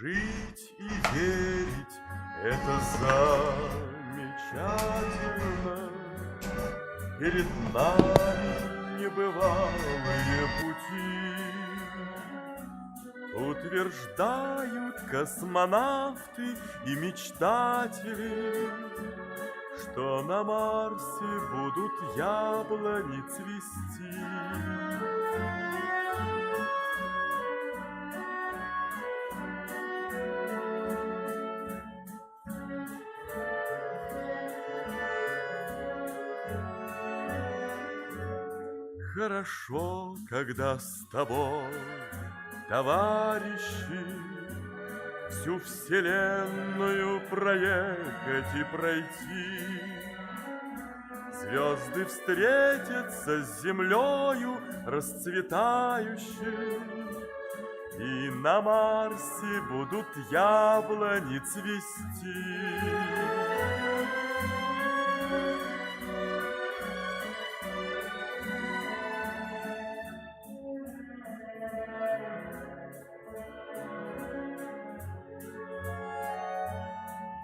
Жить и верить — это замечательно. Перед нами небывалые пути. Утверждают космонавты и мечтатели, что на Марсе будут яблони цвести. Хорошо, когда с тобой, товарищи, всю вселенную проехать и пройти. Звезды встретятся с землею расцветающей, и на Марсе будут яблони цвести.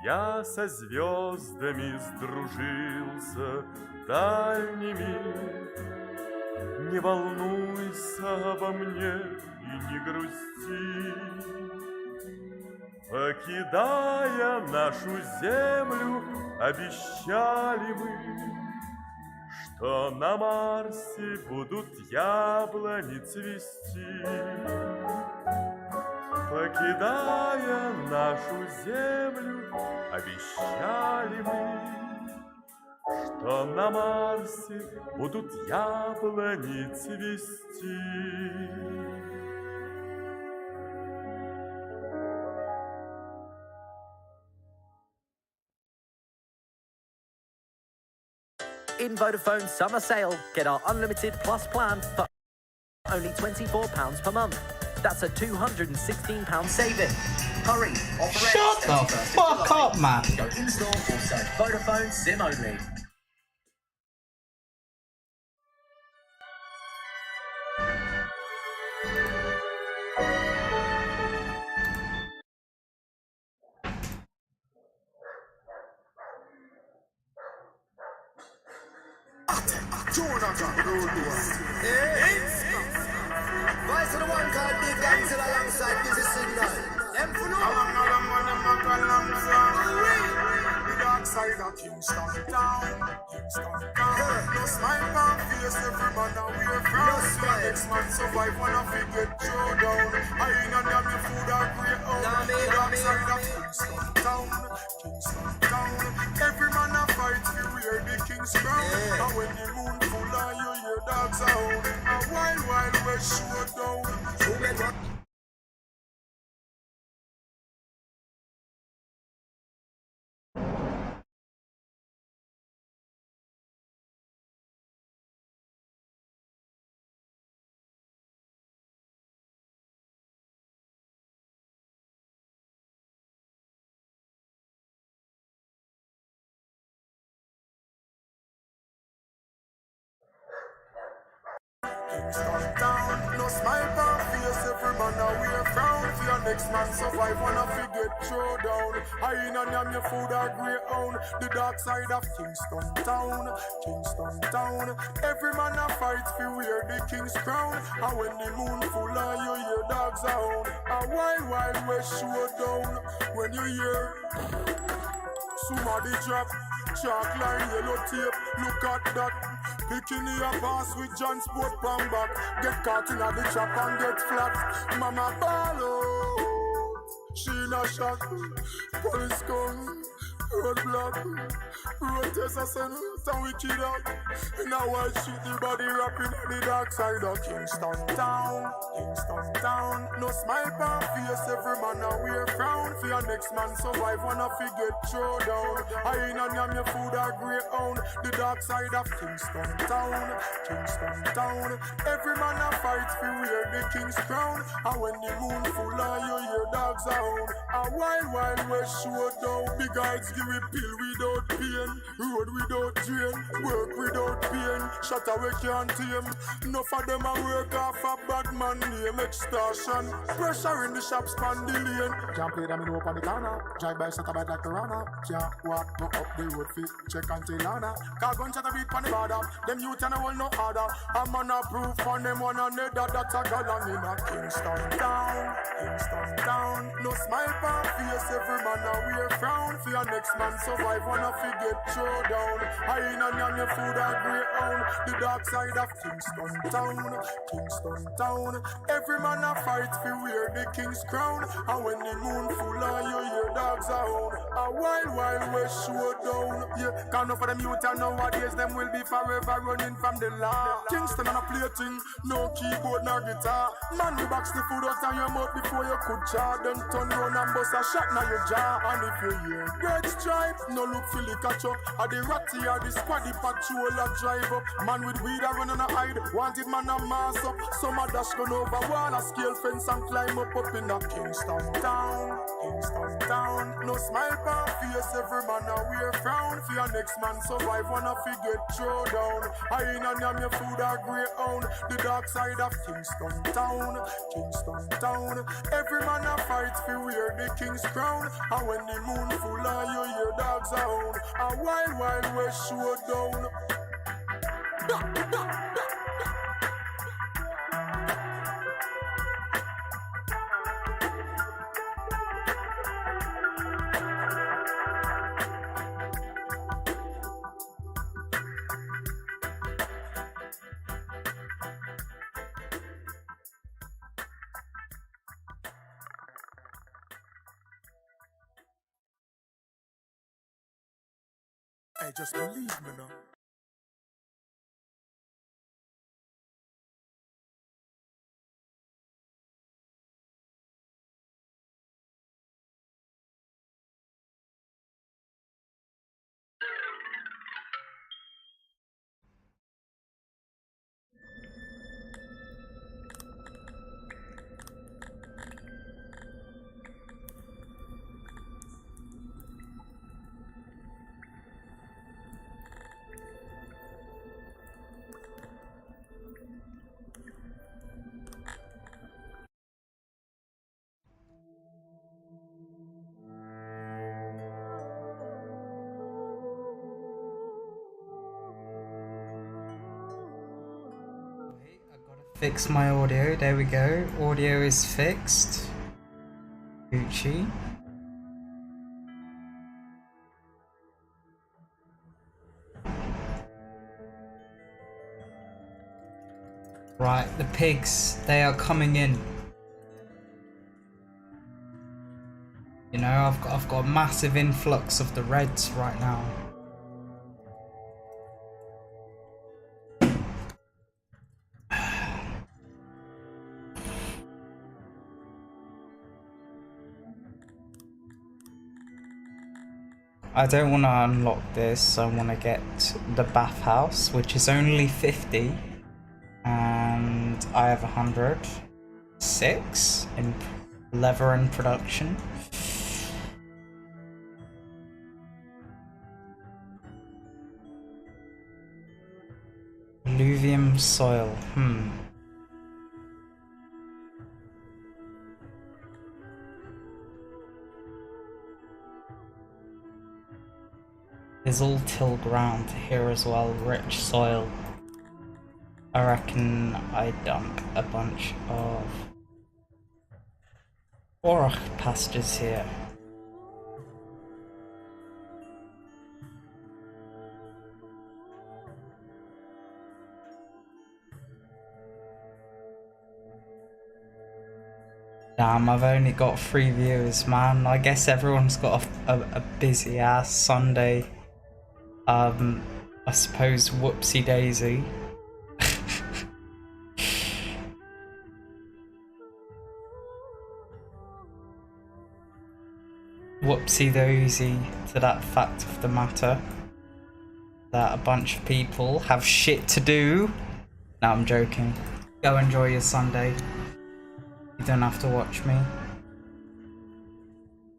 Я со звездами сдружился дальними. Не волнуйся обо мне и не грусти. Покидая нашу землю, обещали мы, что на Марсе будут яблони цвести. Покидая нашу землю, обещали мы, что на Марсе будут яблони цвести. In Vodafone summer sale, get our unlimited plus plan for only £24 per month. That's a £216 saving. Hurry! Shut the fuck up, man. Go in-store or search Vodafone SIM only. Vice of the one called Big Gangs alongside Busy Signal. Them for no. The dark side of Kingston Town. No smile on face, every man a wear frown. Next man survive when I forget throw down. I ain't on them your food or great out. The dark side of Kingston Town. Every man a fight to wear the king's crown. And when the moon full and you hear dogs out, a wild, wild west showdown. Kingston Town, no smile on face, every man a wear frown. For your next man survive when I forget throw down. I ain't on them your food or greyhound. The dark side of Kingston Town. Every man a fight for wear the king's crown. And when the moon full and you hear dogs hound, a wild, wild west showdown. When you hear somebody drop chalk line, yellow tape, look at that. Bikini a pass with John Sport pan back. Get caught in a the trap and get flat. Mama ball out, she in a shock. Police come, roadblock. Road test a send and we kid out. In a white sheet the body wrapping on the dark side of Kingston Town. No smile on face, every man a wear frown. For your next man survive when I forget throw down. I ain't on them your food or greyhound. The dark side of Kingston Town. Every man a fight for wear the king's crown. And when the moon full and you hear dogs hound. A wild west showdown. Big eyes give it pill without pain. Road without drain. Work without pain. Shut away can't tame. Enough of them a work off a bad man name. Extortion. Pressure in the shops pan the lane. Can't play them in up on the corner. Drive by shut about like Corona. Can't walk go up the road fit. Check and tell Lana. Car gun shut a beat pan the border. Them youth and a hold no order. A man a proof on them one another. That's a galang in a Kingston town. Kingston town. No smile pan face. Every man a wear frown. For your next man survive. Wanna forget throw down. I ain't on your food a great own. The dark side of Kingston town. Kingston town. Every man a fight for wear the king's crown. And when the moon full and you hear dogs a hound. A wild west showdown. Yeah, can't know for them youth and nowadays them will be forever running from the law. Kingston on a plating, no keyboard nor guitar. Man, you box the food out of your mouth before you could jar. Then turn round and bust a shot now your jaw. And if you hear red stripe, no look for the catch up. Or the ratty or the squaddy patrol a drive up. Man with weed a run on a hide, wanted man a mass up. Some a dash gun over wall, a scale fence and climb up in a Kingston town. Kingston town, no smile pan face, every man a wear frown. For your next man survive, wanna forget throw down. I ain't on your food a grey own. The dark side of Kingston town. Kingston town, every man a fight for wear the king's crown. And when the moon full and you hear dogs a hound. A wild west showdown. Hey, just believe me now. Fix my audio, there we go. Audio is fixed. Gucci. Right, the pigs, they are coming in. You know, I've got a massive influx of the reds right now. I don't want to unlock this, I want to get the bathhouse, which is only 50, and I have 106 in leather and production. Alluvium soil, There's all till ground here as well, rich soil. I reckon I dump a bunch of Orach pastures here. Damn, I've only got 3 viewers, man. I guess everyone's got a busy ass Sunday. I suppose whoopsie daisy. Whoopsie daisy to that fact of the matter. That a bunch of people have shit to do. No, I'm joking. Go enjoy your Sunday. You don't have to watch me.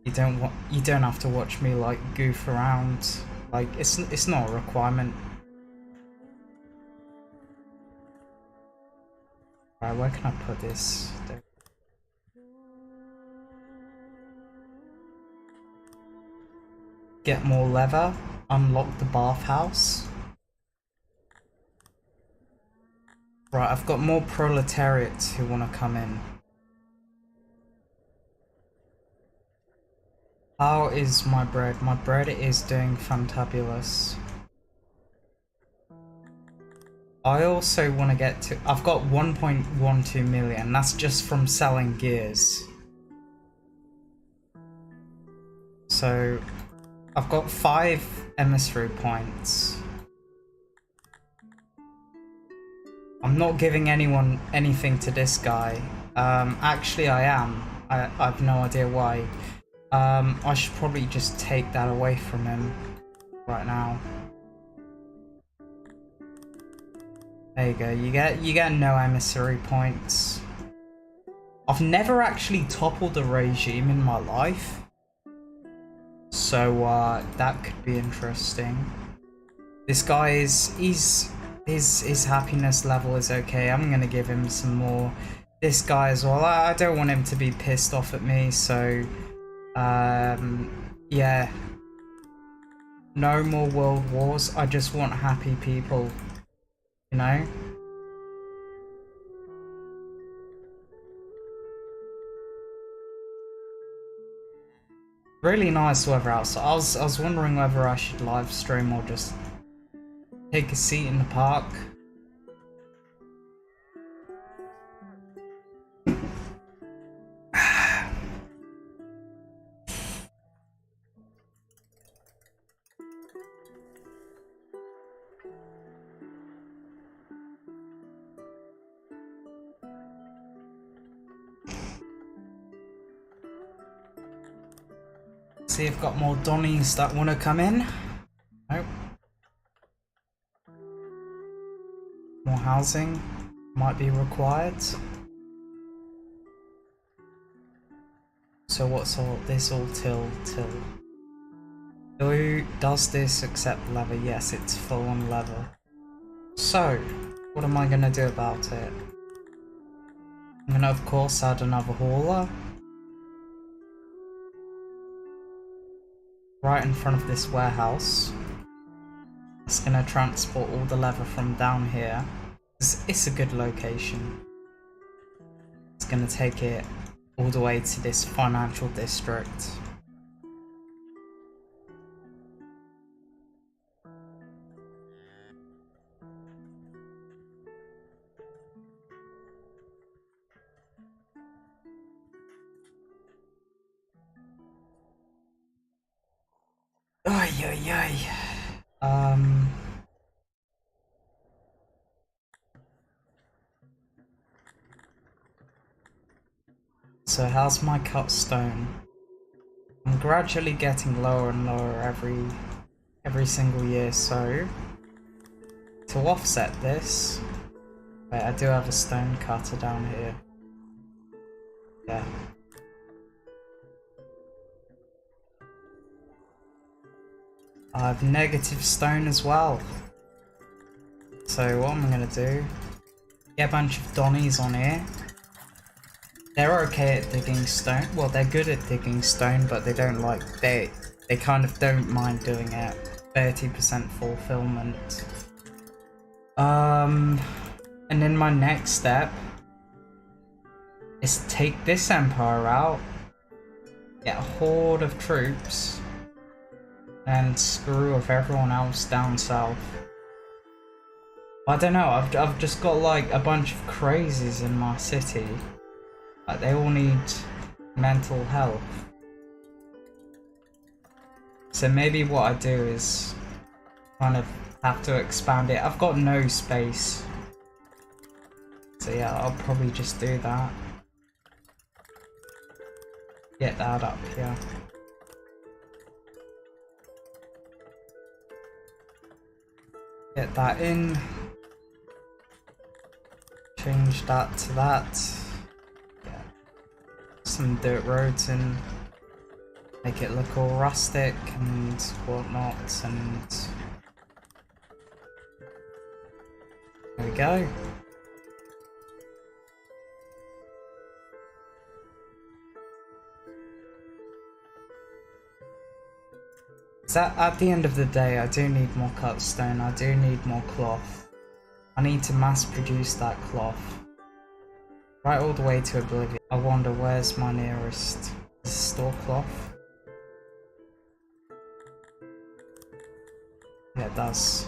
You don't have to watch me like goof around. Like it's not a requirement. Right, where can I put this? There. Get more leather. Unlock the bathhouse. Right, I've got more proletariats who want to come in. How is my bread? My bread is doing fantabulous. I also want to get to... I've got 1.12 million. That's just from selling gears. So, I've got 5 emissary points. I'm not giving anyone anything to this guy. Actually I am. I've no idea why. I should probably just take that away from him right now. There you go. You get no emissary points. I've never actually toppled a regime in my life, so that could be interesting. This guy is his happiness level is okay. I'm gonna give him some more. This guy as well. I don't want him to be pissed off at me, so yeah. No more world wars. I just want happy people, you know? Really nice weather outside. I was wondering whether I should live stream or just take a seat in the park. See if I've got more Donnies that want to come in. Nope. More housing might be required. So what's all this all till? Does this accept leather? Yes, it's full on leather. So, what am I gonna do about it? I'm gonna of course add another hauler. Right in front of this warehouse. It's gonna transport all the leather from down here. It's a good location. It's gonna take it all the way to this financial district. Ay, ay, ay. So how's my cut stone? I'm gradually getting lower and lower every single year, so to offset this, wait, I do have a stone cutter down here. Yeah. I have negative stone as well. So what am I gonna do? Get a bunch of Donnies on here. They're okay at digging stone. Well, they're good at digging stone, but they don't like they kind of don't mind doing it. 30% fulfillment. And then my next step is take this empire out, get a horde of troops, and screw with everyone else down south. I don't know, I've just got like a bunch of crazies in my city. Like they all need mental health. So maybe what I do is kind of have to expand it. I've got no space. So yeah, I'll probably just do that. Get that up here. Get that in. Change that to that. Yeah. Some dirt roads and make it look all rustic and whatnot, and there we go. So at the end of the day, I do need more cut stone, I do need more cloth. I need to mass produce that cloth. Right all the way to oblivion. I wonder where's my nearest store cloth? Yeah, it does.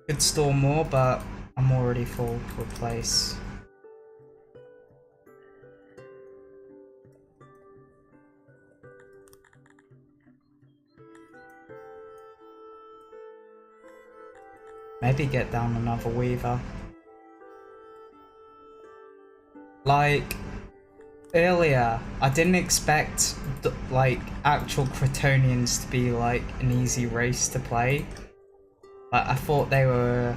Could store more, but I'm already full for a place. Maybe get down another weaver. Like, earlier, I didn't expect, like, actual Kryptonians to be, like, an easy race to play. Like, I thought they were,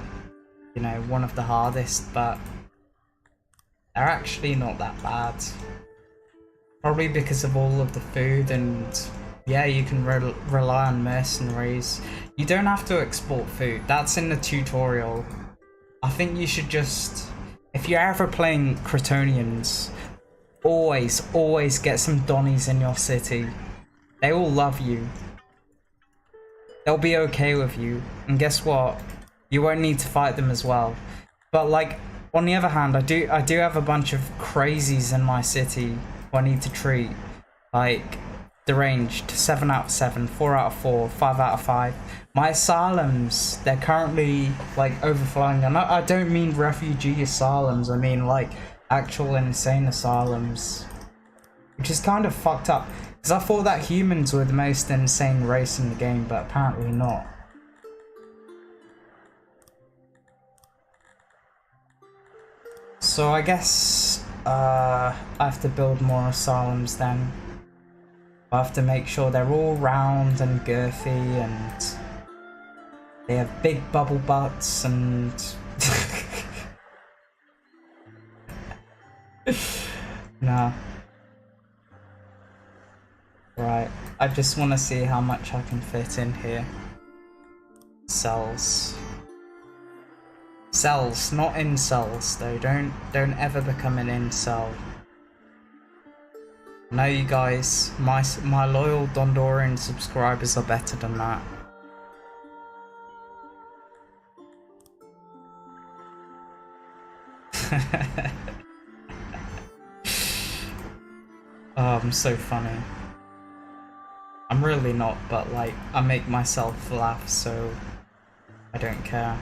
you know, one of the hardest, but they're actually not that bad. Probably because of all of the food, and yeah, you can rely on mercenaries. You don't have to export food, that's in the tutorial. I think you should just, if you're ever playing Kryptonians, always get some Donnies in your city. They will love you. They'll be okay with you. And guess what? You won't need to fight them as well. But like, on the other hand, I do have a bunch of crazies in my city who I need to treat. Like, deranged, 7 out of 7, 4 out of 4, 5 out of 5. My asylums, they're currently like overflowing, and I don't mean refugee asylums, I mean like actual insane asylums, which is kind of fucked up, because I thought that humans were the most insane race in the game, but apparently not. So I guess I have to build more asylums then. I have to make sure they're all round and girthy and they have big bubble butts and nah. Right, I just want to see how much I can fit in here. Cells. Cells, not incels though. Don't ever become an incel. No, you guys, my loyal Dondorian subscribers are better than that. Oh, I'm so funny. I'm really not, but like, I make myself laugh, so I don't care.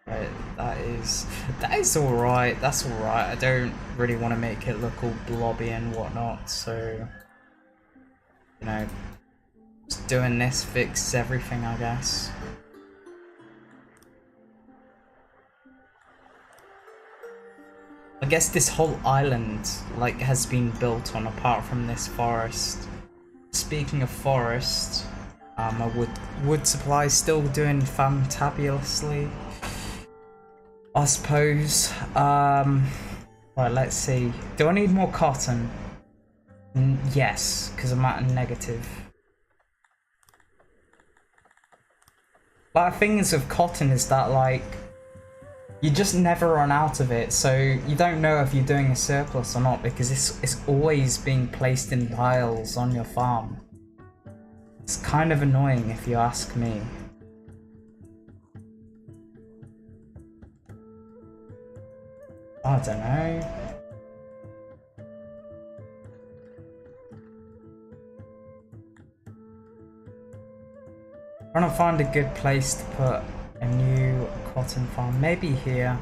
Right, that is alright, that's alright. I don't really want to make it look all blobby and whatnot, so, you know, just doing this fixes everything, I guess. I guess this whole island, like, has been built on apart from this forest. Speaking of forest, my wood supply is still doing fantabulously, I suppose. Right, let's see. Do I need more cotton? Yes, because I'm at a negative. But the thing is with cotton is that, like, you just never run out of it, so you don't know if you're doing a surplus or not, because it's always being placed in piles on your farm. It's kind of annoying if you ask me. I don't know. Trying to find a good place to put a new cotton farm. Maybe here.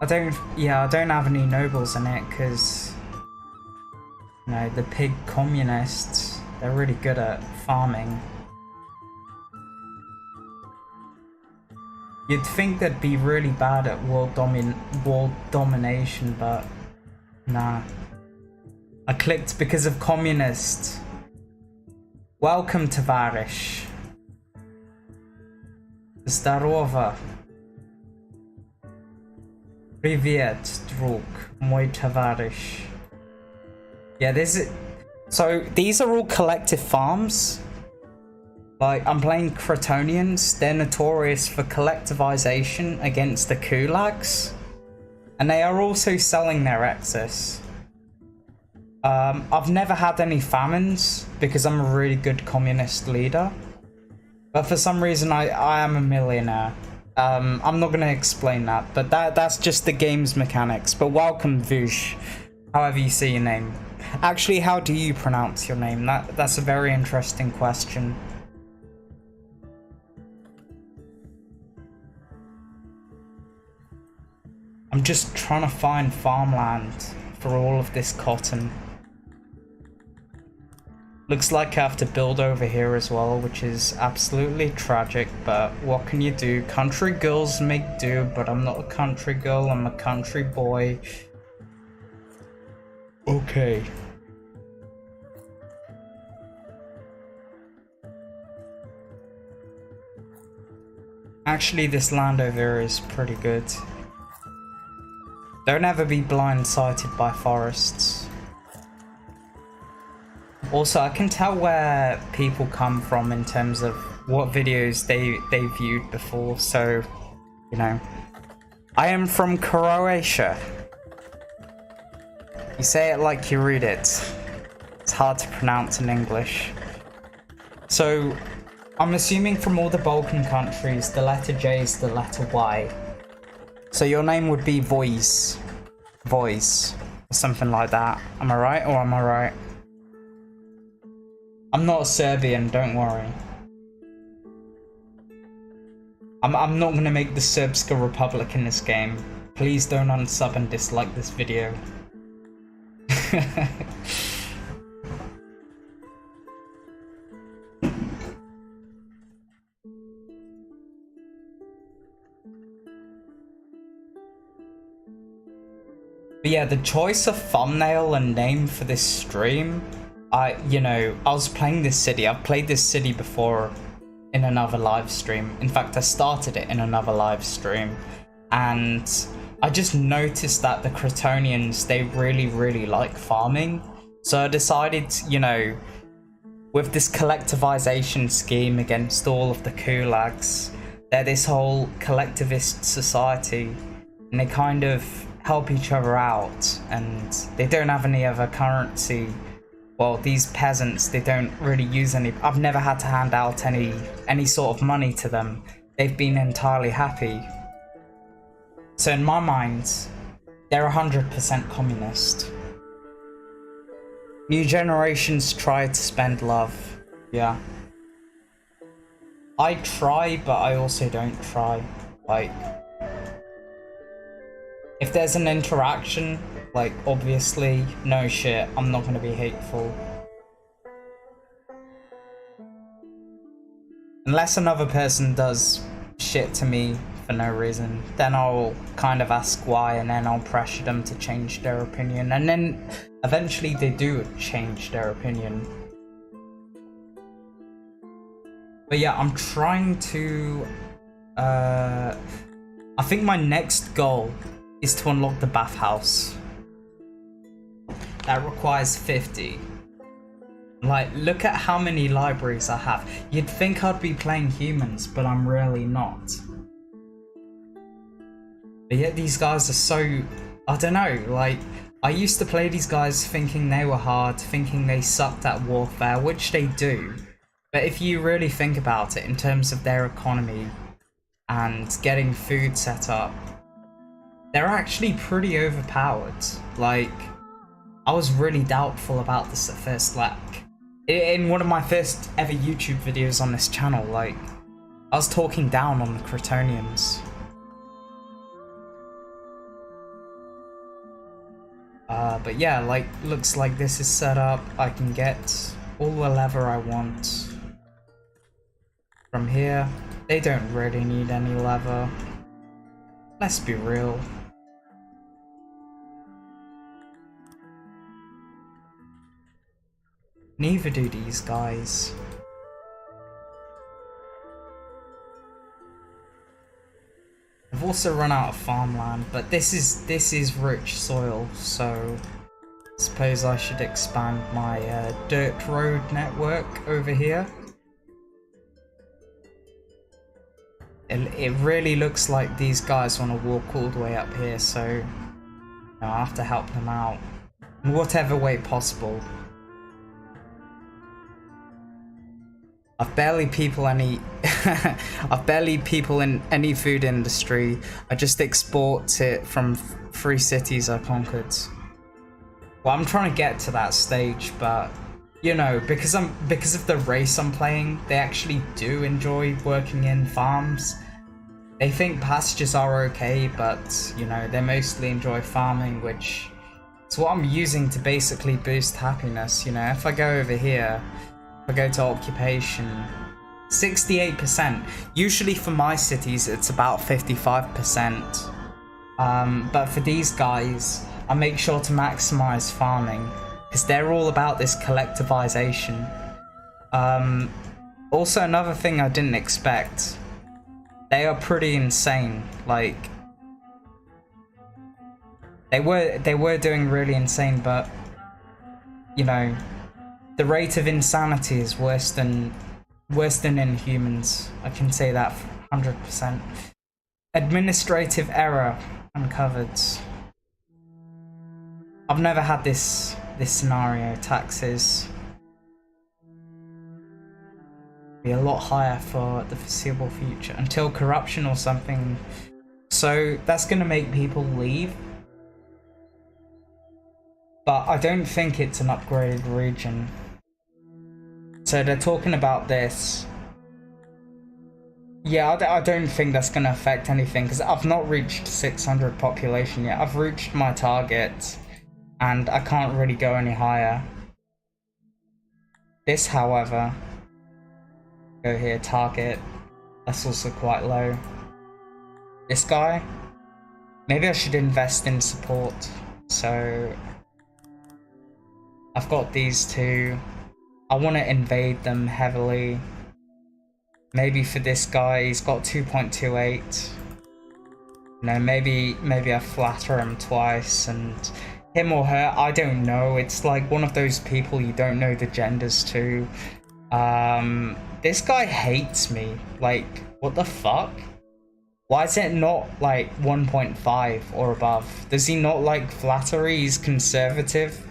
I don't have any nobles in it because, you know, the pig communists, they're really good at farming. You'd think they'd be really bad at world domination, but nah. I clicked because of communist. Welcome to Varish. Zdarova. Привет, друг, мой товарищ. Yeah, so these are all collective farms. Like, I'm playing Crotonians. They're notorious for collectivization against the kulaks. And they are also selling their excess. I've never had any famines because I'm a really good communist leader. But for some reason, I am a millionaire. I'm not going to explain that, but that's just the game's mechanics. But welcome, Vush, however you say your name. Actually, how do you pronounce your name? That's a very interesting question. I'm just trying to find farmland for all of this cotton. Looks like I have to build over here as well, which is absolutely tragic, but what can you do? Country girls make do, but I'm not a country girl, I'm a country boy. Okay. Actually, this land over here is pretty good. Don't ever be blindsided by forests. Also, I can tell where people come from in terms of what videos they viewed before, so, you know. I am from Croatia. You say it like you read it. It's hard to pronounce in English. So, I'm assuming from all the Balkan countries, the letter J is the letter Y. So your name would be Voice, or something like that. Am I right, or am I right? I'm not a Serbian, don't worry. I'm not gonna make the Srpska Republic in this game. Please don't unsub and dislike this video. But yeah, the choice of thumbnail and name for this stream, I was playing this city. I've played this city before in another live stream. In fact, I started it in another live stream. And I just noticed that the Crotonians, they really, really like farming. So I decided, with this collectivization scheme against all of the kulaks, they're this whole collectivist society. And they kind of help each other out, and they don't have any other currency. Well, these peasants, they don't really use any. I've never had to hand out any sort of money to them. They've been entirely happy. So in my mind, they're 100% communist. New generations try to spend love. Yeah. I try, but I also don't try. Like, if there's an interaction, like, obviously, no shit, I'm not gonna be hateful. Unless another person does shit to me for no reason, then I'll kind of ask why, and then I'll pressure them to change their opinion, and then eventually they do change their opinion. But yeah, I'm trying to, I think my next goal is to unlock the bathhouse. That requires 50. Like, look at how many libraries I have. You'd think I'd be playing humans, but I'm really not. But yet these guys are so, I don't know, like, I used to play these guys thinking they were hard, thinking they sucked at warfare, which they do. But if you really think about it in terms of their economy and getting food set up, they're actually pretty overpowered. Like, I was really doubtful about this at first. Like, in one of my first ever YouTube videos on this channel, like, I was talking down on the Crotonians. But yeah, like, looks like this is set up. I can get all the leather I want from here. They don't really need any leather. Let's be real. Neither do these guys. I've also run out of farmland, but this is rich soil, so I suppose I should expand my dirt road network over here. It really looks like these guys want to walk all the way up here, so I have to help them out in whatever way possible. I've barely people in any food industry. I just export it from 3 cities I conquered. Well, I'm trying to get to that stage, but you know, because of the race I'm playing, they actually do enjoy working in farms. They think pastures are okay, but you know, they mostly enjoy farming, which is what I'm using to basically boost happiness. You know, if I go over here, if I go to occupation, 68%. Usually for my cities, it's about 55%. But for these guys, I make sure to maximize farming because they're all about this collectivization. Also, another thing I didn't expect, they are pretty insane. Like, they were doing really insane, but you know, the rate of insanity is worse than in humans. I can say that 100%. Administrative error uncovered. I've never had this scenario. Taxes be a lot higher for the foreseeable future until corruption or something. So that's gonna make people leave. But I don't think it's an upgraded region. So they're talking about this. Yeah, I don't think that's going to affect anything because I've not reached 600 population yet. I've reached my target and I can't really go any higher. This, however, go here, target. That's also quite low. This guy, maybe I should invest in support. So I've got these two. I want to invade them heavily. Maybe for this guy, he's got 2.28. You know, maybe I flatter him twice, and him or her, I don't know. It's like one of those people you don't know the genders to. This guy hates me. Like, what the fuck? Why is it not like 1.5 or above? Does he not like flattery? He's conservative.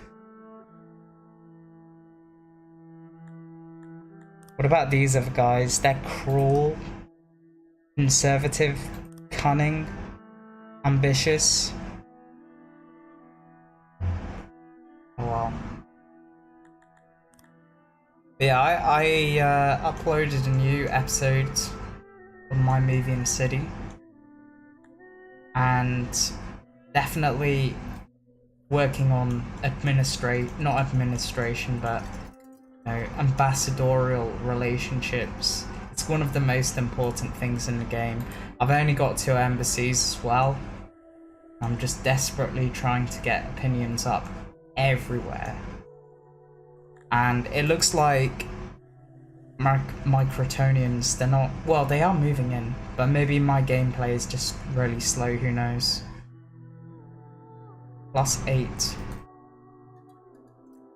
What about these other guys? They're cruel, conservative, cunning, ambitious. Oh well. But yeah, I uploaded a new episode of My Movie City. And definitely working on not administration, but ambassadorial relationships. It's one of the most important things in the game. I've only got 2 embassies as well. I'm just desperately trying to get opinions up everywhere. And it looks like Microtonians, they're not, well, they are moving in, but maybe my gameplay is just really slow, who knows. +8.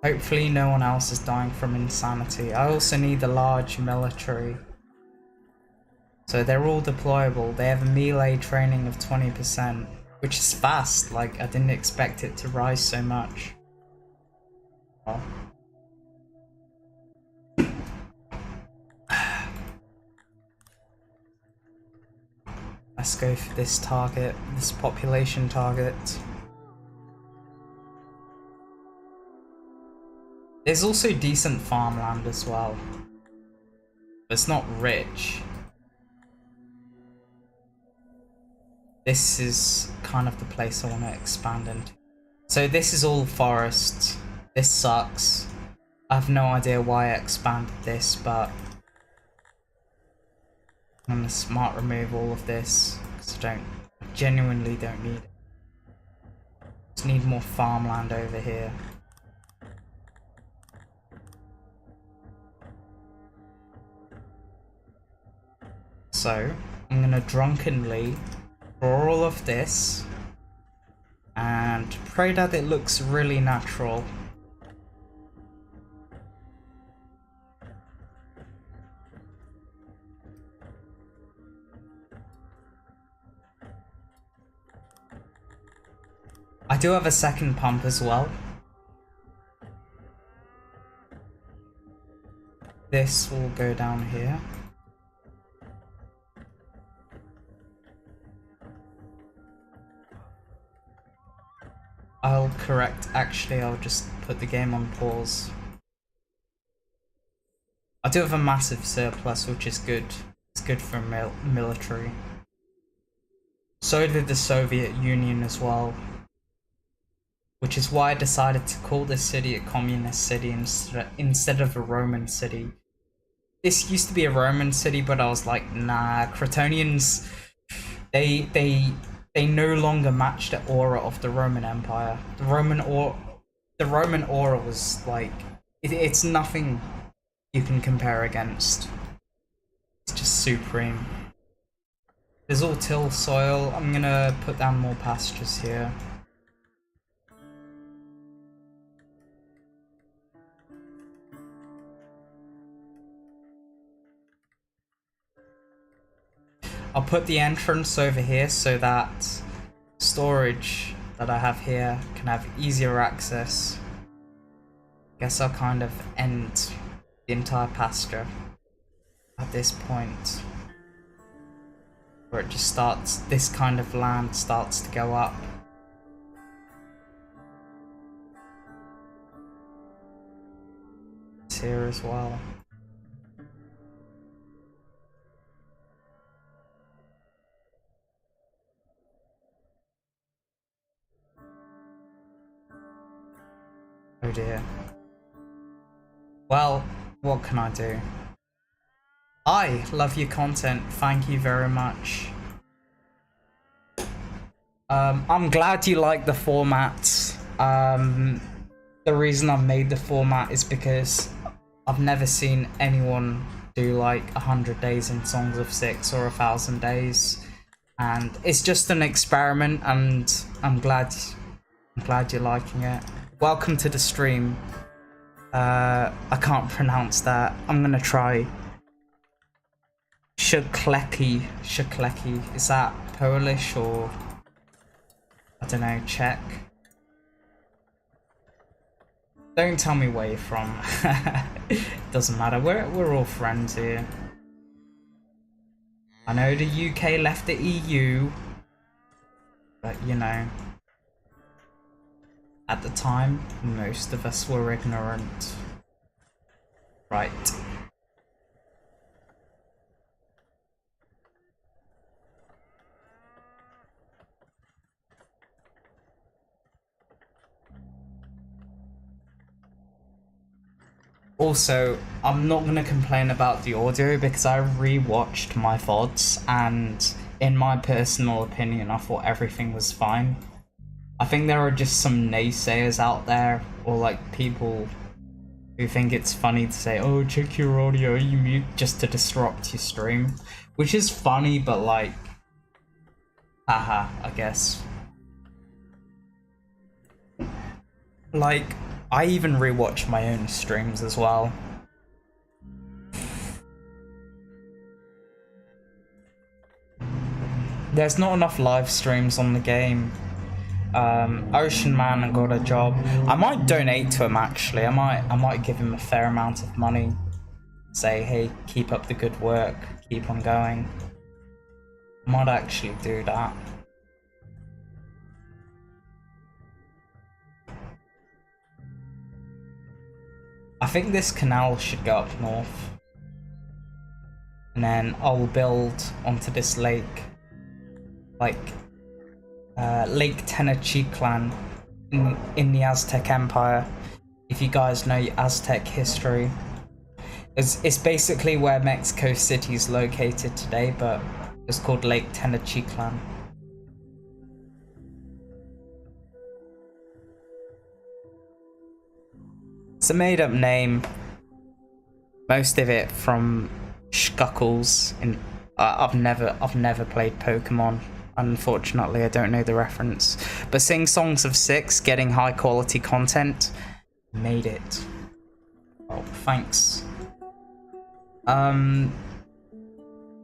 Hopefully no one else is dying from insanity. I also need a large military. So they're all deployable. They have a melee training of 20%, which is fast. Like, I didn't expect it to rise so much. Oh. Let's go for this target, this population target. There's also decent farmland as well. But it's not rich. This is kind of the place I want to expand into. So this is all forest. This sucks. I have no idea why I expanded this, but I'm gonna smart remove all of this because I genuinely don't need it. Just need more farmland over here. So I'm gonna drunkenly draw all of this and pray that it looks really natural. I do have a second pump as well. This will go down here. I'll correct, actually I'll just put the game on pause. I do have a massive surplus, which is good. It's good for military. So did the Soviet Union as well. Which is why I decided to call this city a communist city instead of a Roman city. This used to be a Roman city, but I was like, nah, Crotonians, they no longer match the aura of the Roman Empire. The Roman aura was like, it's nothing you can compare against. It's just supreme. There's all till soil. I'm gonna put down more pastures here. I'll put the entrance over here so that storage that I have here can have easier access. Guess I'll kind of end the entire pasture at this point, where it just starts, this kind of land starts to go up. It's here as well. Oh dear. Well, what can I do? I love your content, thank you very much. I'm glad you like the format. The reason I've made the format is because I've never seen anyone do like 100 days in Songs of Syx or 1,000 days. And it's just an experiment, and I'm glad you're liking it. Welcome to the stream. I can't pronounce that. I'm gonna try. Shukleki. Is that Polish or I don't know, Czech? Don't tell me where you're from. Doesn't matter. We're all friends here. I know the UK left the EU, but you know. At the time, most of us were ignorant. Right. Also, I'm not going to complain about the audio because I rewatched my VODs, and in my personal opinion, I thought everything was fine. I think there are just some naysayers out there, or like people who think it's funny to say, oh, check your audio, you mute, just to disrupt your stream. Which is funny, but like, haha, I guess. Like, I even rewatch my own streams as well. There's not enough live streams on the game. Ocean Man got a job. I might donate to him actually. I might give him a fair amount of money. Say, hey, keep up the good work, keep on going. I might actually do that. I think this canal should go up north. And then I'll build onto this lake. Like Lake Tenochtitlan in the Aztec Empire. If you guys know Aztec history, it's basically where Mexico City is located today, but it's called Lake Tenochtitlan. It's a made-up name. Most of it from Scuckles. I've never played Pokemon. Unfortunately, I don't know the reference. But seeing Songs of Syx getting high quality content made it. Oh, thanks.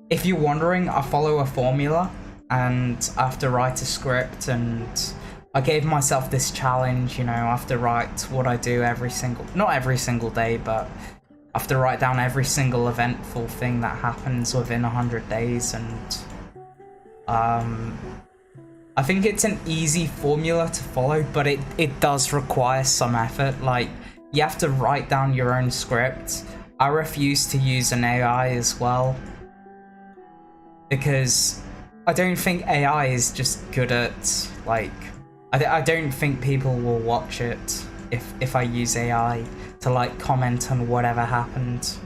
If you're wondering, I follow a formula and I have to write a script, and I gave myself this challenge, you know, I have to write what I do not every single day, but I have to write down every single eventful thing that happens within 100 days, and I think it's an easy formula to follow, but it does require some effort. Like, you have to write down your own script. I refuse to use an AI as well, because I don't think AI is just good at, like, I don't think people will watch it if I use AI to, like, comment on whatever happened.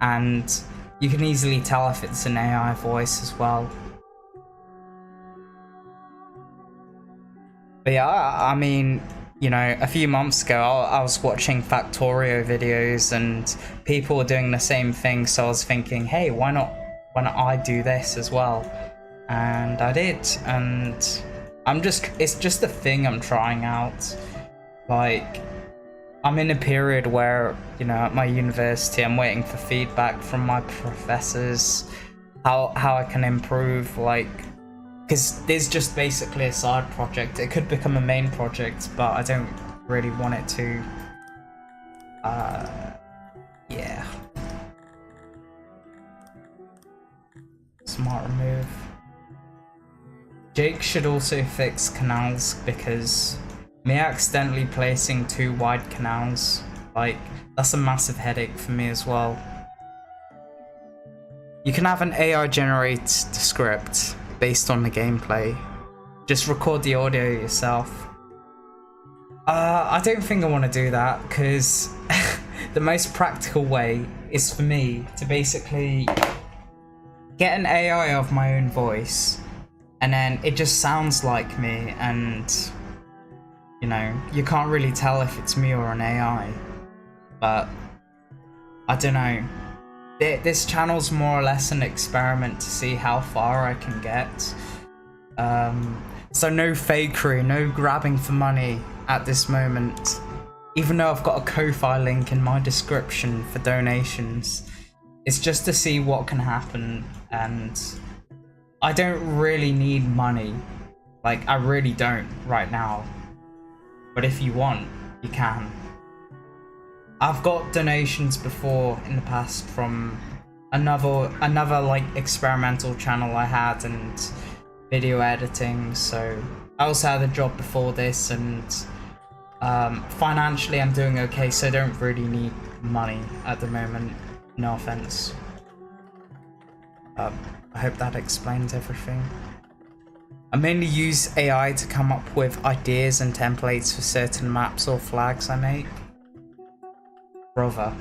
And you can easily tell if it's an AI voice as well. But yeah, I mean, you know, a few months ago, I was watching Factorio videos and people were doing the same thing, so I was thinking, hey, why not I do this as well? And I did, and it's just a thing I'm trying out. Like, I'm in a period where, you know, at my university, I'm waiting for feedback from my professors, how I can improve, like, because there's just basically a side project. It could become a main project, but I don't really want it to. Yeah. Smart remove. Jake should also fix canals, because me accidentally placing 2 wide canals, like, that's a massive headache for me as well. You can have an AI generate the script based on the gameplay. Just record the audio yourself. I don't think I want to do that, because the most practical way is for me to basically get an AI of my own voice, and then it just sounds like me, and, you know, you can't really tell if it's me or an AI. But I don't know. This channel's more or less an experiment to see how far I can get. So no fakery, no grabbing for money at this moment. Even though I've got a Ko-Fi link in my description for donations. It's just to see what can happen, and I don't really need money. Like, I really don't right now. But if you want, you can. I've got donations before in the past from another like experimental channel I had and video editing, so I also had a job before this, and financially I'm doing okay, so I don't really need money at the moment, no offense. I hope that explains everything. I mainly use AI to come up with ideas and templates for certain maps or flags I make. Brother,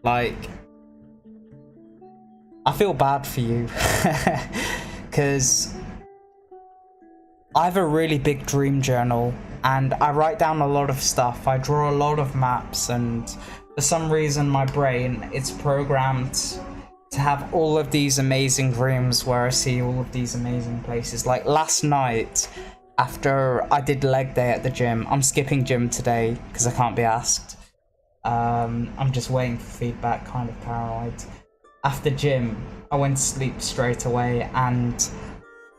like, I feel bad for you, because I have a really big dream journal and I write down a lot of stuff. I draw a lot of maps, and for some reason my brain, it's programmed to have all of these amazing dreams where I see all of these amazing places. Like last night, after I did leg day at the gym, I'm skipping gym today because I can't be asked. I'm just waiting for feedback, kind of paranoid. After gym, I went to sleep straight away, and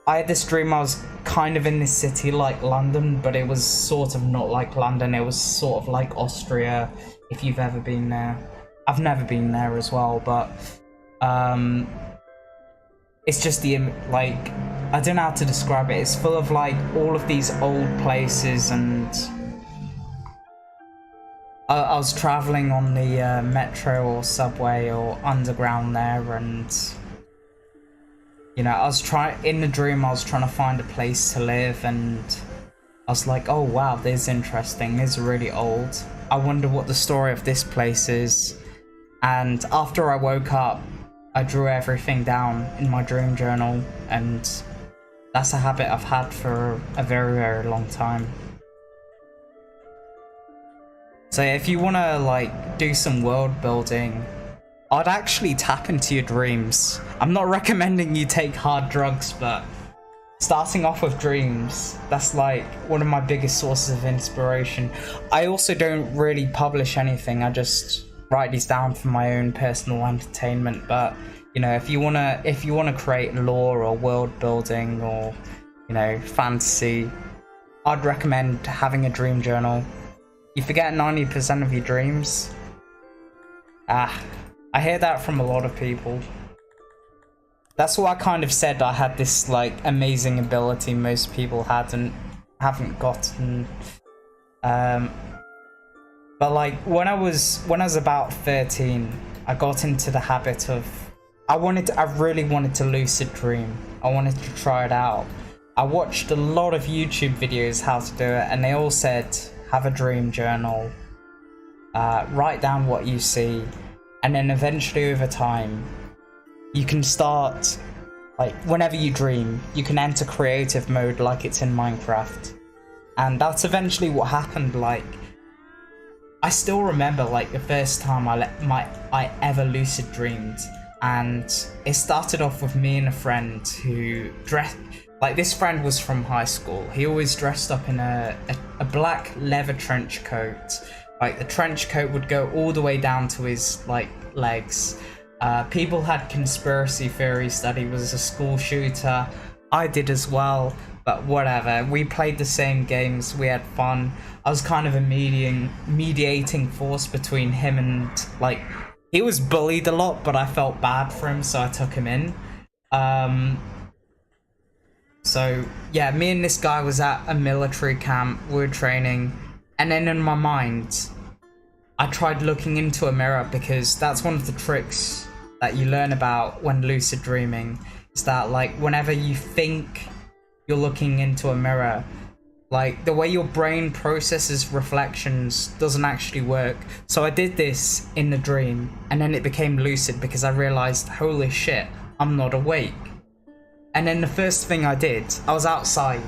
I had this dream I was kind of in this city like London, but it was sort of not like London. It was sort of like Austria, if you've ever been there. I've never been there as well, but it's just the, like, I don't know how to describe it. It's full of like all of these old places, and I was traveling on the metro or subway or underground there, and you know, in the dream I was trying to find a place to live, and I was like, oh wow, this is interesting, this is really old. I wonder what the story of this place is. And after I woke up, I drew everything down in my dream journal, and that's a habit I've had for a very, very long time. So if you want to like do some world building, I'd actually tap into your dreams. I'm not recommending you take hard drugs, but starting off with dreams, that's like one of my biggest sources of inspiration. I also don't really publish anything. I just write these down for my own personal entertainment. But you know, if you wanna create lore or world building or, you know, fantasy, I'd recommend having a dream journal. You forget 90% of your dreams. I hear that from a lot of people. That's why I kind of said I had this like amazing ability most people haven't gotten. But like when I was about 13, I got into the habit of I really wanted to lucid dream. I wanted to try it out. I watched a lot of YouTube videos how to do it, and they all said have a dream journal, write down what you see, and then eventually over time you can start, like, whenever you dream, you can enter creative mode like it's in Minecraft. And that's eventually what happened. Like, I still remember, like, the first time I ever lucid dreamed. And it started off with me and a friend who dressed, like, this friend was from high school. He always dressed up in a black leather trench coat. Like, the trench coat would go all the way down to his, like, legs. People had conspiracy theories that he was a school shooter. I did as well, but whatever. We played the same games, we had fun. I was kind of a mediating force between him and, like, he was bullied a lot, but I felt bad for him, so I took him in. So yeah, me and this guy was at a military camp, we were training, and then in my mind, I tried looking into a mirror, because that's one of the tricks that you learn about when lucid dreaming, is that, like, whenever you think you're looking into a mirror, like, the way your brain processes reflections doesn't actually work. So I did this in the dream, and then it became lucid because I realized, holy shit, I'm not awake. And then the first thing I did, I was outside.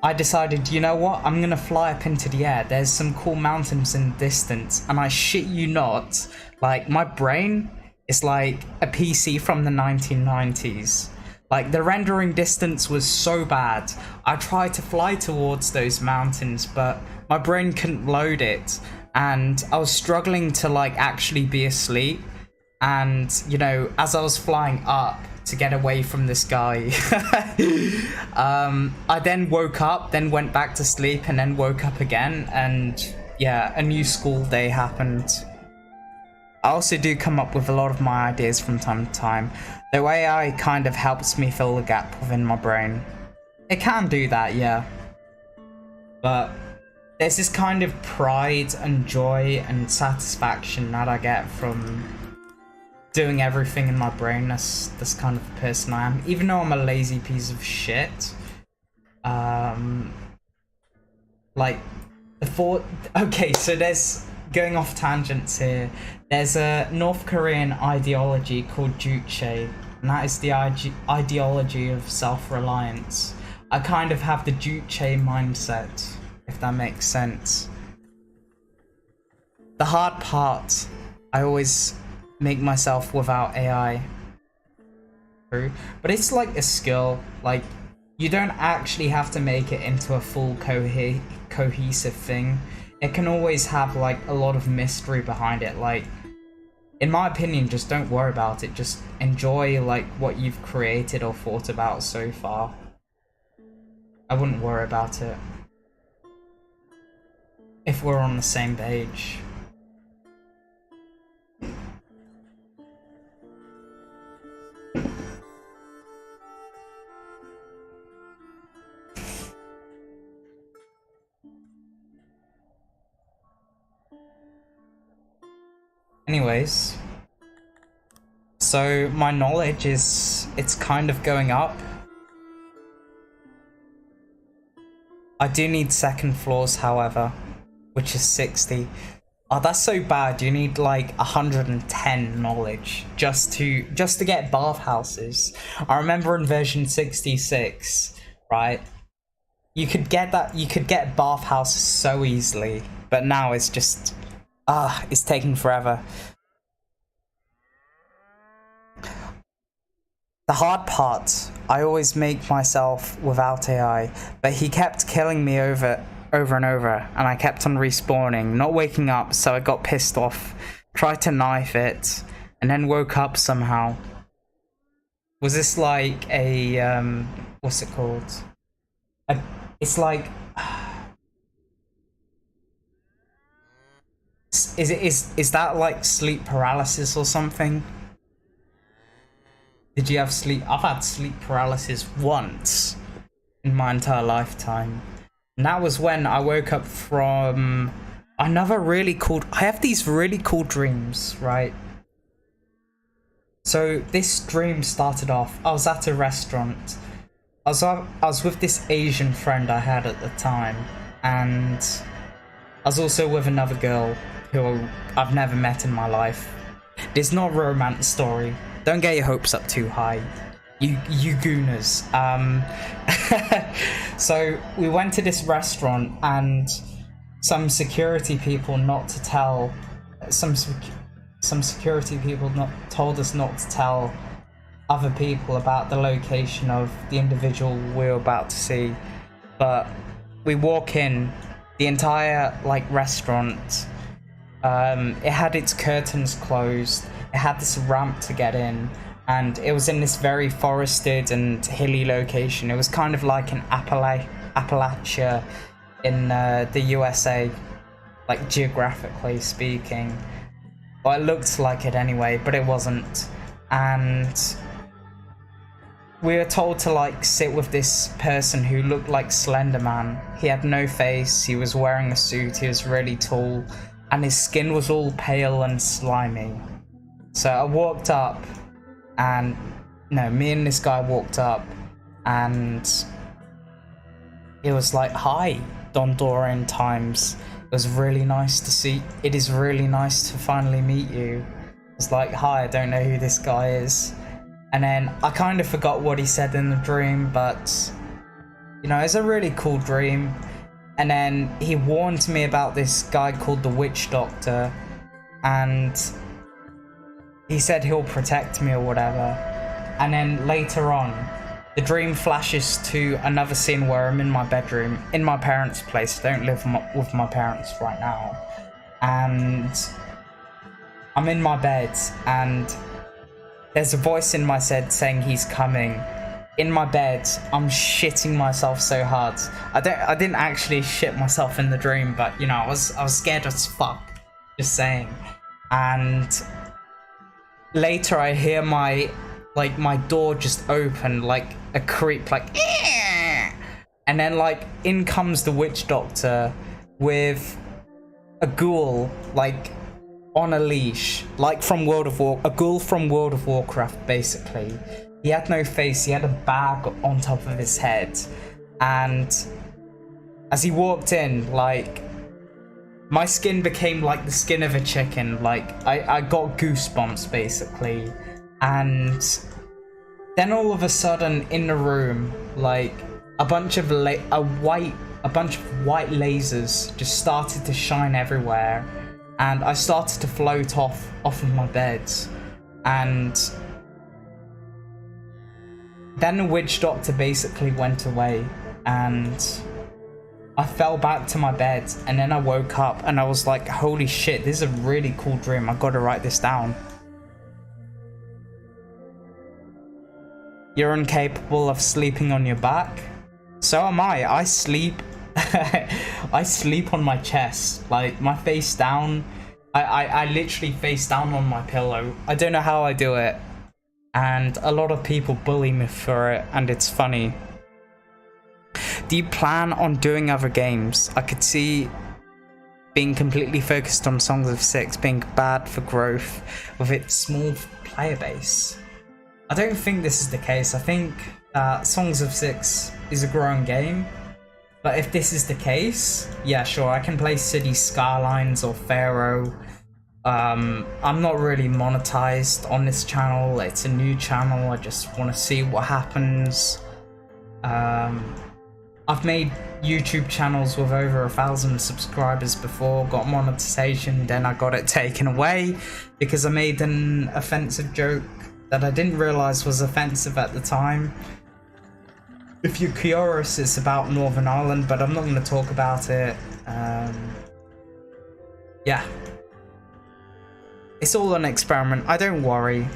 I decided, you know what, I'm gonna fly up into the air. There's some cool mountains in the distance, and I shit you not, like, my brain is like a PC from the 1990s. Like, the rendering distance was so bad. I tried to fly towards those mountains, but my brain couldn't load it, and I was struggling to, like, actually be asleep. And, you know, as I was flying up to get away from this guy, I then woke up, then went back to sleep, and then woke up again, and yeah, a new school day happened. I also do come up with a lot of my ideas from time to time. The AI kind of helps me fill the gap within my brain. It can do that, yeah. But there's this kind of pride and joy and satisfaction that I get from doing everything in my brain. That's kind of the person I am. Even though I'm a lazy piece of shit. Like, okay, so there's, going off tangents here, there's a North Korean ideology called Juche, and that is the ideology of self-reliance. I kind of have the Juche mindset, if that makes sense. The hard part, I always make myself without AI. True. But it's like a skill. Like, you don't actually have to make it into a full cohesive thing. It can always have, like, a lot of mystery behind it. Like, in my opinion, just don't worry about it. Just enjoy, like, what you've created or thought about so far. I wouldn't worry about it. If we're on the same page. Anyways, so my knowledge it's kind of going up. I do need second floors, however, which is 60. Oh, that's so bad. You need like 110 knowledge just to get bathhouses. I remember in version 66, right? You could get bathhouses so easily, but now it's just it's taking forever. The hard part, I always make myself without AI, but he kept killing me over and over, and I kept on respawning, not waking up, so I got pissed off, tried to knife it, and then woke up somehow. Was this like a, what's it called? It's like... Is that like sleep paralysis or something? Did you have sleep? I've had sleep paralysis once in my entire lifetime. And that was when I woke up from another really cool... I have these really cool dreams, right? So this dream started off, I was at a restaurant. I was with this Asian friend I had at the time. And I was also with another girl who I've never met in my life. It's not a romance story. Don't get your hopes up too high, you gooners. So we went to this restaurant and some security people told us not to tell other people about the location of the individual we were about to see. But we walk in, the entire like restaurant, it had its curtains closed. It had this ramp to get in, and it was in this very forested and hilly location. It was kind of like an Appalachia in the USA, like geographically speaking. Well, it looked like it anyway, but it wasn't. And we were told to like sit with this person who looked like Slender Man. He had no face, he was wearing a suit, he was really tall, and his skin was all pale and slimy. So I walked up, and me and this guy walked up, and it was like, "Hi, Dondorian Times. It was really nice to see. It is really nice to finally meet you." It's like, "Hi, I don't know who this guy is." And then I kind of forgot what he said in the dream, but it's a really cool dream. And then he warned me about this guy called the Witch Doctor, and he said he'll protect me or whatever. And then later on, the dream flashes to another scene where I'm in my bedroom, in my parents' place. I don't live with my parents right now. And I'm in my bed, and there's a voice in my head saying he's coming. In my bed, I'm shitting myself so hard. I didn't actually shit myself in the dream, but I was scared as fuck. Just saying. And later I hear my door just open, like a creep, like "Eeh!" And then like in comes the Witch Doctor with a ghoul, like on a leash, like from a ghoul from World of Warcraft, basically. He had no face, he had a bag on top of his head, and as he walked in, like, my skin became like the skin of a chicken. Like, I got goosebumps, basically. And then all of a sudden, in the room, like, a bunch of white lasers just started to shine everywhere, and I started to float off of my bed. And then the Witch Doctor basically went away, and I fell back to my bed, and then I woke up and I was like, holy shit, this is a really cool dream. I gotta write this down. You're incapable of sleeping on your back? So am I. I sleep I sleep on my chest, like my face down. I literally face down on my pillow. I don't know how I do it, and a lot of people bully me for it, and it's funny. Do you plan on doing other games? I could see being completely focused on Songs of Syx being bad for growth with its small player base. I don't think this is the case. I think Songs of Syx is a growing game. But if this is the case, yeah, sure, I can play City Skylines or Pharaoh. I'm not really monetized on this channel. It's a new channel. I just want to see what happens. I've made YouTube channels with over 1,000 subscribers before, got monetization, then I got it taken away because I made an offensive joke that I didn't realize was offensive at the time. If you're curious, it's about Northern Ireland, but I'm not going to talk about it. Yeah. It's all an experiment. I don't worry.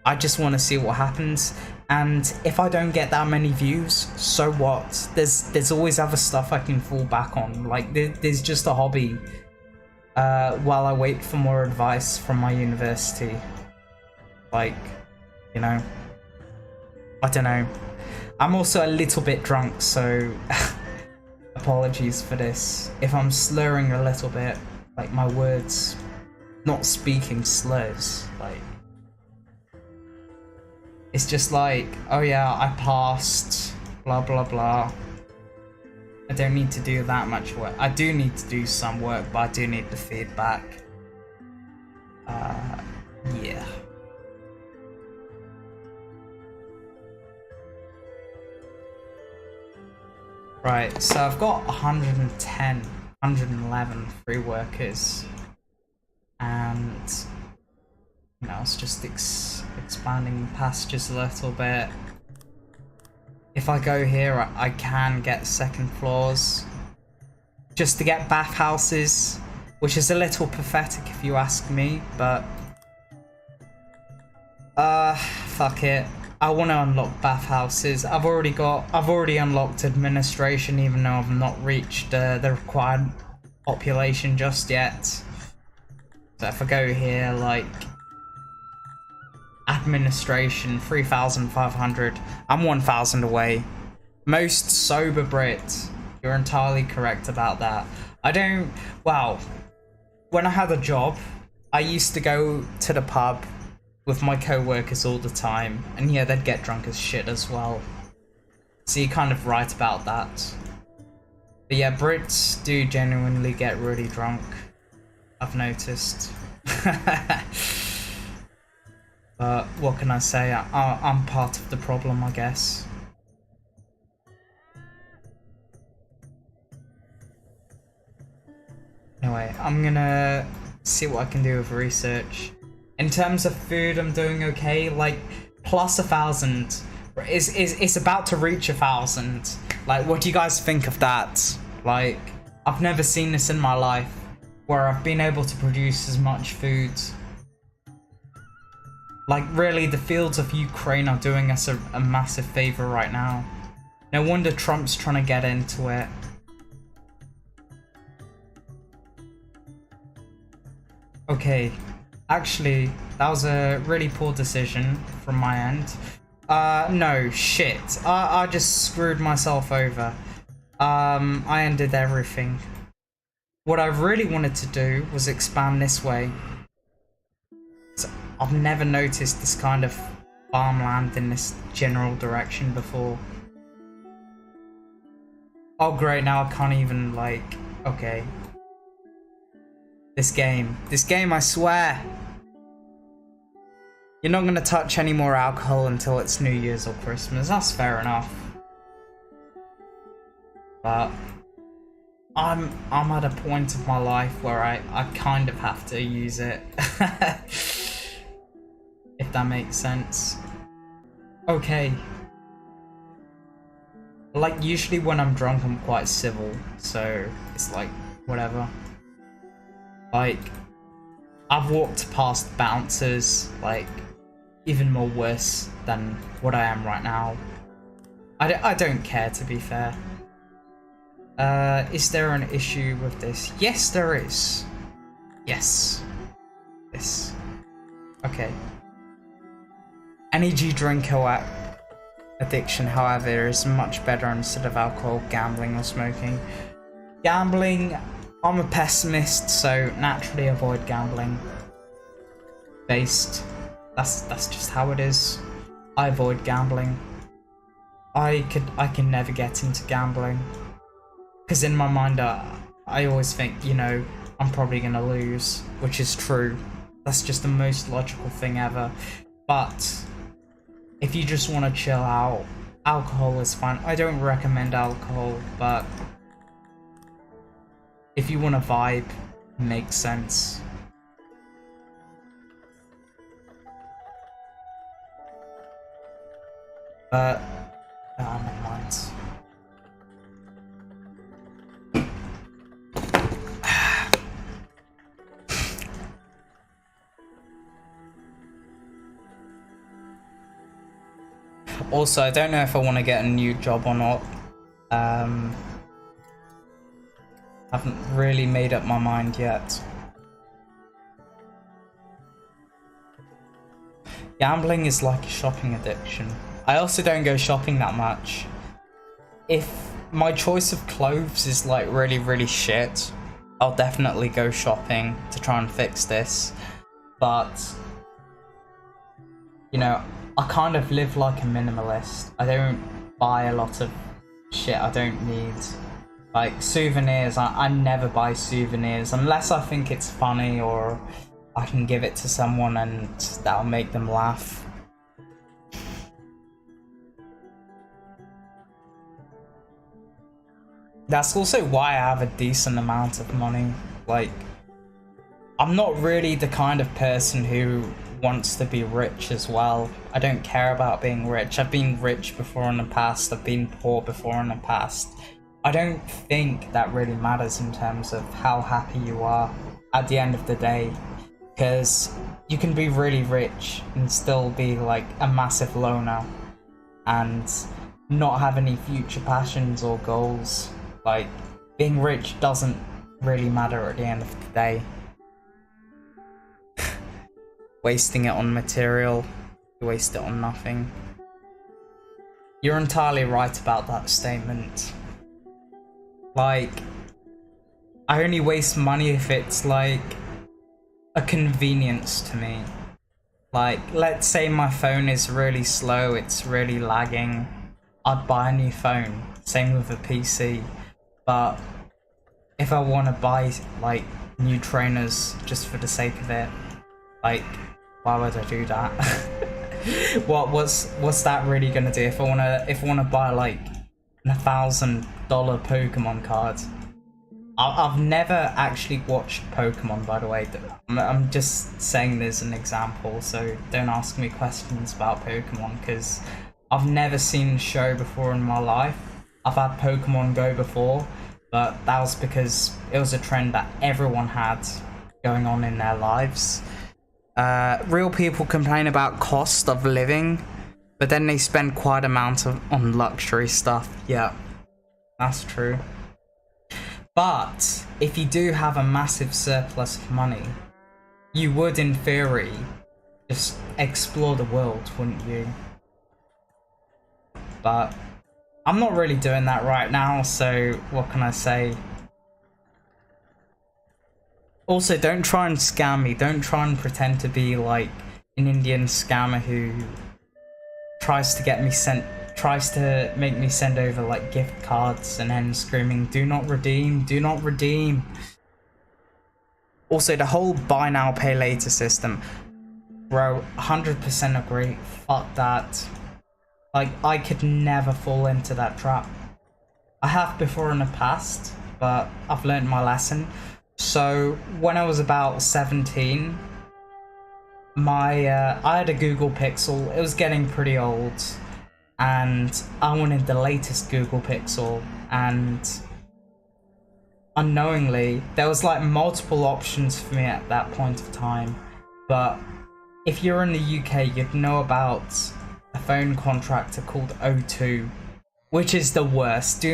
I just want to see what happens. And if I don't get that many views, so what? There's always other stuff I can fall back on. Like, there's just a hobby. While I wait for more advice from my university. Like, you know. I don't know. I'm also a little bit drunk, so apologies for this. If I'm slurring a little bit, like my words, not speaking slurs, like it's just like, oh yeah, I passed, blah blah blah. I don't need to do that much work. I do need to do some work, but I do need the feedback. Yeah. Right, so I've got 110, 111 free workers, and you know, it's just expanding pastures a little bit. If I go here, I can get second floors, just to get bathhouses, which is a little pathetic if you ask me, but fuck it. I want to unlock bathhouses. I've already unlocked administration, even though I've not reached the required population just yet. So if I go here, like administration, 3,500. I'm 1,000 away. Most sober Brit. You're entirely correct about that. Well, when I had a job, I used to go to the pub with my co-workers all the time, and yeah, they'd get drunk as shit as well. So you're kind of right about that. But yeah, Brits do genuinely get really drunk. I've noticed. But what can I say? I'm part of the problem, I guess. Anyway, I'm gonna see what I can do with research. In terms of food, I'm doing okay. Like, plus 1,000. It's about to reach 1,000. Like, what do you guys think of that? Like, I've never seen this in my life, where I've been able to produce as much food. Like, really, the fields of Ukraine are doing us a massive favor right now. No wonder Trump's trying to get into it. Okay. Actually, that was a really poor decision from my end. No, shit. I just screwed myself over. I undid everything. What I really wanted to do was expand this way. So I've never noticed this kind of farmland in this general direction before. Oh great, now I can't even, like, okay. This game, I swear. You're not gonna touch any more alcohol until it's New Year's or Christmas. That's fair enough. But I'm at a point of my life where I kind of have to use it. If that makes sense. Okay. Like, usually when I'm drunk I'm quite civil, so it's like, whatever. Like, I've walked past bouncers, like, even more worse than what I am right now. I don't care, to be fair. Is there an issue with this? Yes, there is. Yes. This. Okay. Energy drink addiction, however, is much better instead of alcohol, gambling, or smoking. Gambling, I'm a pessimist, so naturally avoid gambling. That's just how it is. I avoid gambling. I can never get into gambling. Because in my mind, I always think, you know, I'm probably gonna lose, which is true. That's just the most logical thing ever. But if you just want to chill out, alcohol is fine. I don't recommend alcohol, but if you want to vibe, it makes sense. But never mind. Also, I don't know if I want to get a new job or not. Haven't really made up my mind yet. Gambling is like a shopping addiction. I also don't go shopping that much. If my choice of clothes is like really, really shit, I'll definitely go shopping to try and fix this. But, you know, I kind of live like a minimalist. I don't buy a lot of shit I don't need. Like souvenirs, I never buy souvenirs unless I think it's funny or I can give it to someone and that'll make them laugh. That's also why I have a decent amount of money. Like, I'm not really the kind of person who wants to be rich as well. I don't care about being rich. I've been rich before in the past. I've been poor before in the past. I don't think that really matters in terms of how happy you are at the end of the day. Because you can be really rich and still be like a massive loner and not have any future passions or goals. Like, being rich doesn't really matter at the end of the day. Wasting it on material, you waste it on nothing. You're entirely right about that statement. Like, I only waste money if it's like a convenience to me. Like, let's say my phone is really slow, it's really lagging, I'd buy a new phone. Same with a PC. But if I want to buy like new trainers just for the sake of it, like, why would I do that? What's that really gonna do? If I wanna buy like $1,000 Pokemon card. I've never actually watched Pokemon, by the way. I'm just saying this as an example, so don't ask me questions about Pokemon because I've never seen the show before in my life. I've had Pokemon Go before, but that was because it was a trend that everyone had going on in their lives. Real people complain about cost of living, but then they spend quite amount on luxury stuff. Yeah, that's true. But if you do have a massive surplus of money, you would, in theory, just explore the world, wouldn't you? But I'm not really doing that right now, so what can I say? Also, don't try and scam me. Don't try and pretend to be like an Indian scammer who tries to make me send over like gift cards and then screaming, "Do not redeem, do not redeem." Also, the whole buy now, pay later system. Bro, 100% agree. Fuck that. Like, I could never fall into that trap. I have before in the past, but I've learned my lesson. So, when I was about 17, I had a Google Pixel. It was getting pretty old, and I wanted the latest Google Pixel, and unknowingly, there was like multiple options for me at that point of time. But if you're in the UK, you'd know about a phone contractor called O2, which is the worst.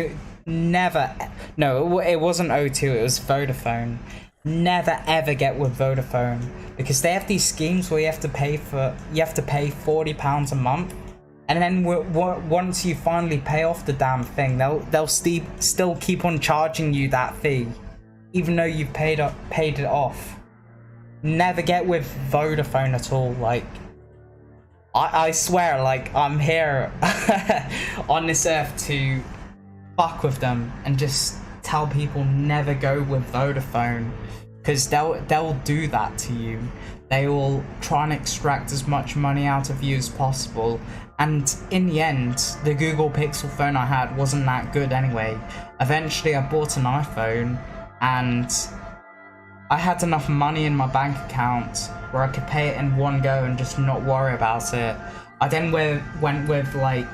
No, it wasn't O2, it was Vodafone. Never ever get with Vodafone because they have these schemes where you have to pay £40 a month, and then once you finally pay off the damn thing, they'll still keep on charging you that fee, even though you've paid it off. Never get with Vodafone at all. Like, I swear, like, I'm here on this earth to fuck with them and just tell people never go with Vodafone, because they'll do that to you. They will try and extract as much money out of you as possible, and in the end, the Google Pixel phone I had wasn't that good anyway. Eventually I bought an iPhone, and I had enough money in my bank account where I could pay it in one go and just not worry about it. I then went with like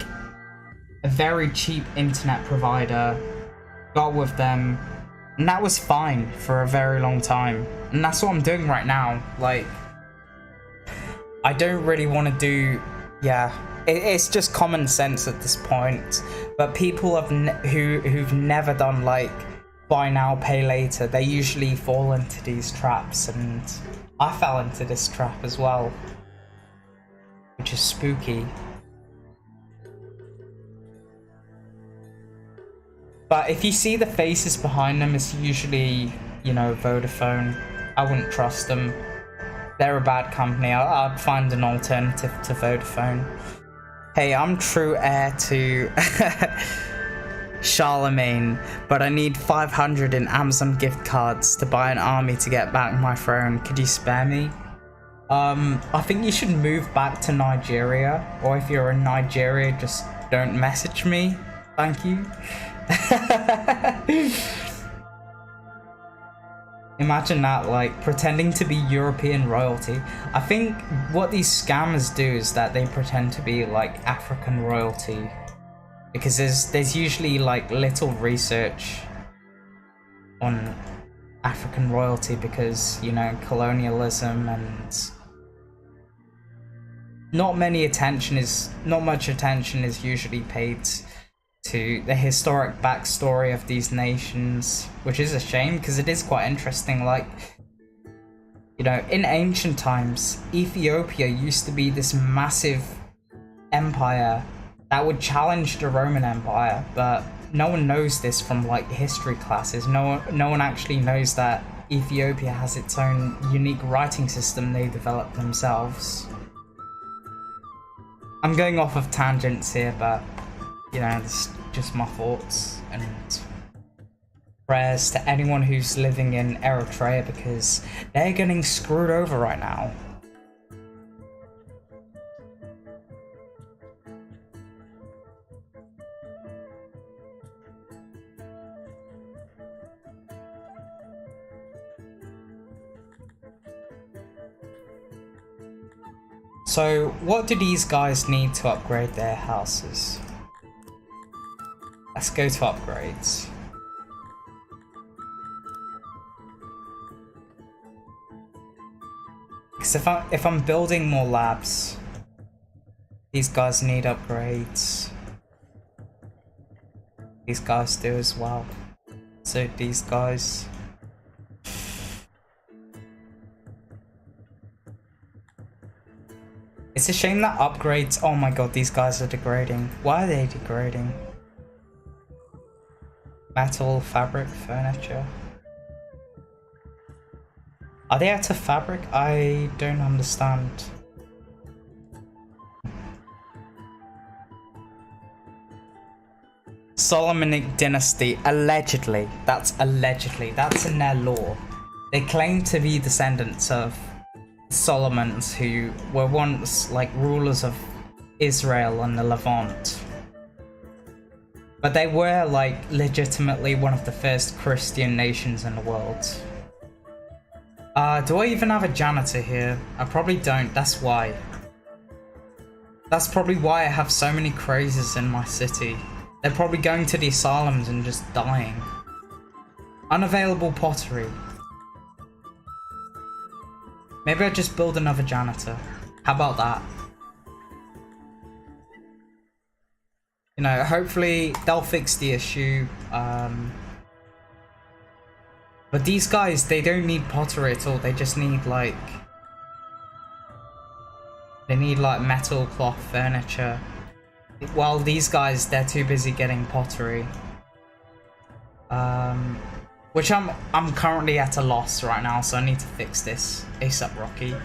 a very cheap internet provider, got with them, and that was fine for a very long time. And that's what I'm doing right now. Like, I don't really want to do, yeah, it's just common sense at this point. But people who've never done like buy now, pay later, they usually fall into these traps, and I fell into this trap as well, which is spooky. But if you see the faces behind them, it's usually, you know, Vodafone. I wouldn't trust them. They're a bad company. I'd find an alternative to Vodafone. Hey, I'm true heir to Charlemagne, but I need 500 in Amazon gift cards to buy an army to get back my throne. Could you spare me? I think you should move back to Nigeria, or if you're in Nigeria, just don't message me. Thank you. Imagine that, like, pretending to be European royalty. I think what these scammers do is that they pretend to be like African royalty, because there's usually like little research on African royalty, because, you know, colonialism, and not much attention is usually paid to the historic backstory of these nations, which is a shame, because it is quite interesting. Like, you know, in ancient times, Ethiopia used to be this massive empire that would challenge the Roman Empire, but no one knows this from like history classes. No one actually knows that Ethiopia has its own unique writing system they developed themselves. I'm going off of tangents here, but you know, it's just my thoughts, and prayers to anyone who's living in Eritrea, because they're getting screwed over right now. So, what do these guys need to upgrade their houses? Let's go to upgrades. Because if I'm building more labs, these guys need upgrades. These guys do as well. So these guys. It's a shame that upgrades. Oh my god, these guys are degrading. Why are they degrading? Metal, fabric, furniture. Are they out of fabric? I don't understand. Solomonic dynasty, allegedly. That's allegedly. That's in their law. They claim to be descendants of Solomons, who were once like rulers of Israel and the Levant. But they were like legitimately one of the first Christian nations in the world. Do I even have a janitor here? I probably don't, that's why. That's probably why I have so many crazes in my city. They're probably going to the asylums and just dying. Unavailable pottery. Maybe I just build another janitor. How about that? You know, hopefully they'll fix the issue. But these guys, they don't need pottery at all. They just need like... They need like metal, cloth, furniture. While these guys, they're too busy getting pottery. Which I'm currently at a loss right now, so I need to fix this ASAP Rocky.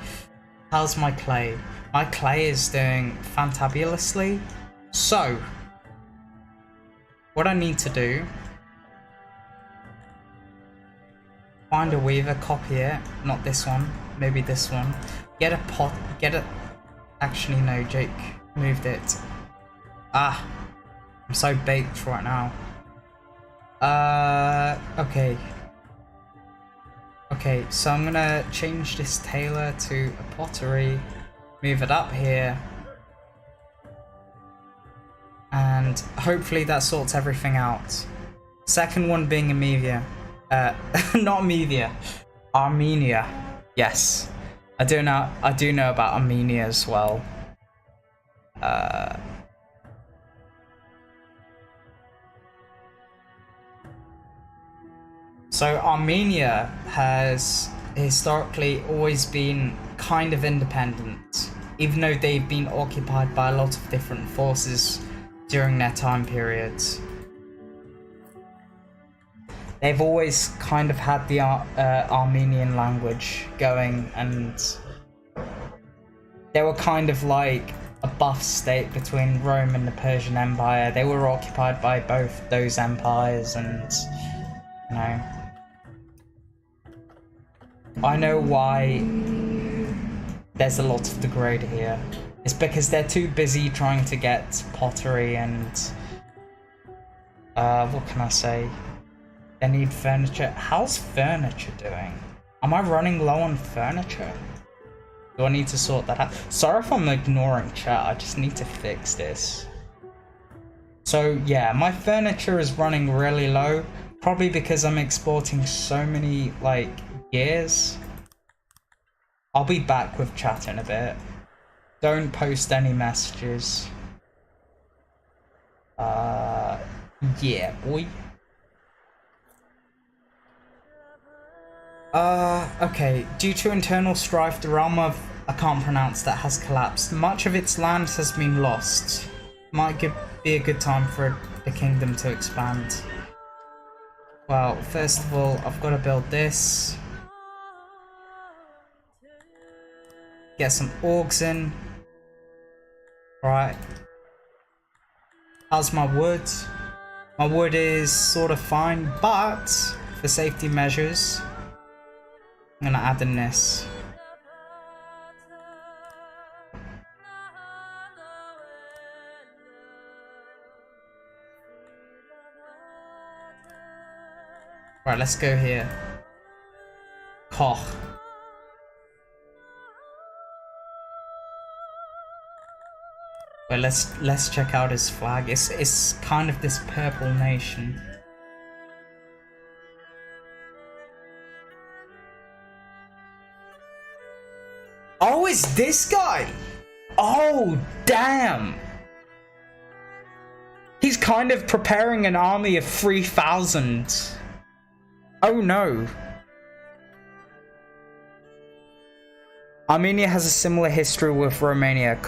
How's my clay? My clay is doing fantabulously. So, what I need to do, find a weaver, copy it, not this one, maybe this one. Get a pot, get it, actually no, Jake moved it. Ah, I'm so baked right now. Okay. Okay, so I'm gonna change this tailor to a pottery, move it up here, and and hopefully that sorts everything out. Second one being Armenia. Not Armenia. Armenia. Yes. I do know about Armenia as well. So Armenia has historically always been kind of independent, even though they've been occupied by a lot of different forces during their time periods. They've always kind of had the Armenian language going, and they were kind of like a buff state between Rome and the Persian Empire. They were occupied by both those empires, and you know, I know why there's a lot of degrade here. It's because they're too busy trying to get pottery and what can I say? They need furniture. How's furniture doing? Am I running low on furniture? Do I need to sort that out? Sorry if I'm ignoring chat, I just need to fix this. So yeah, my furniture is running really low, probably because I'm exporting so many like gears. I'll be back with chat in a bit. Don't post any messages. Yeah, boy. Okay. Due to internal strife, the realm of I can't pronounce that has collapsed. Much of its land has been lost. Might be a good time for the kingdom to expand. Well, first of all, I've got to build this. Get some orgs in. Right. How's my wood? My wood is sort of fine, but for safety measures, I'm gonna add in this. Right, let's go here. Koch. But let's check out his flag. It's kind of this purple nation. Oh, it's this guy! Oh, damn! He's kind of preparing an army of 3,000. Oh no. Armenia has a similar history with Romania,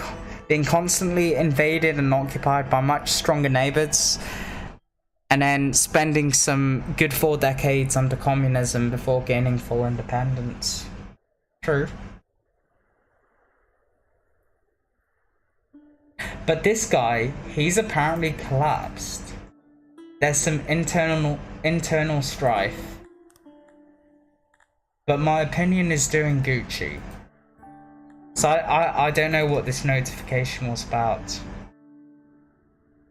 being constantly invaded and occupied by much stronger neighbors, and then spending some good 4 decades under communism before gaining full independence. True. But this guy, he's apparently collapsed. There's some internal strife. But my opinion is doing Gucci. So I don't know what this notification was about.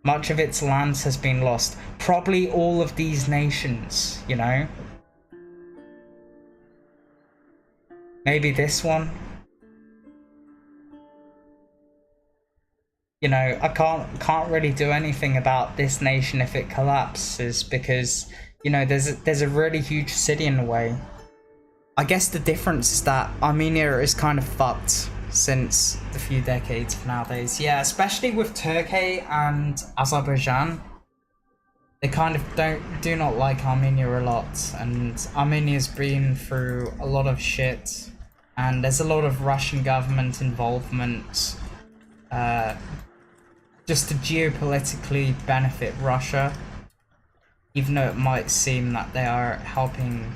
Much of its lands has been lost. Probably all of these nations, you know? Maybe this one? You know, I can't really do anything about this nation if it collapses because, you know, there's a really huge city in the way. I guess the difference is that Armenia is kind of fucked since the few decades nowadays. Yeah, especially with Turkey and Azerbaijan. They kind of do not like Armenia a lot, and Armenia's been through a lot of shit, and there's a lot of Russian government involvement just to geopolitically benefit Russia, even though it might seem that they are helping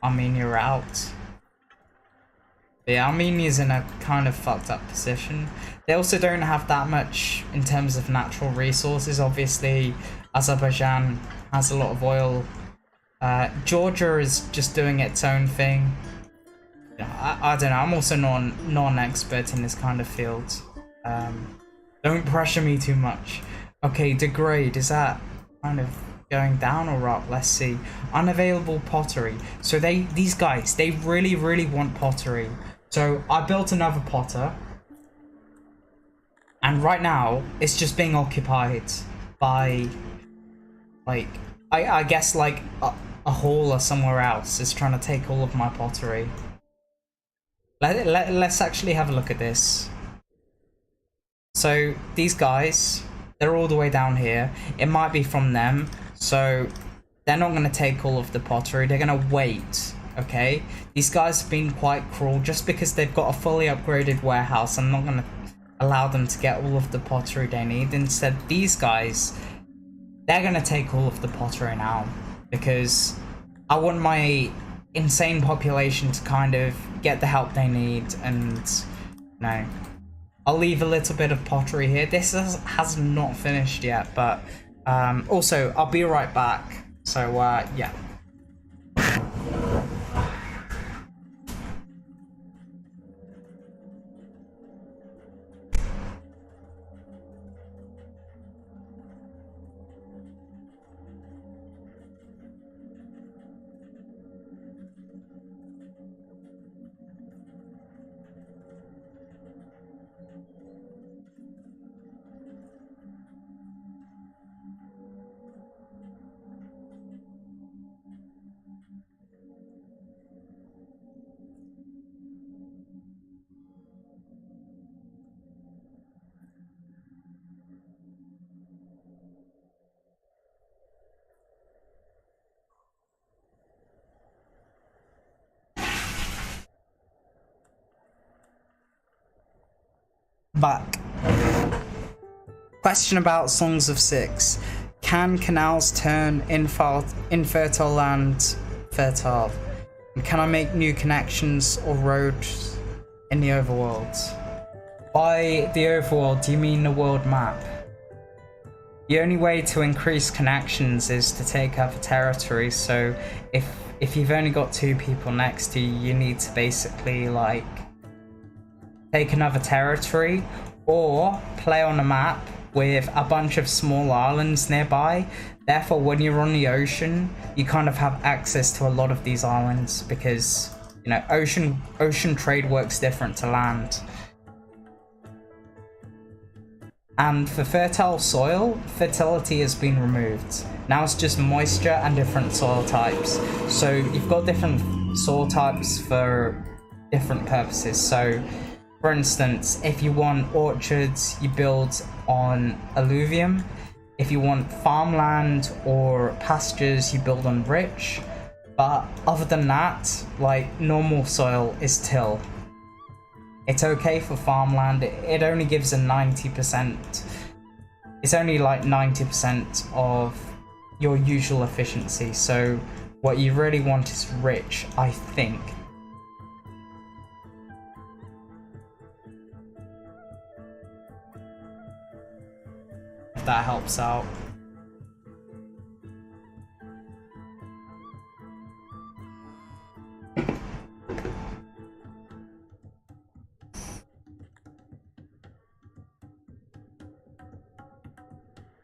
Armenia out. But yeah, Armenia's in a kind of fucked up position. They also don't have that much in terms of natural resources. Obviously, Azerbaijan has a lot of oil. Georgia is just doing its own thing. I don't know, I'm also non-expert in this kind of field. Don't pressure me too much. Okay, degrade, is that kind of going down or up? Let's see. Unavailable pottery. So these guys, they really want pottery. So I built another potter, and right now it's just being occupied. by, like, I guess like a hall or somewhere else is trying to take all of my pottery. Let's actually have a look at this. So these guys, they're all the way down here. It might be from them, so they're not going to take all of the pottery. They're going to wait, okay? These guys have been quite cruel. Just because they've got a fully upgraded warehouse, I'm not going to allow them to get all of the pottery they need. Instead, these guys, they're going to take all of the pottery now, because I want my insane population to kind of get the help they need. And you know, I'll leave a little bit of pottery here. This has not finished yet, but also I'll be right back. So yeah. Back. Question about Songs of Syx. Can canals turn infertile land fertile? And can I make new connections or roads in the overworld? By the overworld, do you mean the world map? The only way to increase connections is to take over territory. So if you've only got 2 people next to you, you need to basically like take another territory, or play on a map with a bunch of small islands nearby. Therefore, when you're on the ocean, you kind of have access to a lot of these islands, because you know, ocean trade works different to land. And for fertile soil, fertility has been removed. Now it's just moisture and different soil types. So you've got different soil types for different purposes. So for instance, if you want orchards, you build on alluvium. If you want farmland or pastures, you build on rich. But other than that, like, normal soil is till. It's okay for farmland. It only gives a 90%. It's only like 90% of your usual efficiency. So what you really want is rich, I think. If that helps out.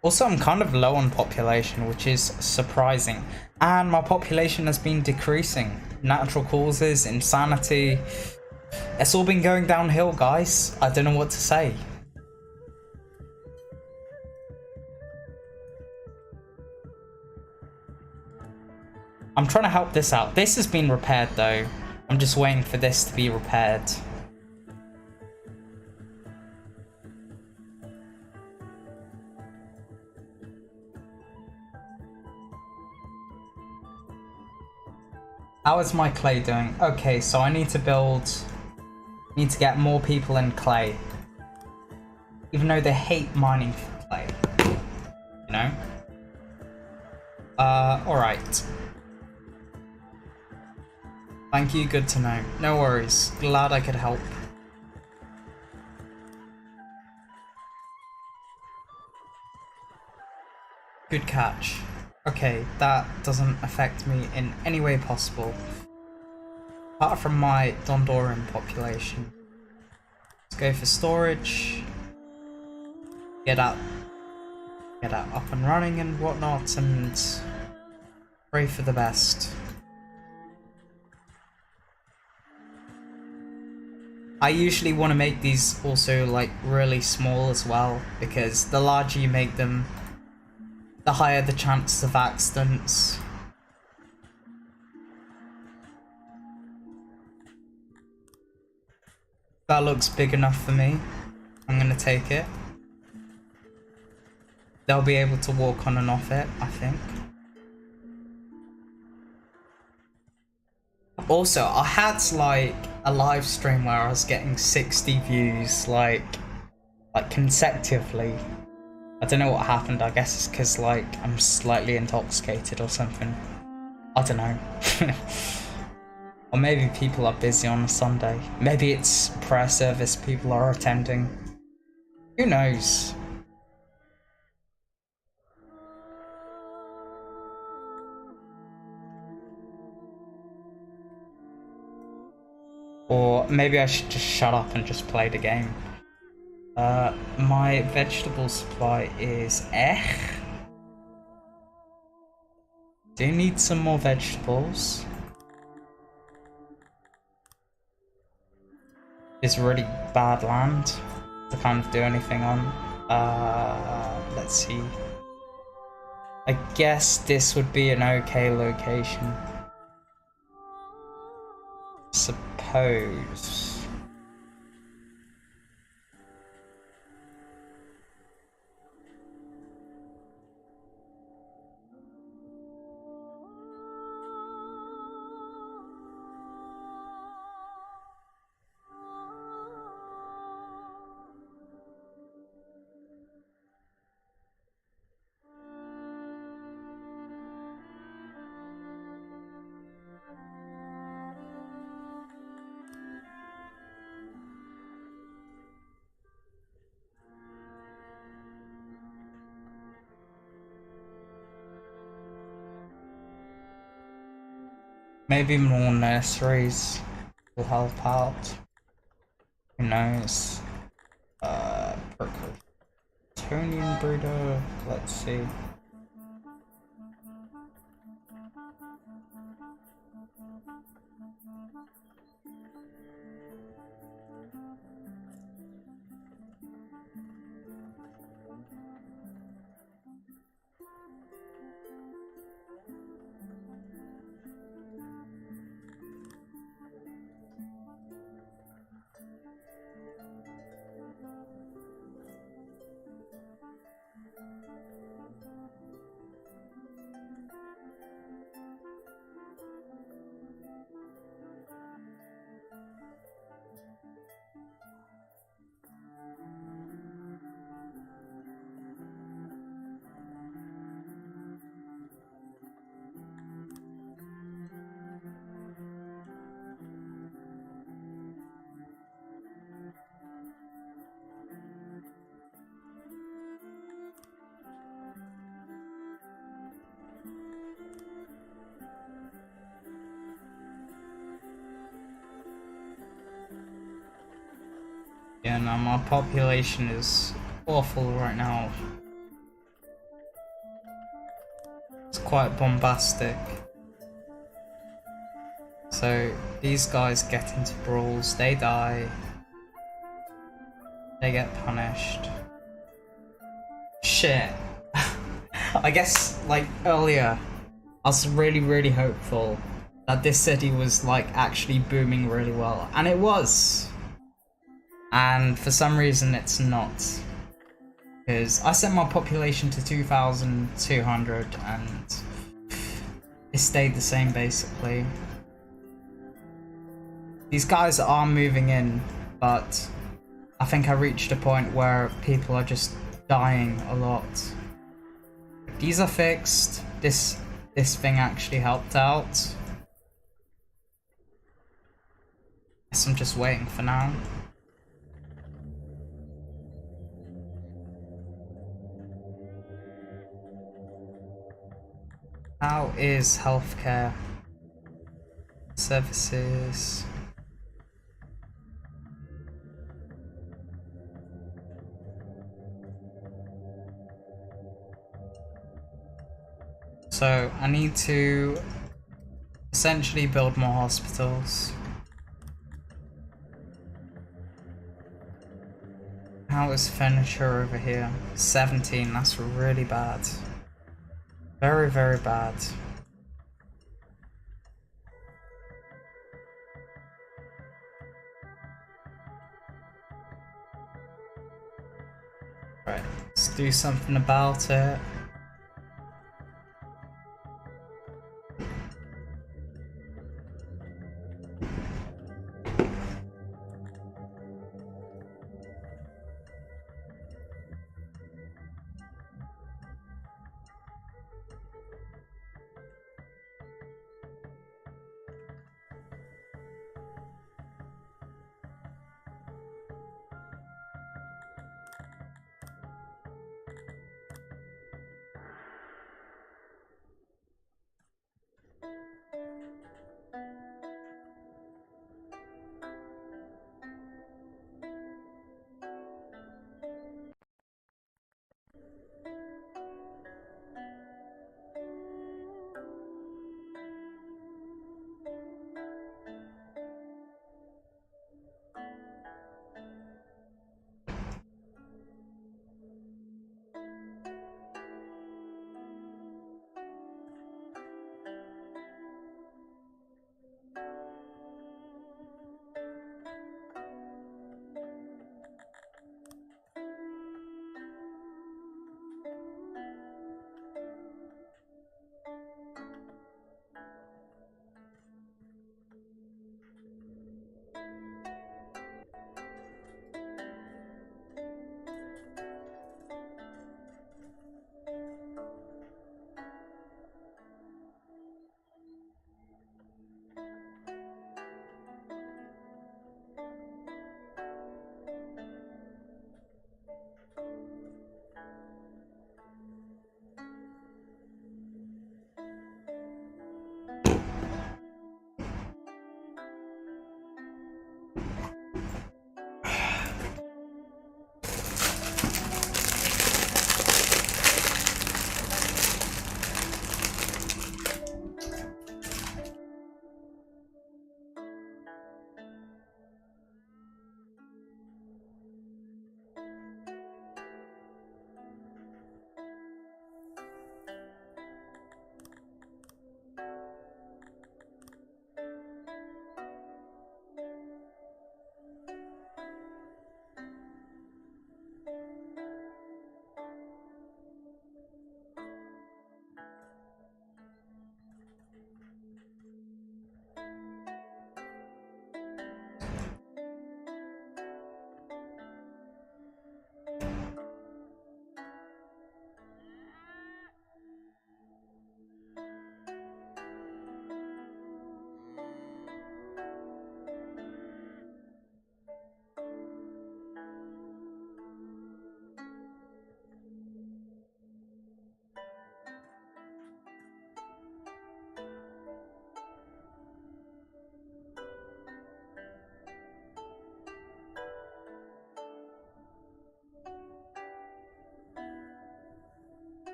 Also, I'm kind of low on population, which is surprising. And my population has been decreasing. Natural causes, insanity. It's all been going downhill, guys. I don't know what to say. I'm trying to help this out. This has been repaired though. I'm just waiting for this to be repaired. How is my clay doing? Okay, so I need to get more people in clay. Even though they hate mining for clay. You know? Alright. Thank you, good to know. No worries. Glad I could help. Good catch. Okay, that doesn't affect me in any way possible. Apart from my Dondoran population. Let's go for storage. Get that up and running and whatnot, and pray for the best. I usually want to make these also like really small as well, because the larger you make them, the higher the chances of accidents. That looks big enough for me. I'm gonna take it. They'll be able to walk on and off it, I think. Also, I had like a live stream where I was getting 60 views like consecutively. I don't know what happened. I guess it's because like I'm slightly intoxicated or something. I don't know. Or maybe people are busy on a Sunday. Maybe it's prayer service people are attending. Who knows? Or maybe I should just shut up and just play the game. My vegetable supply is Do need some more vegetables. It's really bad land to kind of do anything on. Let's see. I guess this would be an okay location. Suppose. Maybe more nurseries will help out. Who knows? Precautionarian breeder. Let's see. Yeah, no, my population is awful right now. It's quite bombastic. So these guys get into brawls, they die, they get punished. Shit. I guess like earlier, I was really hopeful that this city was like actually booming really well, and it was. And for some reason it's not, because I set my population to 2,200 and it stayed the same basically. These guys are moving in, but I think I reached a point where people are just dying a lot. These are fixed. This thing actually helped out. Guess I'm just waiting for now. How is healthcare services? So I need to essentially build more hospitals. How is furniture over here? 17, that's really bad. Very, very bad. Right, let's do something about it.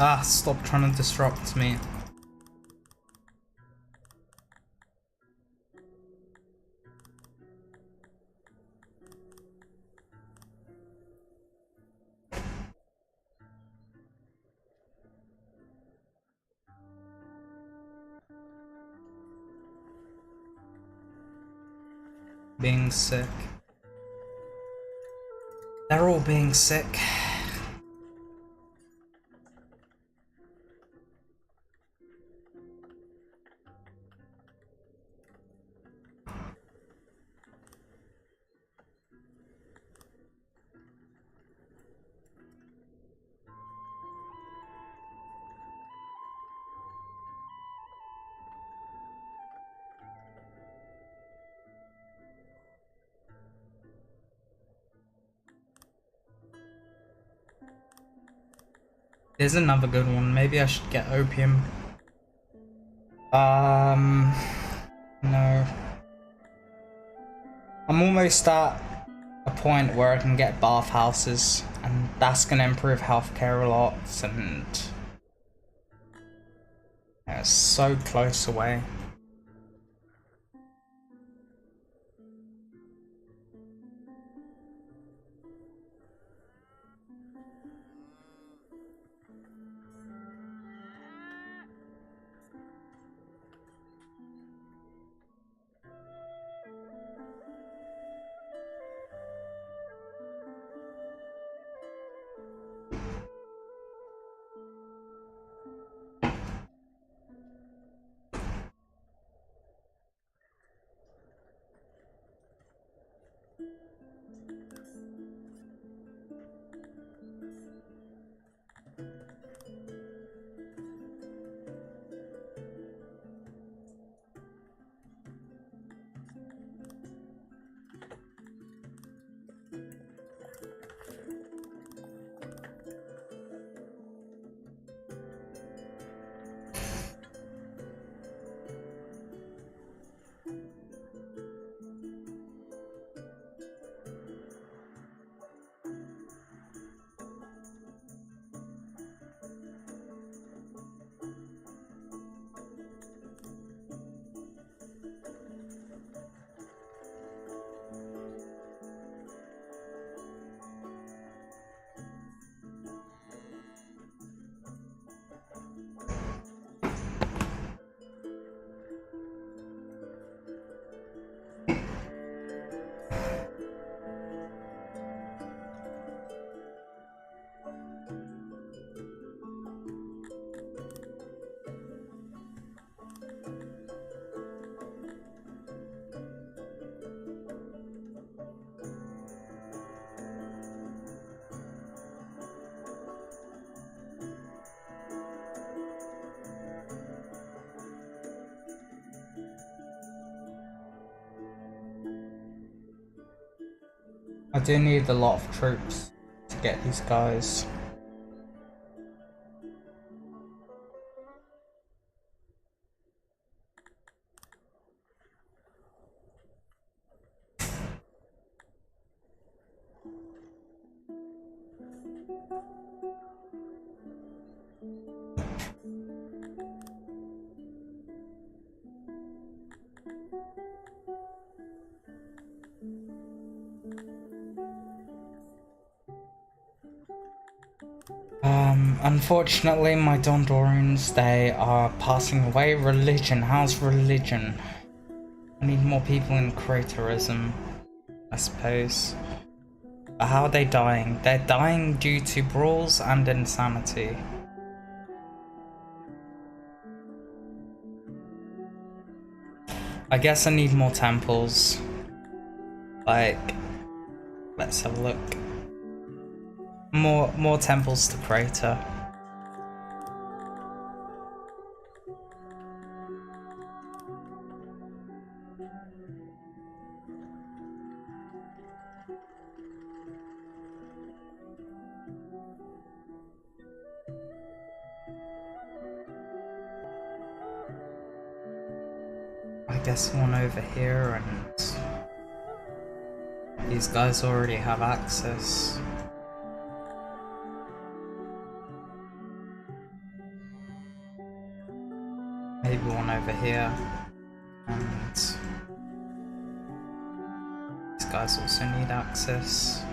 Ah, stop trying to disrupt me. Being sick. They're all being sick. There's another good one. Maybe I should get opium. No. I'm almost at a point where I can get bathhouses, and that's gonna improve healthcare a lot, and it's so close away. I do need a lot of troops to get these guys. Unfortunately, my Dondorians, they are passing away. Religion, how's religion? I need more people in craterism, I suppose. But how are they dying? They're dying due to brawls and insanity. I guess I need more temples. Like, let's have a look. More temples to crater. I guess one over here, and these guys already have access. Maybe one over here, and these guys also need access.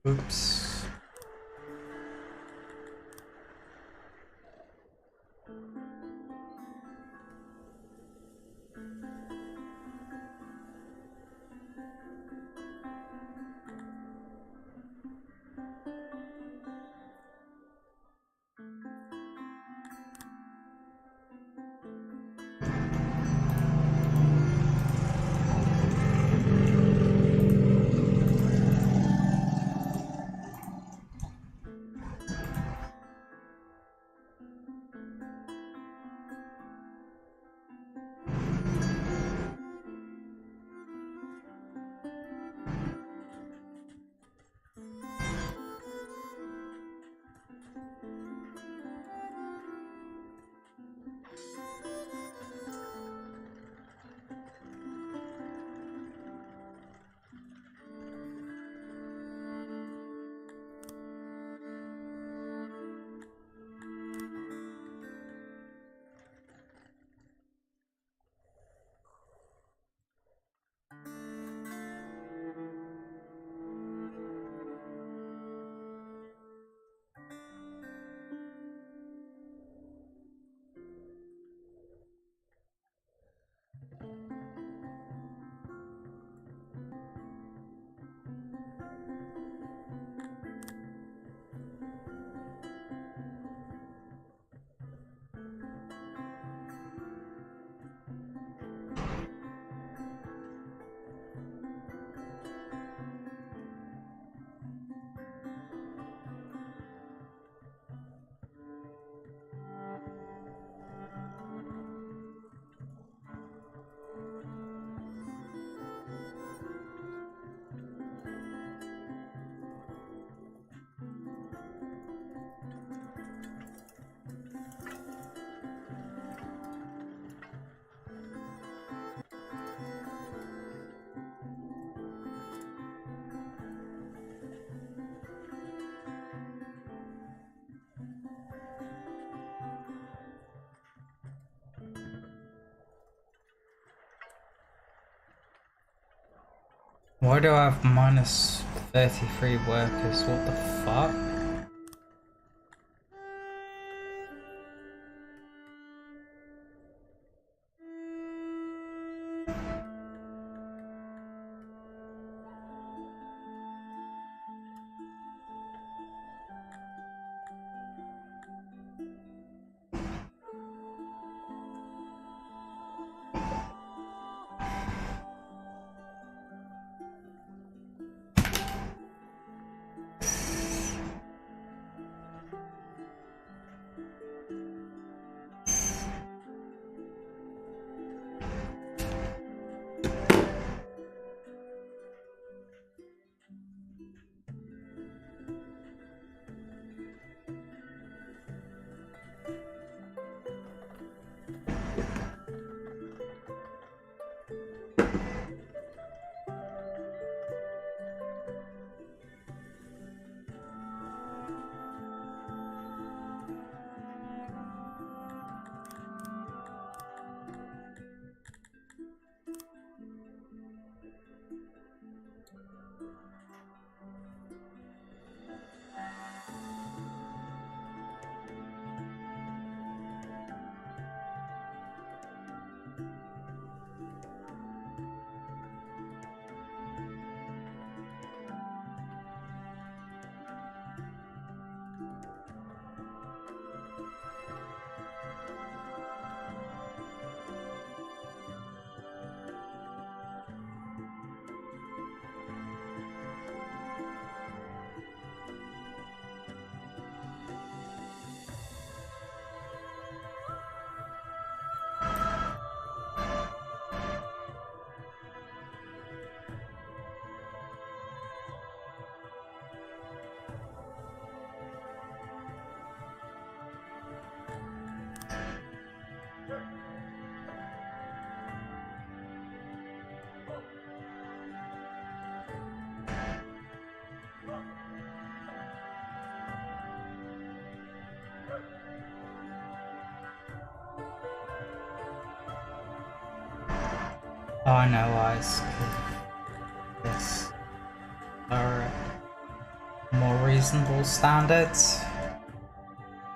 Oops. Why do I have minus 33 workers? What the fuck? Oh, I know why it's this are more reasonable standards.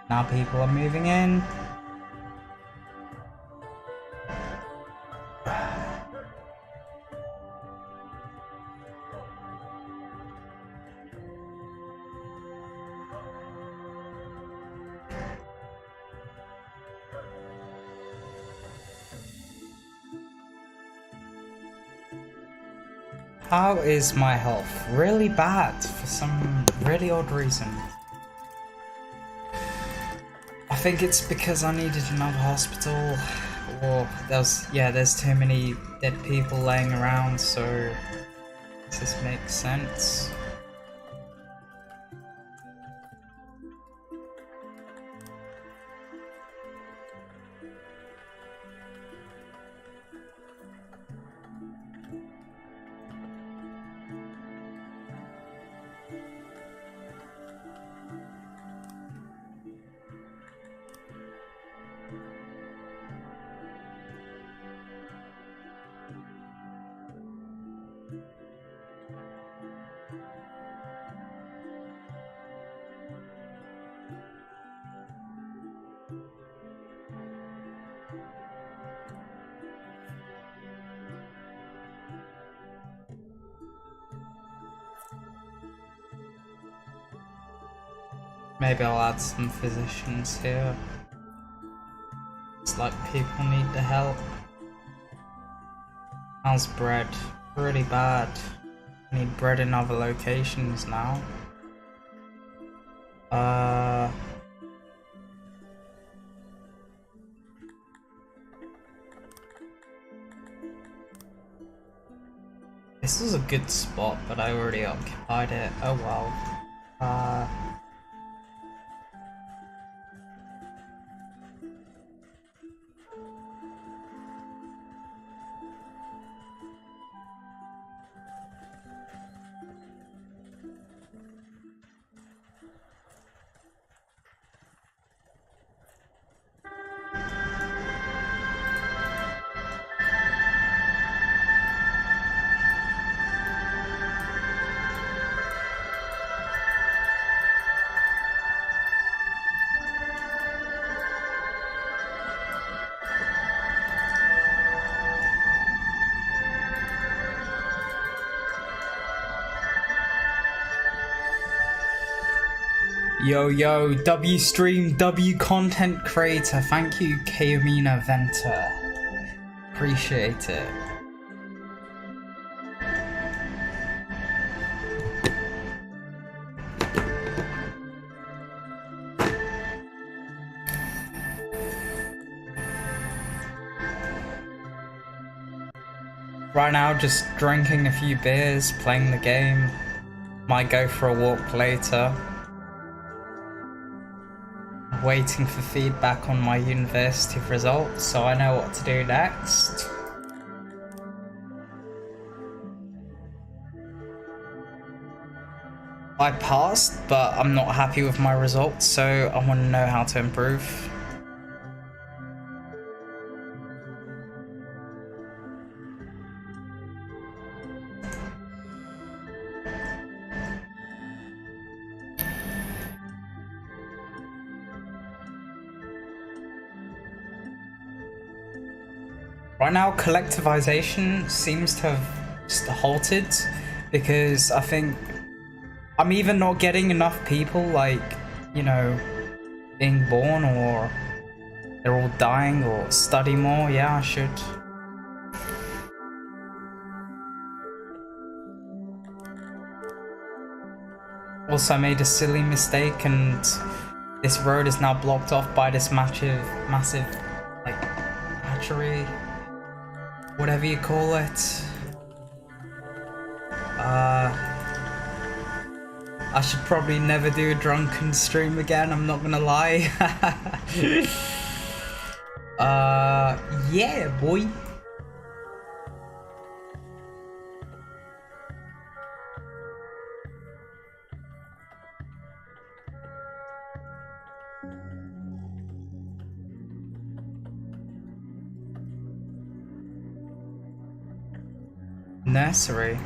Now people are moving in. How is my health? Really bad for some really odd reason. I think it's because I needed another hospital, or there's too many dead people laying around, so this makes sense. Maybe I'll add some physicians here. It's like people need the help. How's bread? Really bad. I need bread in other locations now. This is a good spot, but I already occupied it. Oh well. Yo, W stream, W content creator. Thank you, Kaomina Venter. Appreciate it. Right now, just drinking a few beers, playing the game. Might go for a walk later. Waiting for feedback on my university results, so I know what to do next. I passed, but I'm not happy with my results, so I want to know how to improve. Right now, collectivization seems to have just halted, because I think I'm either not getting enough people, like, you know, being born, or they're all dying, or study more. Yeah, I should. Also, I made a silly mistake, and this road is now blocked off by this massive, like, hatchery. Whatever you call it. I should probably never do a drunken stream again, I'm not gonna lie. Yeah, boy. Nursery.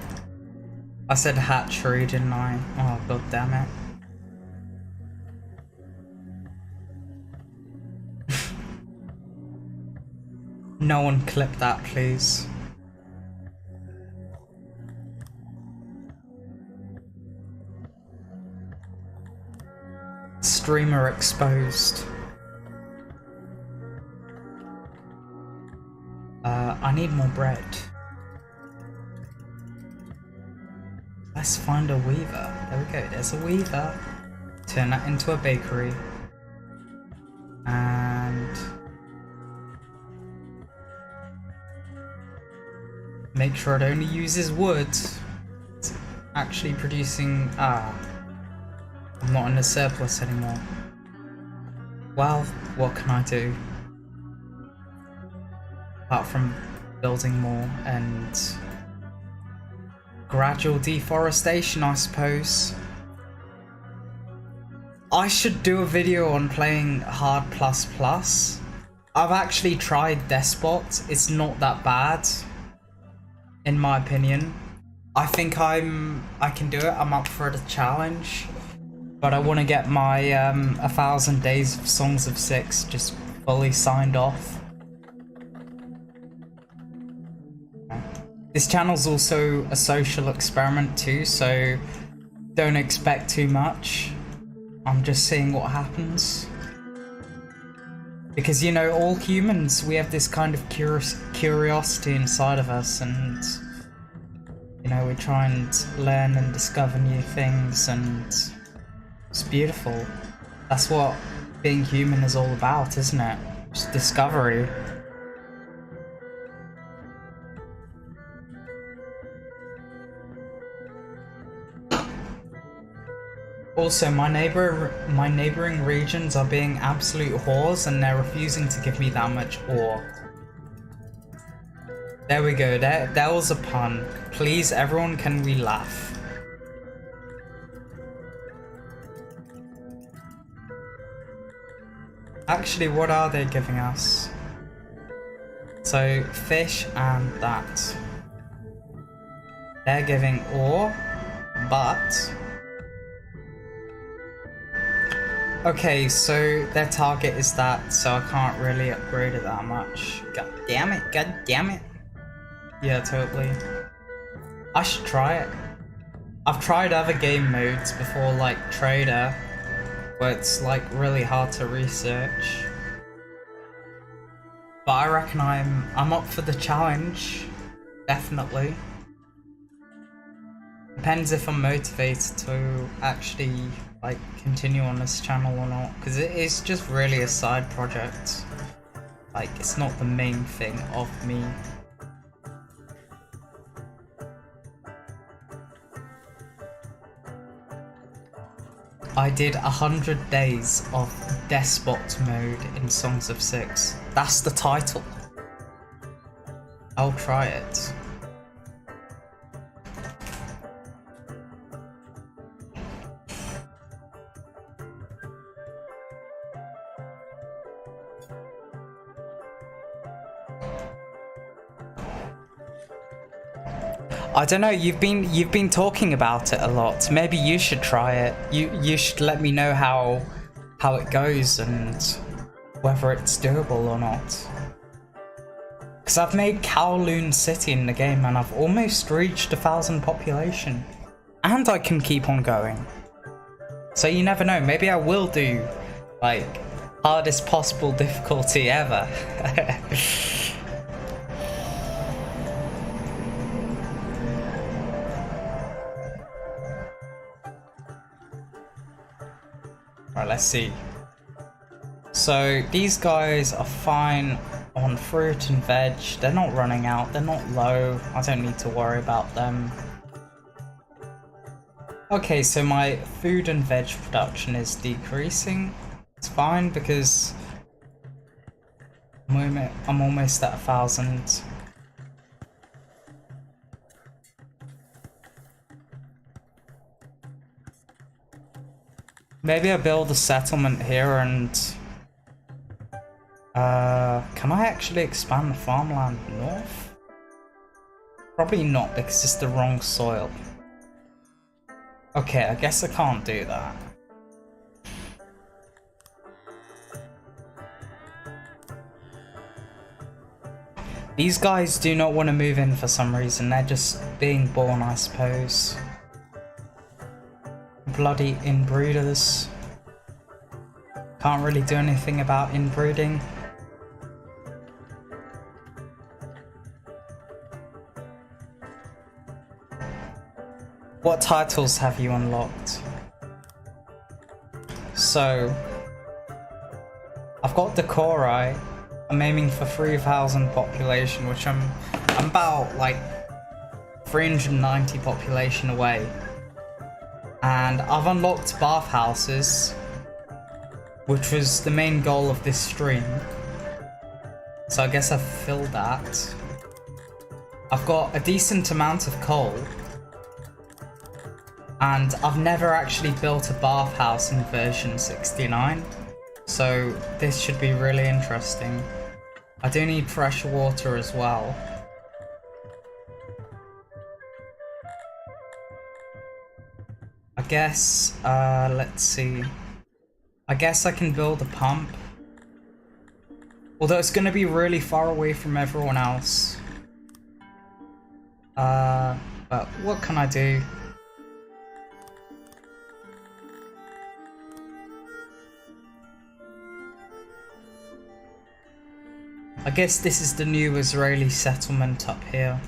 I said hatchery, didn't I? Oh, god damn it. No one clip that, please. Streamer exposed. I need more bread. Let's find a weaver. There we go, there's a weaver. Turn that into a bakery. And make sure it only uses wood. It's actually producing... I'm not in a surplus anymore. Well, what can I do? Apart from building more and gradual deforestation, I suppose. I should do a video on playing Hard++. I've actually tried Despot. It's not that bad, in my opinion. I think I can do it. I'm up for the challenge. But I want to get my 1,000 days of Songs of Syx just fully signed off. This channel's also a social experiment too, so don't expect too much. I'm just seeing what happens. Because, you know, all humans, we have this kind of curiosity inside of us, and, you know, we try and learn and discover new things, and it's beautiful. That's what being human is all about, isn't it? Just discovery. Also, my neighboring regions are being absolute whores, and they're refusing to give me that much ore. There we go, that was a pun. Please, everyone, can we laugh? Actually, what are they giving us? So, fish and that. They're giving ore, but... Okay, so their target is that, so I can't really upgrade it that much. God damn it, god damn it. Yeah, totally. I should try it. I've tried other game modes before, like Trader, where it's like really hard to research. But I reckon I'm up for the challenge. Definitely. Depends if I'm motivated to actually like continue on this channel or not, because it is just really a side project. Like, it's not the main thing of me. I did 100 days of Despot mode in Songs of Syx. That's the title. I'll try it. I don't know, you've been talking about it a lot. Maybe you should try it. You should let me know how it goes and whether it's doable or not. Because I've made Kowloon City in the game and I've almost reached 1,000 population. And I can keep on going. So you never know, maybe I will do like hardest possible difficulty ever. Right, let's see. So these guys are fine on fruit and veg. They're not running out. They're not low. I don't need to worry about them. Okay, so my food and veg production is decreasing. It's fine because I'm almost at 1,000. Maybe I build a settlement here and... can I actually expand the farmland north? Probably not, because it's the wrong soil. Okay, I guess I can't do that. These guys do not want to move in for some reason. They're just being born, I suppose. Bloody inbreeders. Can't really do anything about inbreeding. What titles have you unlocked? So, I've got Decorai. I'm aiming for 3,000 population, which I'm about like 390 population away. And I've unlocked bathhouses, which was the main goal of this stream. So I guess I've filled that. I've got a decent amount of coal. And I've never actually built a bathhouse in version 69. So this should be really interesting. I do need fresh water as well. I guess, let's see. I guess I can build a pump. Although it's going to be really far away from everyone else. But what can I do? I guess this is the new Israeli settlement up here.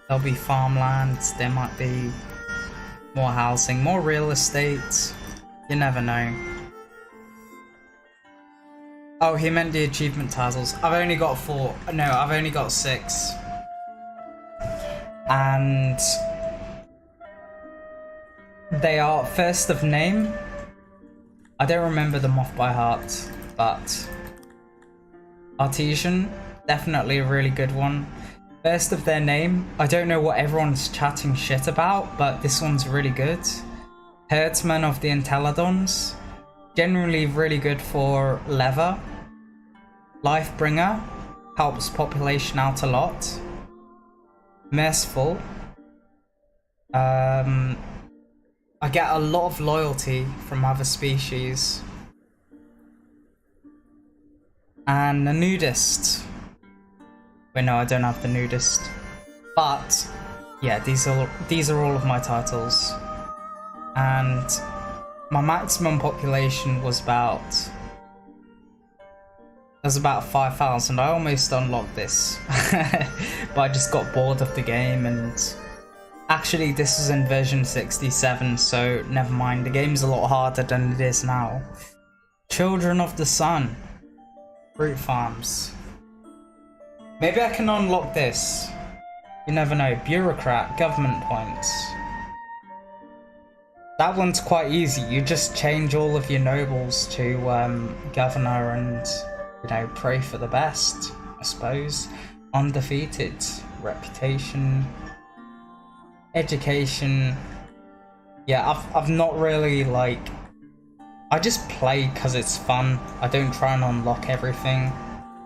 There'll be farmlands, there might be more housing, more real estate. You never know. Oh, he meant the achievement titles. I've only got 4. No, I've only got 6. And they are first of name. I don't remember them off by heart, but Artesian, definitely a really good one. First of their name, I don't know what everyone's chatting shit about, but this one's really good. Herdsman of the Entelodons, generally really good for leather. Lifebringer, helps population out a lot. Merciful, I get a lot of loyalty from other species. And a nudist. Wait, no, I don't have the nudist. But yeah, these are all of my titles. And my maximum population was about 5,000. I almost unlocked this. But I just got bored of the game, and actually this is in version 67, so never mind. The game's a lot harder than it is now. Children of the Sun. Fruit farms. Maybe I can unlock this. You never know. Bureaucrat, government points. That one's quite easy. You just change all of your nobles to governor and, you know, pray for the best, I suppose. Undefeated. Reputation. Education. Yeah, I've not really, like, I just play because it's fun. I don't try and unlock everything.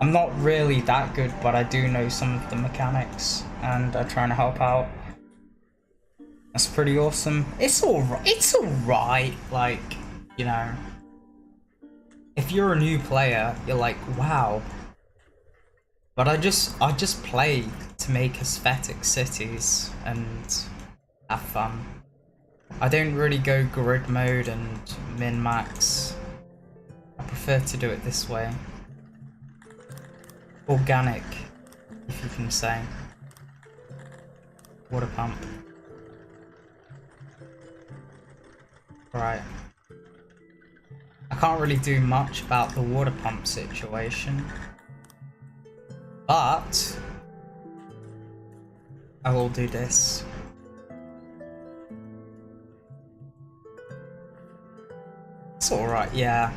I'm not really that good, but I do know some of the mechanics, and I try and help out. That's pretty awesome. It's alright, like, you know. If you're a new player, you're like, wow. But I just play to make aesthetic cities and have fun. I don't really go grid mode and min-max. I prefer to do it this way. Organic, if you can say. Water pump. Right. I can't really do much about the water pump situation. But I will do this. It's alright, yeah.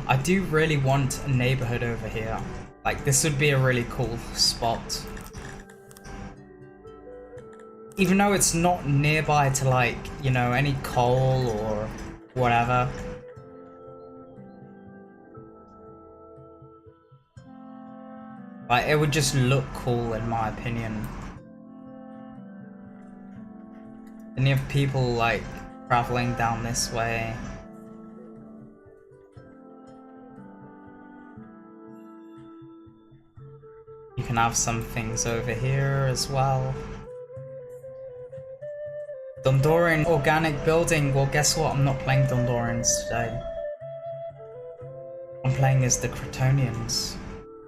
I do really want a neighborhood over here. Like, this would be a really cool spot. Even though it's not nearby to, like, you know, any coal or whatever. Like, it would just look cool in my opinion. And you have people like traveling down this way. You can have some things over here as well. Dondorian organic building. Well, guess what? I'm not playing Dondorians today. I'm playing as the Crotonians.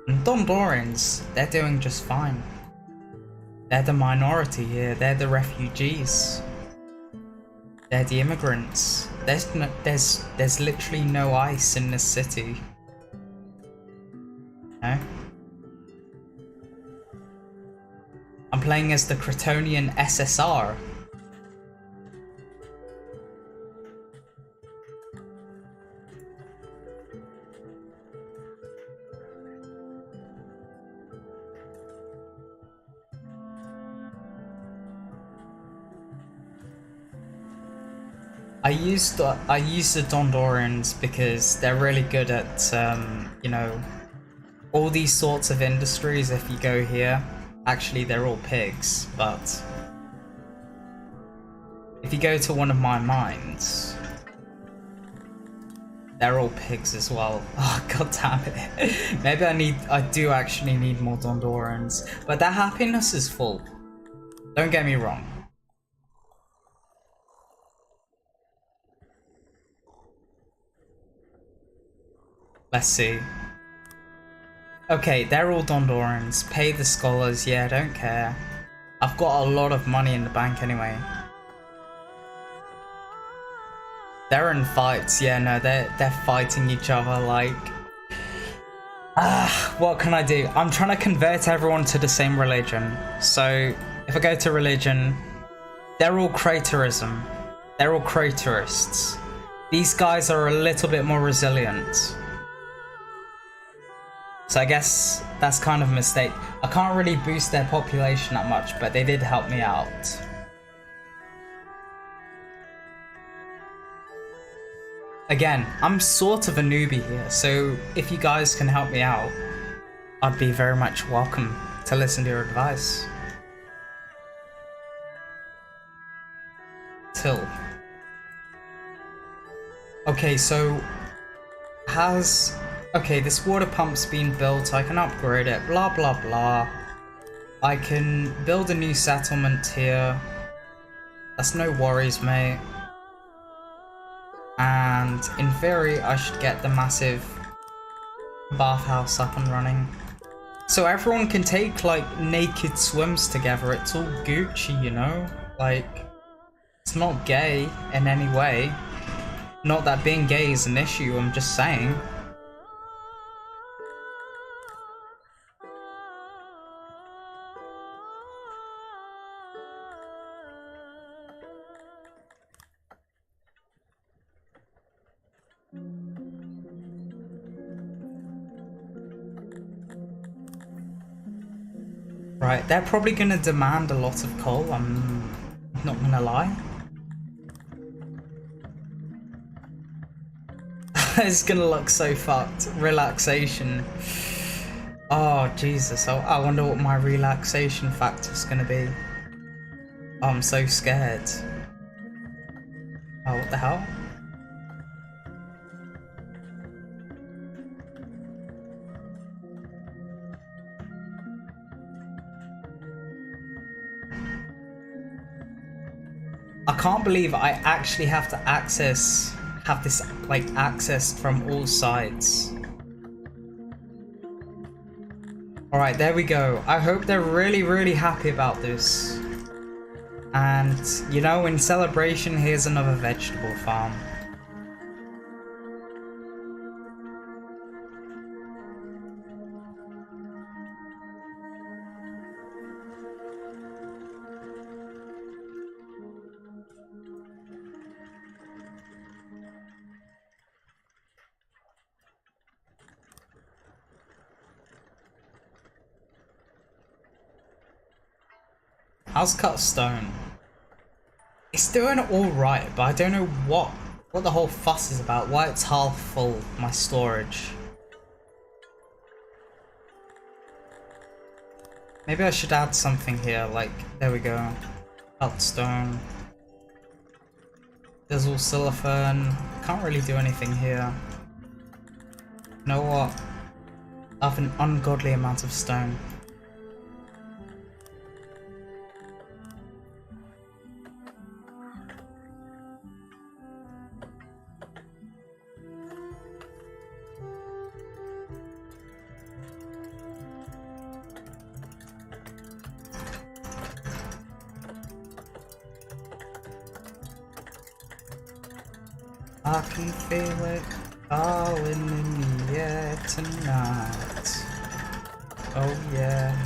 And Dondorians, they're doing just fine. They're the minority here. They're the refugees. They're the immigrants. There's literally no ice in this city. No? I'm playing as the Crotonian SSR. I use the Dondorians because they're really good at you know, all these sorts of industries. If you go here, actually they're all pigs, but if you go to one of my mines, they're all pigs as well. Oh, god damn it. Maybe I do actually need more Dondorians, but their happiness is full. Don't get me wrong. Let's see. Okay, they're all Dondorans. Pay the scholars. Yeah, don't care. I've got a lot of money in the bank anyway. They're in fights. Yeah, no, they're fighting each other like... what can I do? I'm trying to convert everyone to the same religion. So, if I go to religion, they're all Craterism. They're all Craterists. These guys are a little bit more resilient. So I guess that's kind of a mistake. I can't really boost their population that much, but they did help me out. Again, I'm sort of a newbie here, so if you guys can help me out, I'd be very much welcome to listen to your advice. Till. Okay, so okay, this water pump's been built, I can upgrade it, blah blah blah. I can build a new settlement here. That's no worries, mate. And in theory, I should get the massive bathhouse up and running. So everyone can take, like, naked swims together. It's all Gucci, you know? Like, it's not gay in any way. Not that being gay is an issue, I'm just saying. Right, they're probably gonna demand a lot of coal, I'm not gonna lie. It's gonna look so fucked. Relaxation. Oh, Jesus, I wonder what my relaxation factor's gonna be. Oh, I'm so scared. Oh, what the hell? I can't believe I actually have to have this like accessed from all sides. Alright, there we go. I hope they're really happy about this. And, you know, in celebration, here's another vegetable farm. How's cut stone? It's doing alright, but I don't know what the whole fuss is about, why it's half full, my storage. Maybe I should add something here, like, there we go. Stone. There's all silicone. Can't really do anything here. You know what? I have an ungodly amount of stone. I can feel it falling in the air tonight. Oh yeah.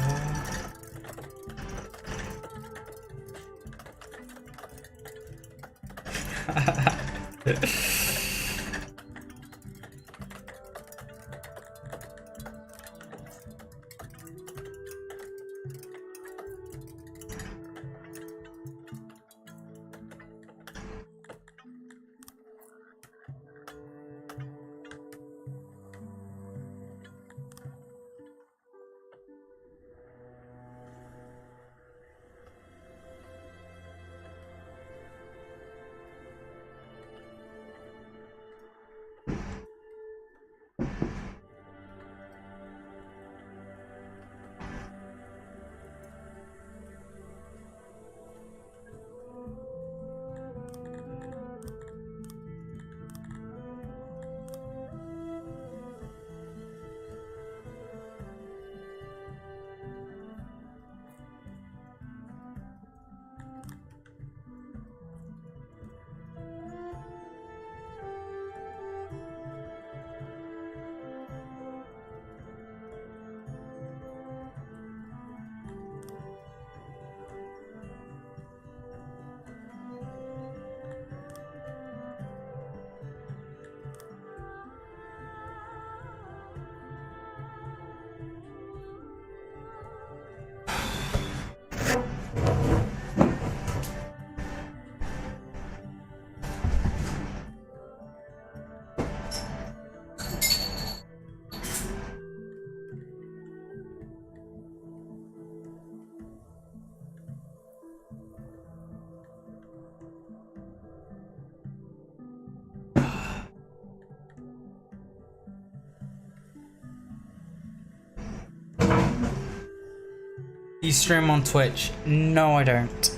You stream on Twitch? No, I don't.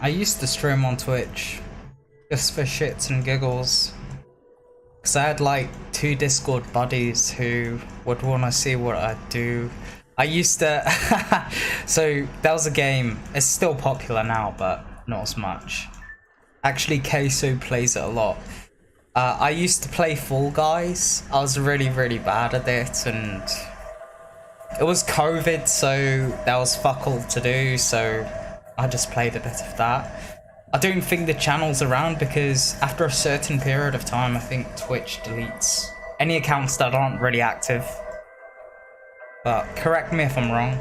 I used to stream on Twitch just for shits and giggles. Because I had like 2 Discord buddies who would want to see what I do. I used to... So, that was a game. It's still popular now, but not as much. Actually, Queso plays it a lot. I used to play Fall Guys. I was really, really bad at it, and... It was COVID, so there was fuck all to do, so I just played a bit of that. I don't think the channel's around because after a certain period of time, I think Twitch deletes any accounts that aren't really active. But correct me if I'm wrong.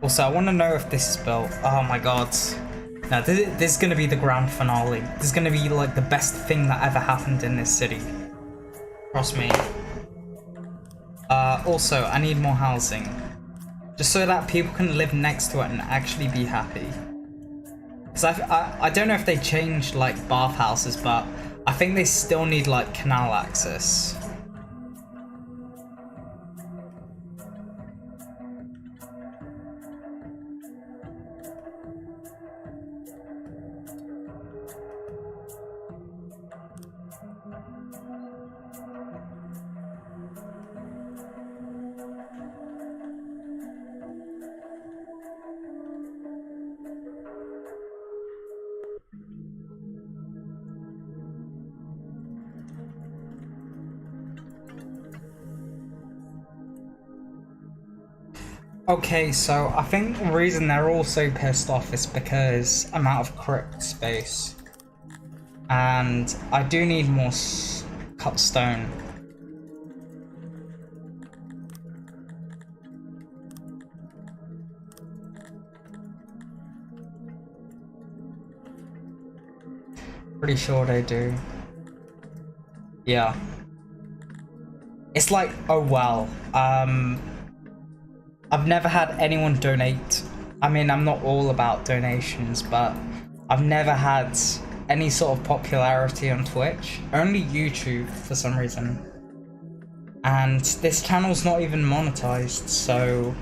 Also, I want to know if this is built. Oh my god. Now, this is going to be the grand finale. This is going to be like the best thing that ever happened in this city. Trust me. Also, I need more housing. Just so that people can live next to it and actually be happy. Because I don't know if they changed like bathhouses, but I think they still need like canal access. Okay, so I think the reason they're all so pissed off is because I'm out of crypt space. And I do need more cut stone. Pretty sure they do. Yeah. It's like, oh well. I've never had anyone donate. I mean, I'm not all about donations, but I've never had any sort of popularity on Twitch. Only YouTube for some reason. And this channel's not even monetized, so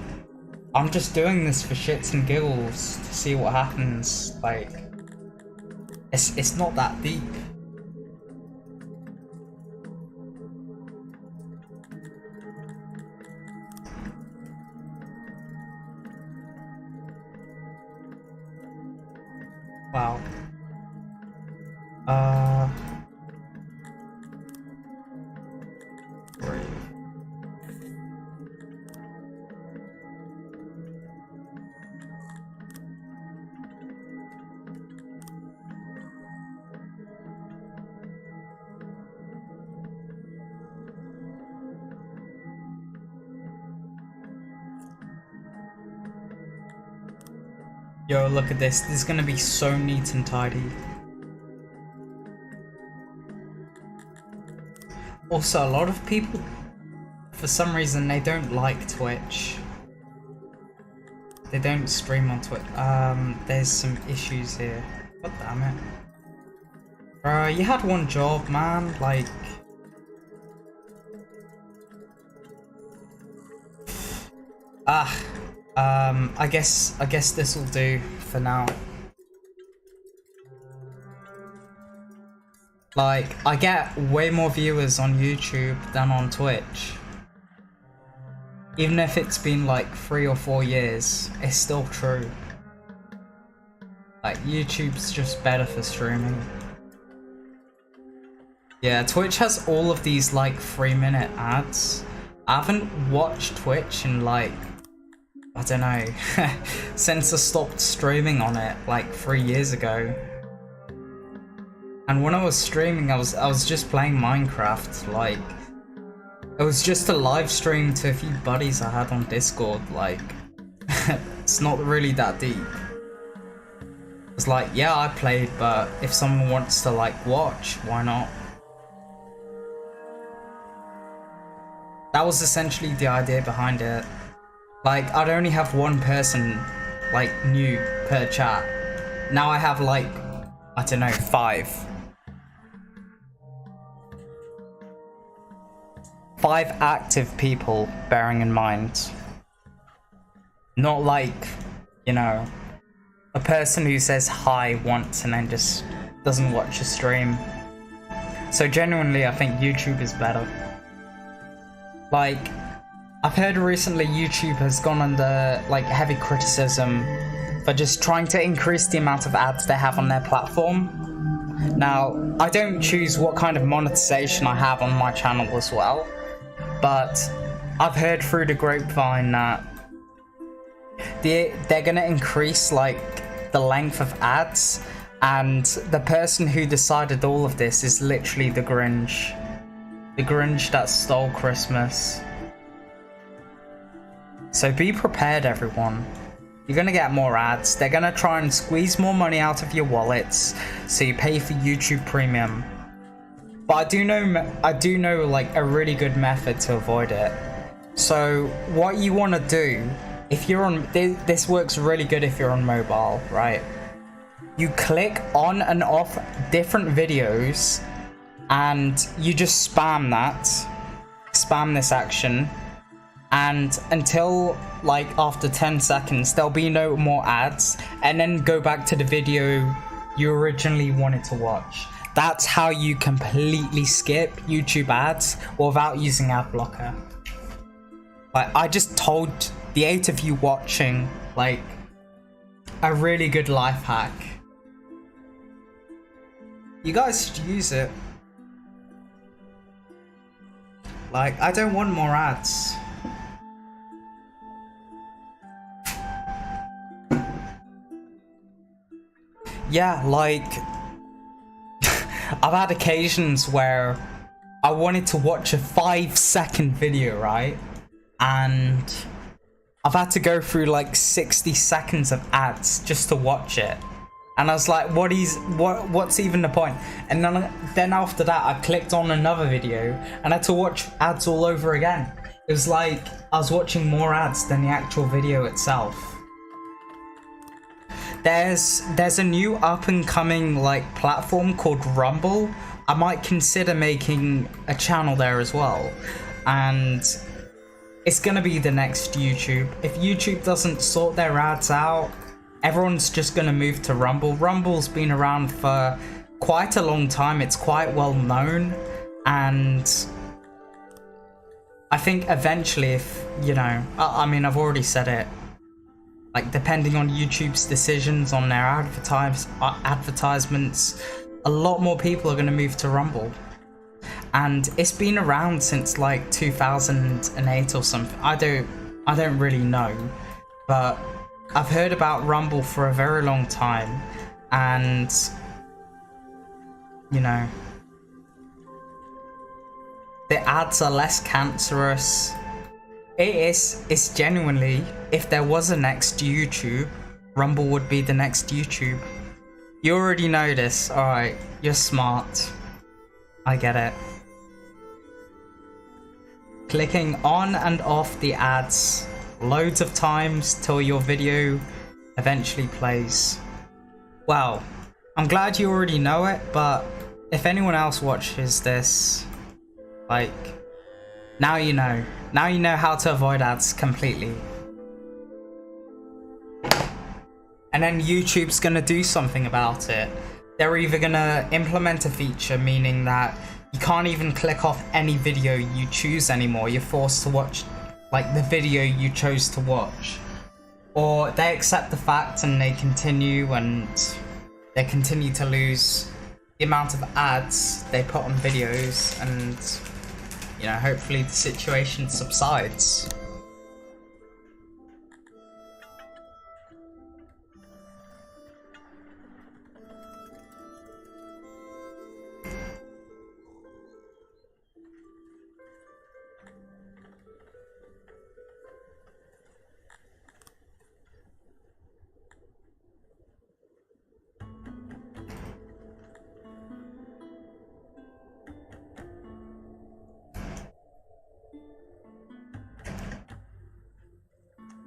I'm just doing this for shits and giggles to see what happens. Like, it's not that deep. Wow. Brave. Yo, look at this. This is gonna be so neat and tidy. Also, a lot of people, for some reason, they don't like Twitch. They don't stream on Twitch. There's some issues here. God damn it. Bro, you had one job, man. Like... I guess this will do for now. Like, I get way more viewers on YouTube than on Twitch. Even if it's been like 3 or 4 years, it's still true. Like, YouTube's just better for streaming. Yeah, Twitch has all of these like 3-minute ads. I haven't watched Twitch in like, I don't know, since I stopped streaming on it like 3 years ago. And when I was streaming, I was just playing Minecraft. Like, it was just a live stream to a few buddies I had on Discord. Like, it's not really that deep. It's like, yeah, I played, but if someone wants to like watch, why not? That was essentially the idea behind it. Like, I'd only have one person, like, new per chat. Now I have, like, I don't know, 5. 5 active people, bearing in mind. Not like, you know, a person who says hi once and then just doesn't watch a stream. So genuinely, I think YouTube is better. Like, I've heard recently YouTube has gone under like heavy criticism for just trying to increase the amount of ads they have on their platform. Now, I don't choose what kind of monetization I have on my channel as well, but I've heard through the grapevine that they're gonna increase like the length of ads, and the person who decided all of this is literally the Grinch. The Grinch that stole Christmas. So be prepared, everyone. You're gonna get more ads. They're gonna try and squeeze more money out of your wallets, so you pay for YouTube Premium. But I do know like a really good method to avoid it. So what you want to do, if you're on, this works really good if you're on mobile, right? You click on and off different videos, and you just spam this action. And until like after 10 seconds, there'll be no more ads, and then go back to the video you originally wanted to watch. That's how you completely skip YouTube ads without using ad blocker. Like, I just told the 8 of you watching like a really good life hack. You guys should use it. Like, I don't want more ads. Yeah, like, I've had occasions where I wanted to watch a 5-second video, right? And I've had to go through like 60 seconds of ads just to watch it. And I was like, what's even the point? And then after that, I clicked on another video and I had to watch ads all over again. It was like I was watching more ads than the actual video itself. There's a new up and coming like platform called Rumble. I might consider making a channel there as well. And it's gonna be the next YouTube. If YouTube doesn't sort their ads out, everyone's just gonna move to Rumble. Rumble's been around for quite a long time. It's quite well known, and I think eventually, if you know, I mean, I've already said it. Like, depending on YouTube's decisions on their advertisements, a lot more people are gonna move to Rumble. And it's been around since like 2008 or something. I don't really know, but I've heard about Rumble for a very long time, and you know, the ads are less cancerous. It's genuinely, if there was a next YouTube, Rumble would be the next YouTube. You already know this, alright, you're smart. I get it. Clicking on and off the ads loads of times till your video eventually plays. Well, I'm glad you already know it, but if anyone else watches this, like, now you know. Now you know how to avoid ads completely. And then YouTube's gonna do something about it. They're either gonna implement a feature meaning that you can't even click off any video you choose anymore. You're forced to watch like the video you chose to watch, or they accept the fact and they continue to lose the amount of ads they put on videos, and you know, hopefully the situation subsides.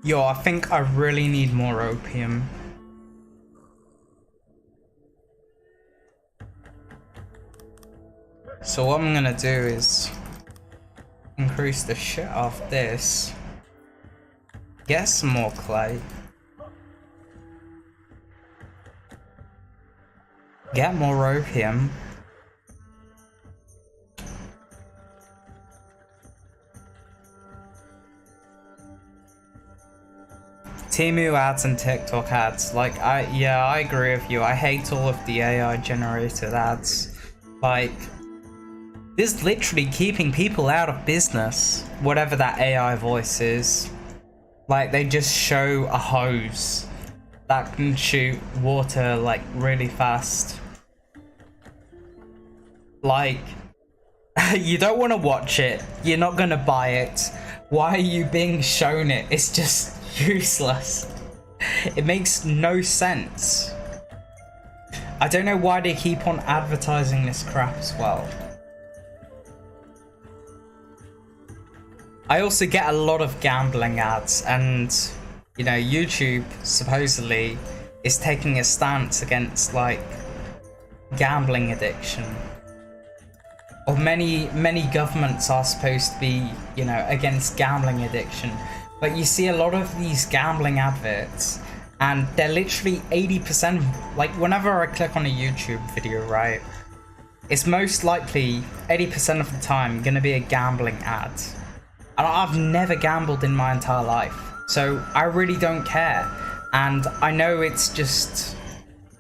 Yo, I think I really need more opium. So what I'm gonna do is increase the shit off this, get some more clay, get more opium, Temu ads and TikTok ads. Like, I agree with you. I hate all of the AI generated ads. Like, this is literally keeping people out of business, whatever that AI voice is. Like, they just show a hose that can shoot water like really fast. Like, you don't want to watch it, you're not gonna buy it. Why are you being shown it? It's just useless. It makes no sense. I don't know why they keep on advertising this crap as well. I also get a lot of gambling ads, and you know, YouTube supposedly is taking a stance against like gambling addiction. Or many governments are supposed to be, you know, against gambling addiction. But you see a lot of these gambling adverts, and they're literally 80%, like whenever I click on a YouTube video, right, it's most likely 80% of the time gonna be a gambling ad. And I've never gambled in my entire life, so I really don't care. And I know it's just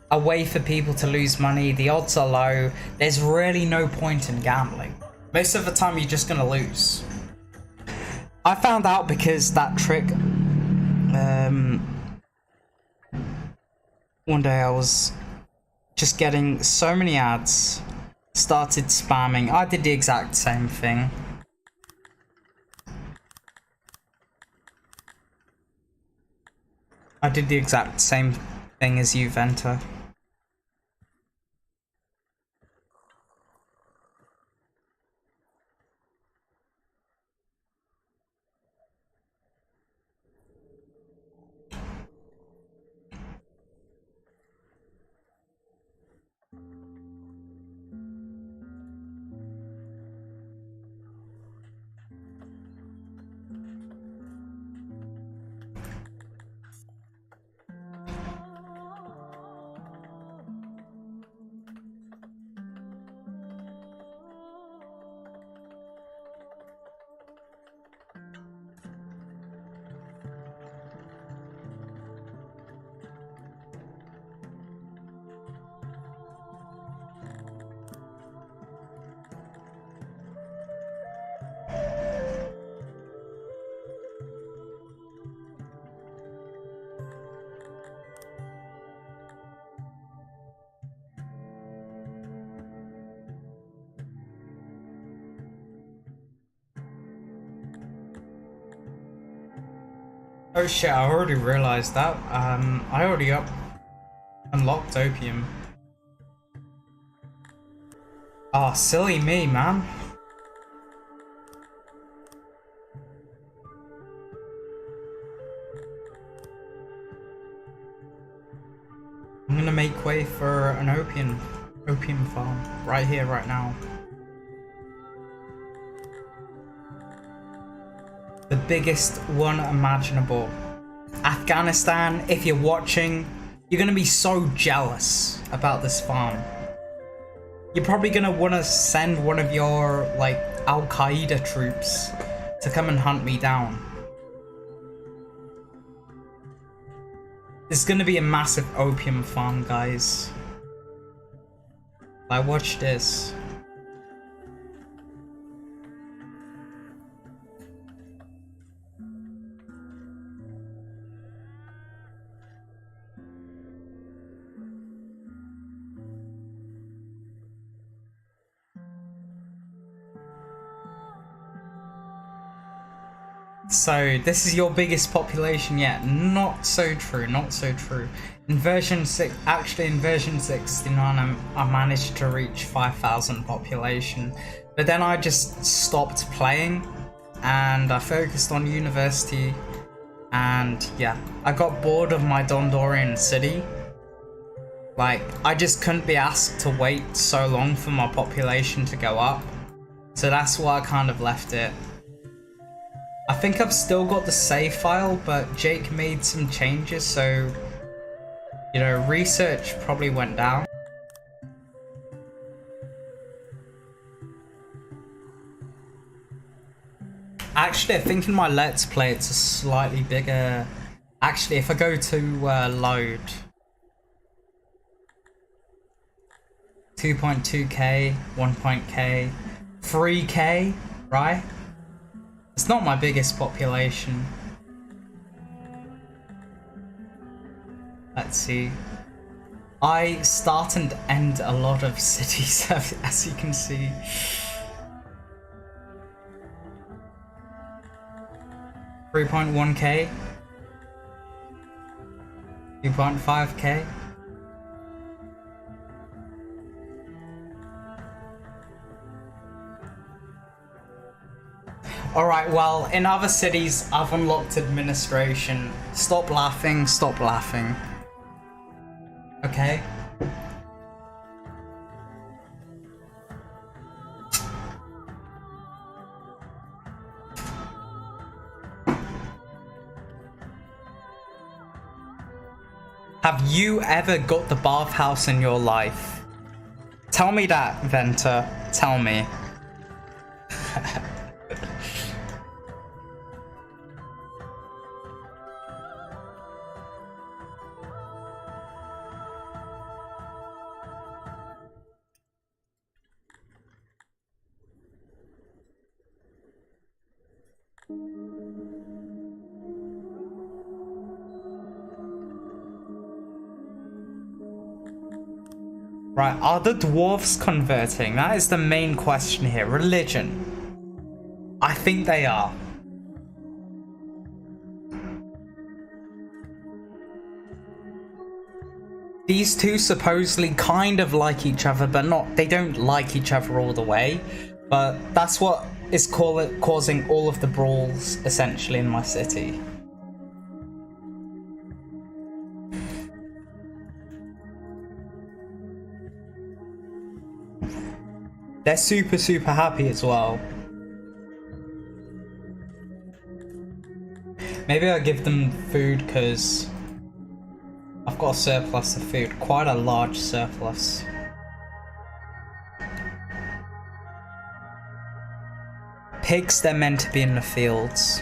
a way for people to lose money, the odds are low, there's really no point in gambling. Most of the time you're just gonna lose. I found out because that trick, one day I was just getting so many ads, started spamming. I did the exact same thing. I did the exact same thing as you, Venter. Oh shit, I already realized that. I already unlocked opium. Oh, silly me, man. I'm gonna make way for an opium farm right here, right now. The biggest one imaginable. Afghanistan, if you're watching, you're gonna be so jealous about this farm. You're probably gonna wanna send one of your, like, Al-Qaeda troops to come and hunt me down. It's gonna be a massive opium farm, guys. Like, watch this. So, this is your biggest population yet. Not so true, not so true. In version 6, actually in version 69, I managed to reach 5,000 population. But then I just stopped playing and I focused on university. And yeah, I got bored of my Dondorian city. Like, I just couldn't be asked to wait so long for my population to go up. So that's why I kind of left it. I think I've still got the save file, but Jake made some changes, so, you know, research probably went down. Actually, I think in my Let's Play it's a slightly bigger... Actually, if I go to load... 2.2k, 1.k, 3k, right? It's not my biggest population. Let's see. I start and end a lot of cities, as you can see. $3.1k, 2.5k. Alright, well, in other cities, I've unlocked administration. Stop laughing, stop laughing. Okay? Have you ever got the bathhouse in your life? Tell me that, Venter. Tell me. Right, are the dwarves converting? That is the main question here. Religion. I think they are. These two supposedly kind of like each other, but not. They don't like each other all the way. But that's what is causing all of the brawls, essentially, in my city. They're super, super happy as well. Maybe I'll give them food because I've got a surplus of food. Quite a large surplus. Pigs, they're meant to be in the fields.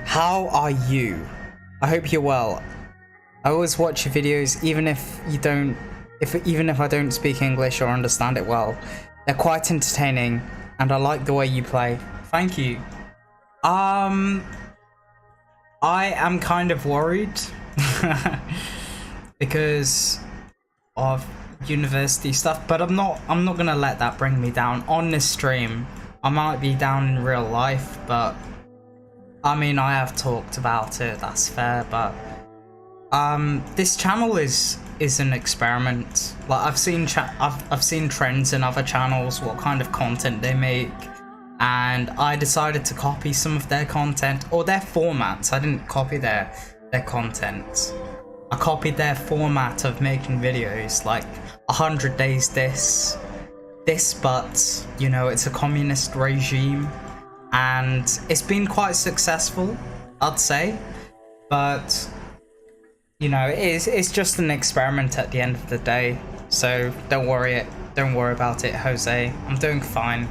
How are you? I hope you're well. I always watch your videos even if you don't... Even if I don't speak English or understand it well. They're quite entertaining, and I like the way you play. Thank you. I am kind of worried because of university stuff, but I'm not gonna let that bring me down on this stream. I might be down in real life, but I mean, I have talked about it, that's fair, but this channel is an experiment. Like I've seen trends in other channels, what kind of content they make, and I decided to copy some of their content or their formats. I didn't copy their content. I copied their format of making videos, like 100 days this, but you know, it's a communist regime, and it's been quite successful, I'd say. But you know, it's just an experiment at the end of the day. So don't worry about it, Jose. I'm doing fine.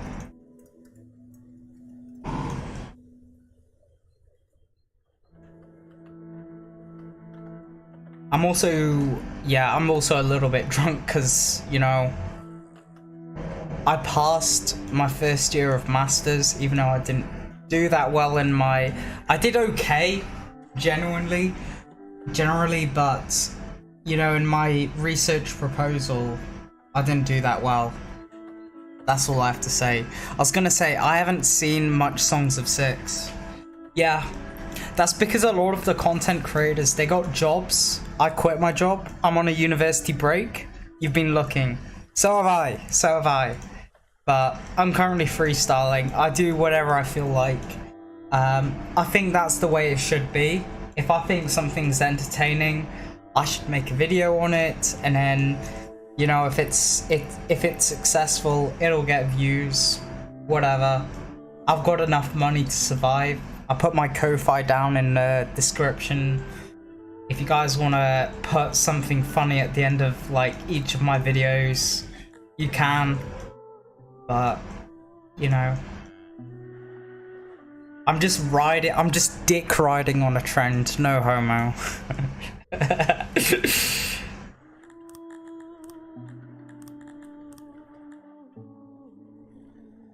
I'm also a little bit drunk because, you know, I passed my first year of masters, even though I didn't do that well in my... I did okay, generally, but, you know, in my research proposal, I didn't do that well. That's all I have to say. I was gonna say, I haven't seen much Songs of Syx. Yeah, that's because a lot of the content creators, they got jobs. I quit my job. I'm on a university break. You've been looking. So have I. But I'm currently freestyling. I do whatever I feel like. I think that's the way it should be. If I think something's entertaining, I should make a video on it, and then, you know, if it's successful, it'll get views, whatever. I've got enough money to survive. I'll put my Ko-Fi down in the description. If you guys want to put something funny at the end of like each of my videos, you can. But, you know, I'm just dick riding on a trend, no homo.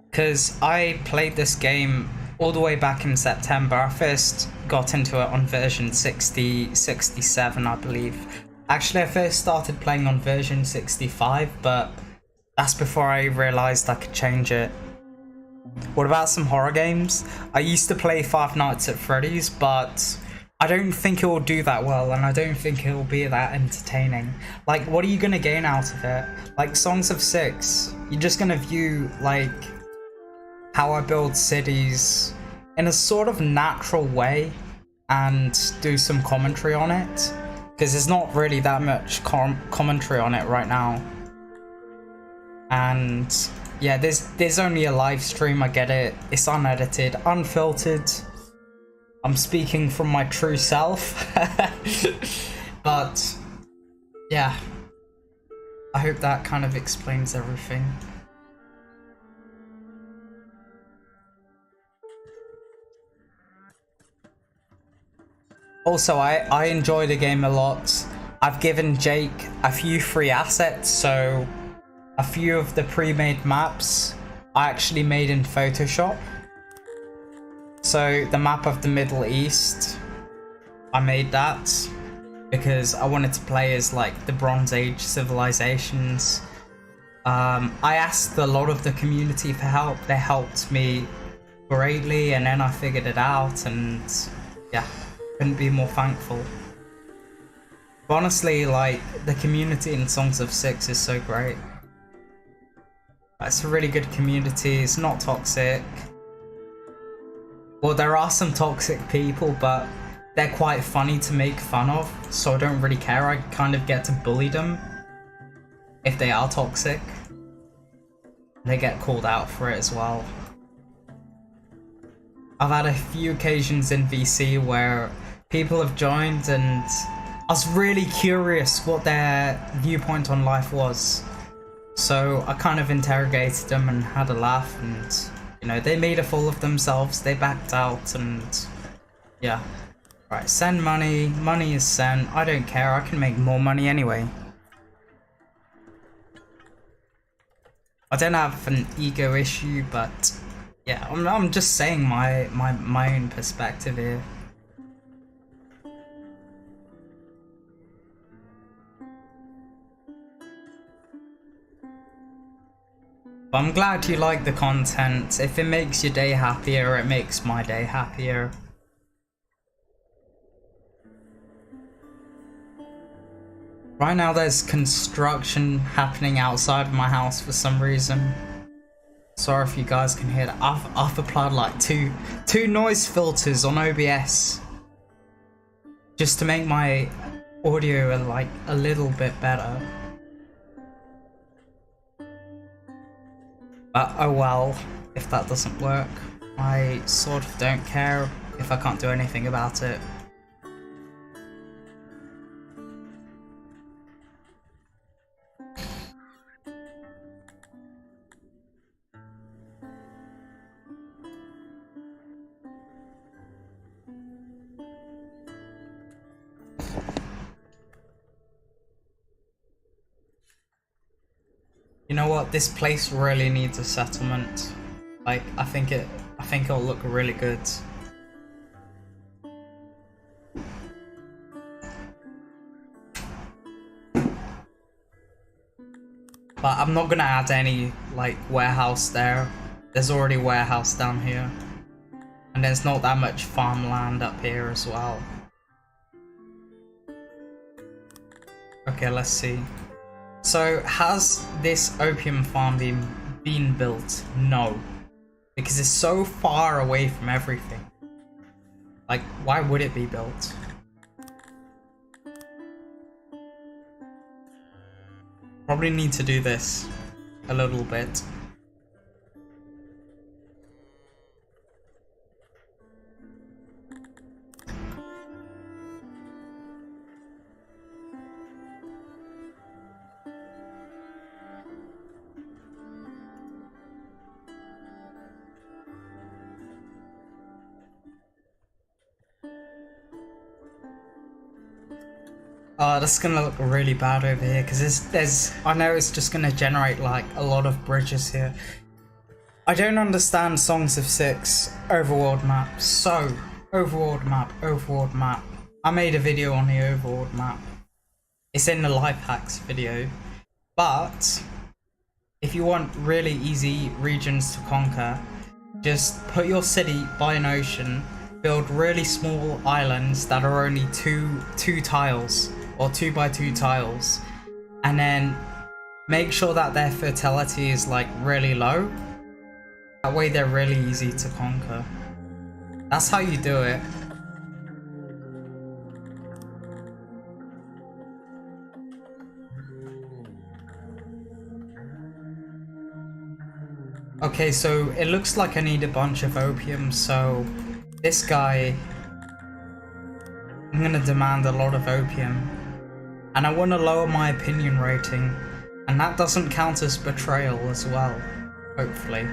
Because I played this game all the way back in September. I first got into it on version 67, I believe. Actually, I first started playing on version 65, but that's before I realized I could change it. What about some horror games? I used to play Five Nights at Freddy's, but I don't think it will do that well, and I don't think it will be that entertaining. Like, what are you gonna gain out of it? Like, Songs of Syx, you're just gonna view, like, how I build cities in a sort of natural way and do some commentary on it, because there's not really that much commentary on it right now. And yeah, there's only a live stream, I get it. It's unedited, unfiltered. I'm speaking from my true self. But yeah, I hope that kind of explains everything. Also, I enjoy the game a lot. I've given Jake a few free assets, so a few of the pre-made maps I actually made in Photoshop. So the map of the Middle East, I made that because I wanted to play as like the Bronze Age civilizations. I asked a lot of the community for help. They helped me greatly, and then I figured it out, and yeah, couldn't be more thankful. But honestly, like, the community in Songs of Syx is so great. It's a really good community. It's not toxic. Well, there are some toxic people, but they're quite funny to make fun of, so I don't really care. I kind of get to bully them if they are toxic. They get called out for it as well. I've had a few occasions in VC where people have joined and I was really curious what their viewpoint on life was. So I kind of interrogated them and had a laugh, and you know, they made a fool of themselves, they backed out, and yeah. Right, send money, money is sent, I don't care, I can make more money anyway. I don't have an ego issue, but yeah, I'm just saying my own perspective here. But I'm glad you like the content. If it makes your day happier, it makes my day happier. Right now there's construction happening outside of my house for some reason. Sorry if you guys can hear that. I've applied like two noise filters on OBS just to make my audio like a little bit better. But oh well, if that doesn't work. I sort of don't care if I can't do anything about it. You know what? This place really needs a settlement. Like, I think it'll look really good. But I'm not gonna add any like warehouse there. There's already warehouse down here. And there's not that much farmland up here as well. Okay, let's see. So, has this opium farm been built? No. Because it's so far away from everything. Like, why would it be built? Probably need to do this a little bit. That's gonna look really bad over here because I know it's just gonna generate like a lot of bridges here. I don't understand Songs of Syx overworld map. So, overworld map. I made a video on the overworld map. It's in the life hacks video. But if you want really easy regions to conquer, just put your city by an ocean, build really small islands that are only two tiles. Or 2x2 tiles, and then make sure that their fertility is like really low. That way they're really easy to conquer. That's how you do it. Okay, so it looks like I need a bunch of opium, so this guy, I'm gonna demand a lot of opium. And I want to lower my opinion rating, and that doesn't count as betrayal as well, hopefully.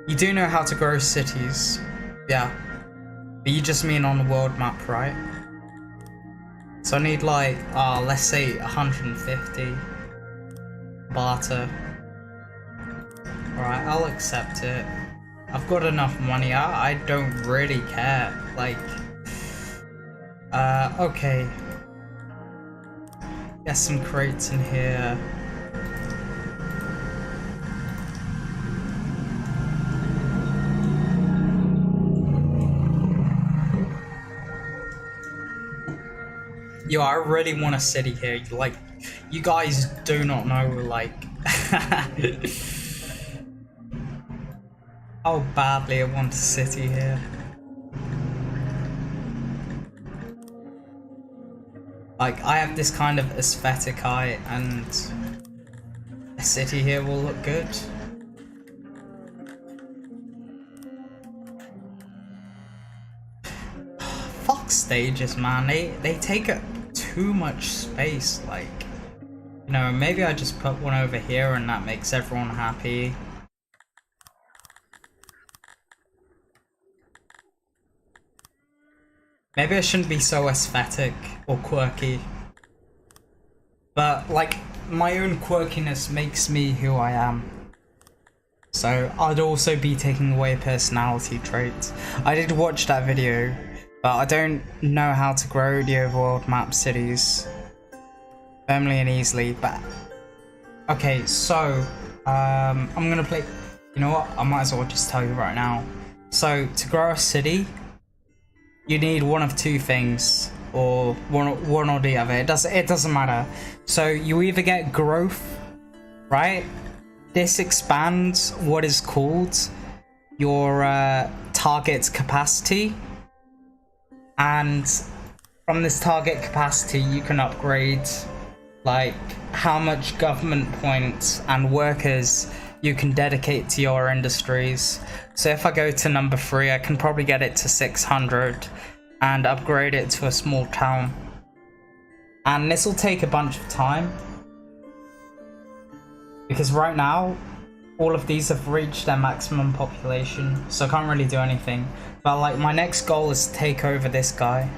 You do know how to grow cities, yeah, but you just mean on the world map, right? So I need like, let's say 150 barter. Alright, I'll accept it. I've got enough money, I don't really care, like... okay. Get some crates in here. Yo, I really want a city here. Like, you guys do not know, like, how badly I want a city here. Like, I have this kind of aesthetic eye, and a city here will look good. Fuck stages, man. They take up too much space. Like, you know, maybe I just put one over here and that makes everyone happy. Maybe I shouldn't be so aesthetic or quirky. But, like, my own quirkiness makes me who I am. So, I'd also be taking away personality traits. I did watch that video, but I don't know how to grow the overworld map cities firmly and easily, but... Okay, so, I'm gonna play... You know what? I might as well just tell you right now. So, to grow a city... You need one of two things. or one or the other. It doesn't matter. So you either get growth, right? This expands what is called your target capacity, and from this target capacity you can upgrade like how much government points and workers you can dedicate to your industries. So if I go to number 3, I can probably get it to 600 and upgrade it to a small town. And this will take a bunch of time, because right now all of these have reached their maximum population, so I can't really do anything. But like my next goal is to take over this guy,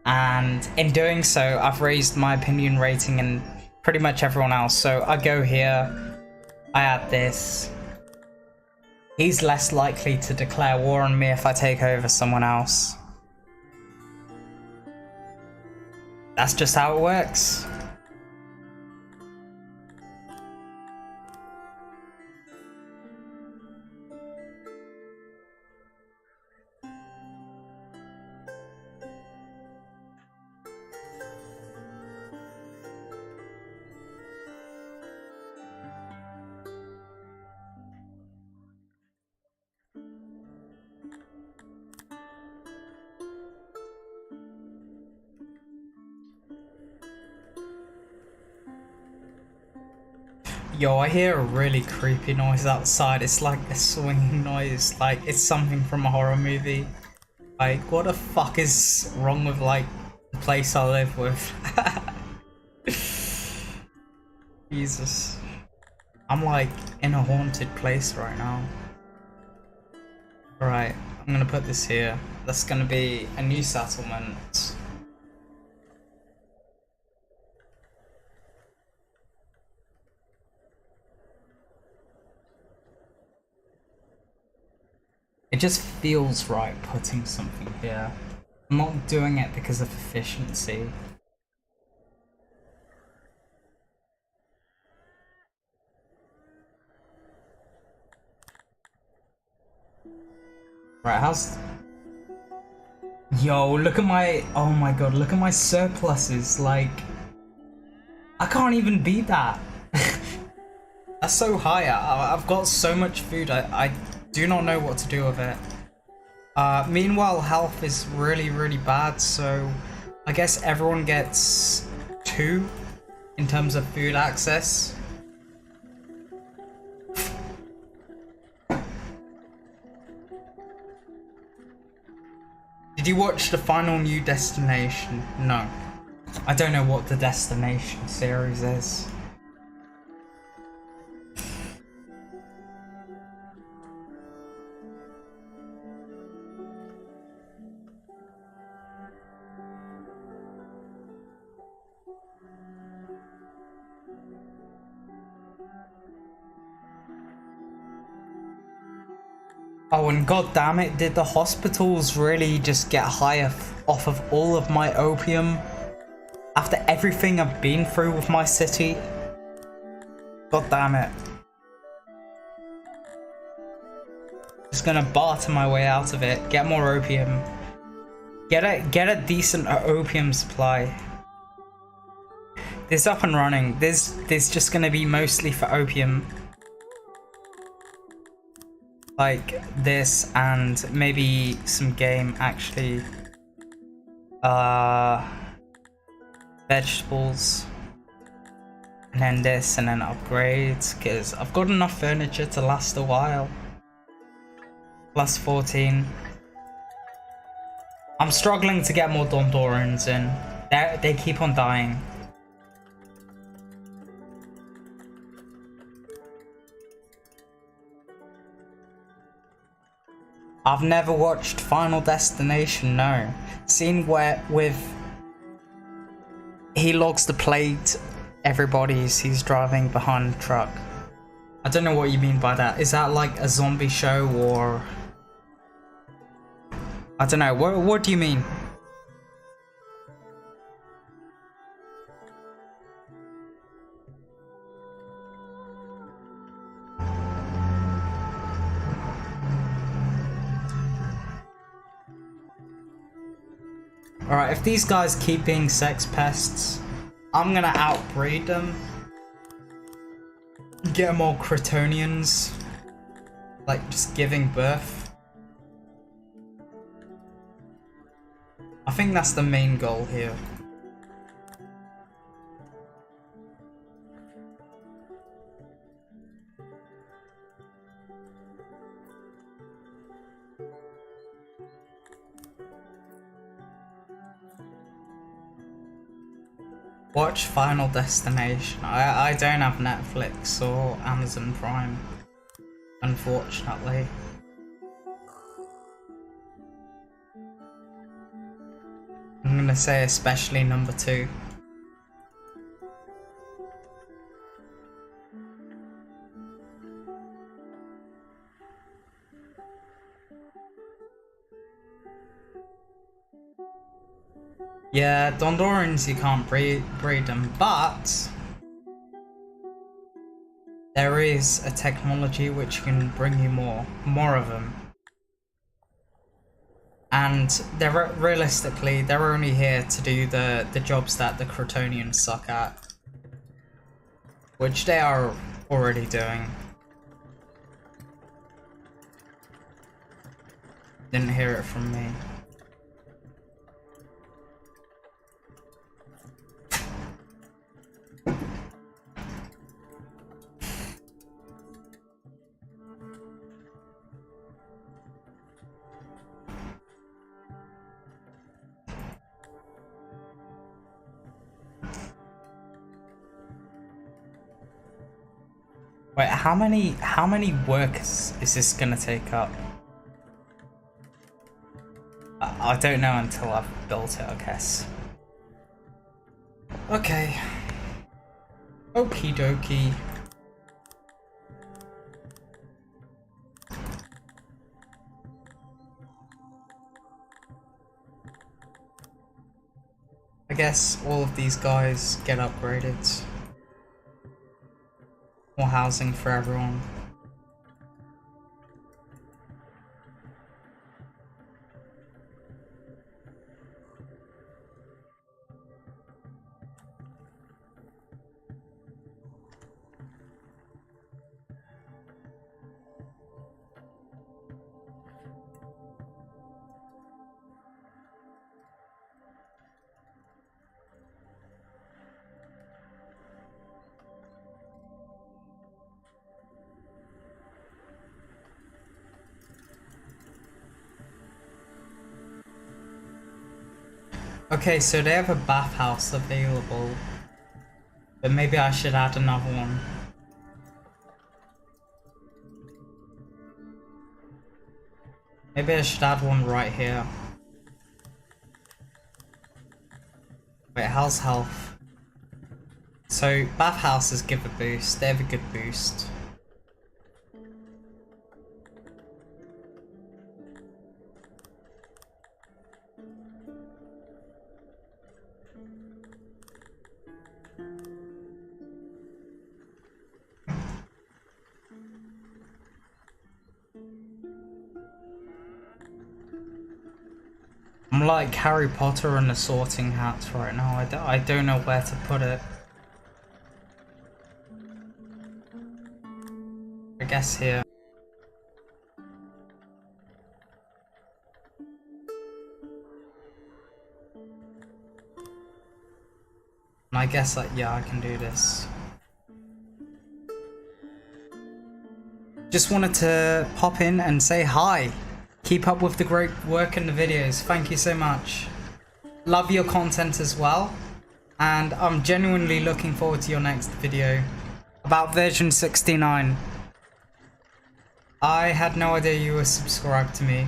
and in doing so I've raised my opinion rating and pretty much everyone else. So I go here, I add this. He's less likely to declare war on me if I take over someone else. That's just how it works. Yo, I hear a really creepy noise outside. It's like a swinging noise, like it's something from a horror movie. Like, what the fuck is wrong with like the place I live with? Jesus. I'm like in a haunted place right now. Alright, I'm gonna put this here. That's gonna be a new settlement. It just feels right putting something here. I'm not doing it because of efficiency. Right, how's... Yo, look at my... Oh my god, look at my surpluses, like... I can't even beat that. That's so high. I've got so much food, I do not know what to do with it. Meanwhile, health is really, really bad, so I guess everyone gets 2 in terms of food access. Did you watch the final new Destination? No. I don't know what the Destination series is. Oh, and god damn it, did the hospitals really just get higher off of all of my opium after everything I've been through with my city? God damn it. Just gonna barter my way out of it, get more opium. Get a decent opium supply. This up and running. This just gonna be mostly for opium. Like this and maybe some game actually. Vegetables. And then this and then upgrades, because I've got enough furniture to last a while. Plus 14. I'm struggling to get more Dondorans in. They keep on dying. I've never watched Final Destination, no. Scene where he logs the plate, everybody's he's driving behind the truck. I don't know what you mean by that. Is that like a zombie show or... I don't know, what do you mean? Alright, if these guys keep being sex pests, I'm gonna outbreed them. Get more Crotonians. Like, just giving birth. I think that's the main goal here. Watch Final Destination. I don't have Netflix or Amazon Prime, unfortunately. I'm gonna say especially number 2. Yeah, Dondorans you can't breed them, but there is a technology which can bring you more of them. And they're realistically, they're only here to do the jobs that the Crotonians suck at, which they are already doing. Didn't hear it from me. Wait, how many workers is this gonna take up? I don't know until I've built it, I guess. Okay. Okie dokie. I guess all of these guys get upgraded. More housing for everyone. Okay, so they have a bathhouse available, but maybe I should add another one. Maybe I should add one right here. Wait, how's health? So, bathhouses give a boost, they have a good boost. I'm like Harry Potter and the Sorting Hats right now. I don't know where to put it. I guess here. And I guess like, yeah, I can do this. Just wanted to pop in and say hi. Keep up with the great work in the videos. Thank you so much. Love your content as well. And I'm genuinely looking forward to your next video about version 69. I had no idea you were subscribed to me.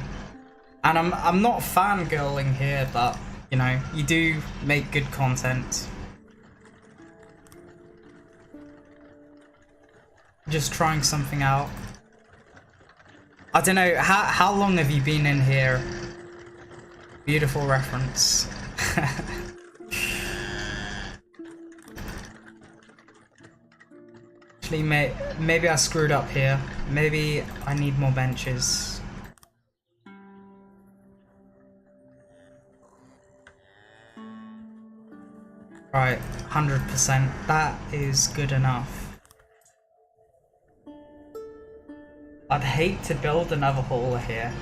And I'm not fangirling here, but you know, you do make good content. Just trying something out. I don't know, how long have you been in here? Beautiful reference. Actually, maybe I screwed up here. Maybe I need more benches. Right, 100%. That is good enough. I'd hate to build another hauler here.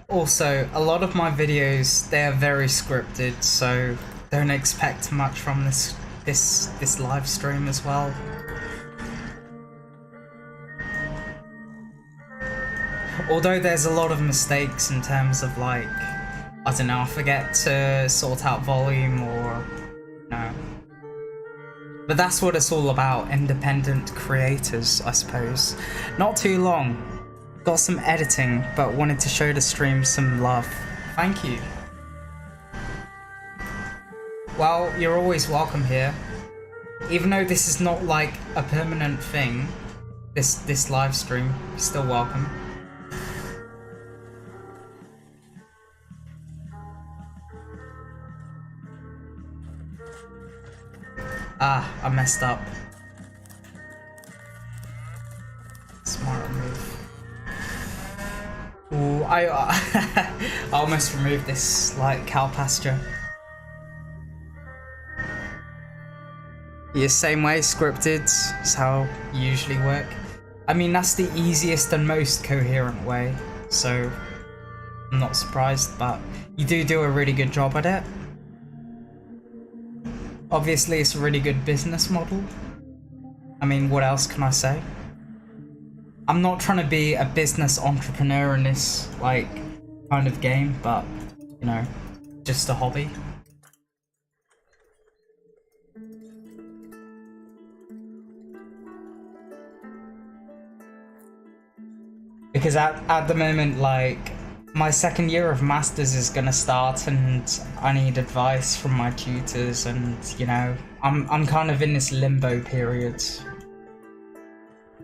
Also, a lot of my videos, they are very scripted, so don't expect much from this live stream as well. Although there's a lot of mistakes in terms of like, I don't know, I forget to sort out volume or, no. But that's what it's all about, independent creators, I suppose. Not too long. Got some editing, but wanted to show the stream some love. Thank you. Well, you're always welcome here. Even though this is not like a permanent thing, this live stream, you're still welcome. Ah, I messed up. Smart move. Ooh, I almost removed this, like, cow pasture. Yeah, same way, scripted is how you usually work. I mean, that's the easiest and most coherent way, so I'm not surprised, but you do a really good job at it. Obviously, it's a really good business model. I mean, what else can I say? I'm not trying to be a business entrepreneur in this, like, kind of game, but, you know, just a hobby. Because at the moment, like, my second year of masters is gonna start and I need advice from my tutors and, you know, I'm kind of in this limbo period.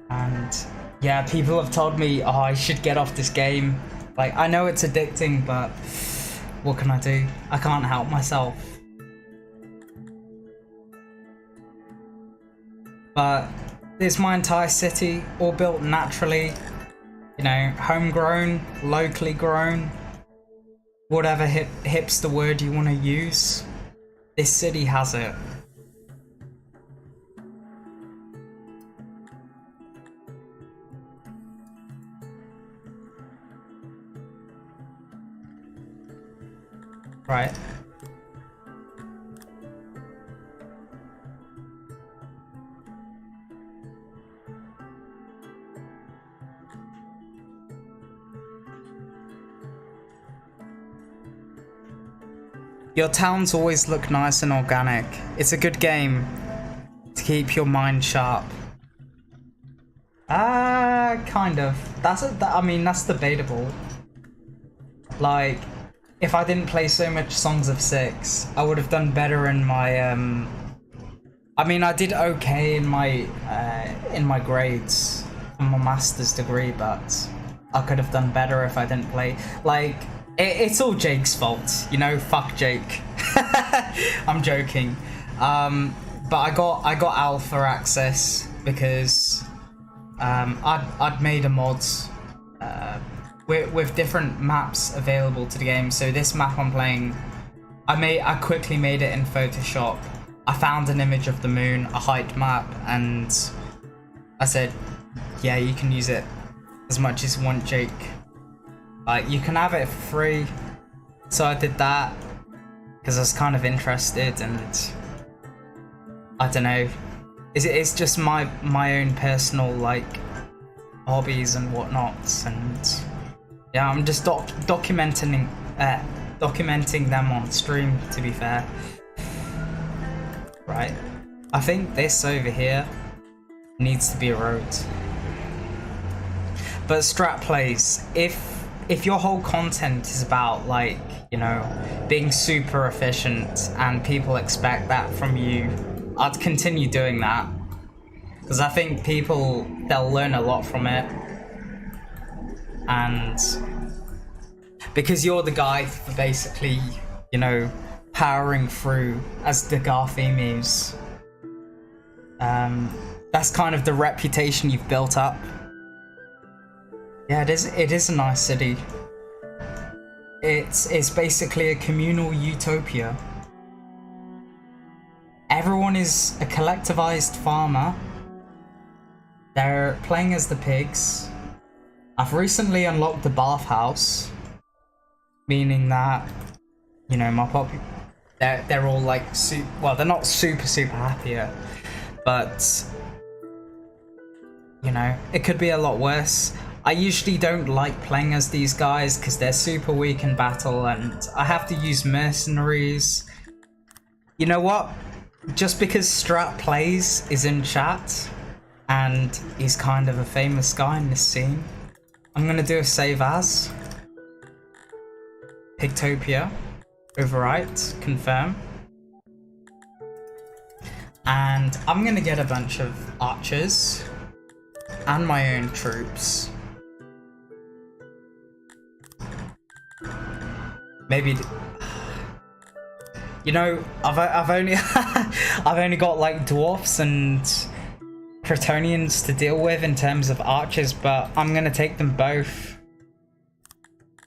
And yeah, people have told me, oh, I should get off this game. Like, I know it's addicting, but what can I do? I can't help myself. But there's my entire city, all built naturally. You know, homegrown, locally grown, whatever hipster word you want to use. This city has it. Right. Your towns always look nice and organic. It's a good game to keep your mind sharp. Kind of. I mean, that's debatable. Like, if I didn't play so much Songs of Syx, I would have done better in my, I mean, I did okay in my grades for my master's degree, but I could have done better if I didn't play. Like, it's all Jake's fault, you know, fuck Jake. I'm joking. But I got alpha access because I'd made a mod with different maps available to the game. So this map I'm playing, I quickly made it in Photoshop. I found an image of the moon, a height map, and I said, yeah, you can use it as much as you want, Jake. Like, you can have it for free. So I did that because I was kind of interested, and I don't know. It's just my own personal, like, hobbies and whatnot, and yeah, I'm just documenting them on stream, to be fair. Right, I think this over here needs to be a road. But Strat Plays, if your whole content is about, like, you know, being super efficient and people expect that from you, I'd continue doing that. Because I think they'll learn a lot from it. And because you're the guy for basically, you know, powering through as the Garthemes. That's kind of the reputation you've built up. Yeah, it is a nice city. It's basically a communal utopia. Everyone is a collectivized farmer. They're playing as the pigs. I've recently unlocked the bathhouse, meaning that, you know, they're all like well, they're not super happier, but you know, it could be a lot worse. I usually don't like playing as these guys because they're super weak in battle and I have to use mercenaries. You know what? Just because Strat Plays is in chat and he's kind of a famous guy in this scene, I'm gonna do a save as. Pigtopia. Overwrite. Confirm. And I'm gonna get a bunch of archers and my own troops. Maybe, you know, I've only I've only got like dwarfs and Kryptonians to deal with in terms of archers, but I'm gonna take them both.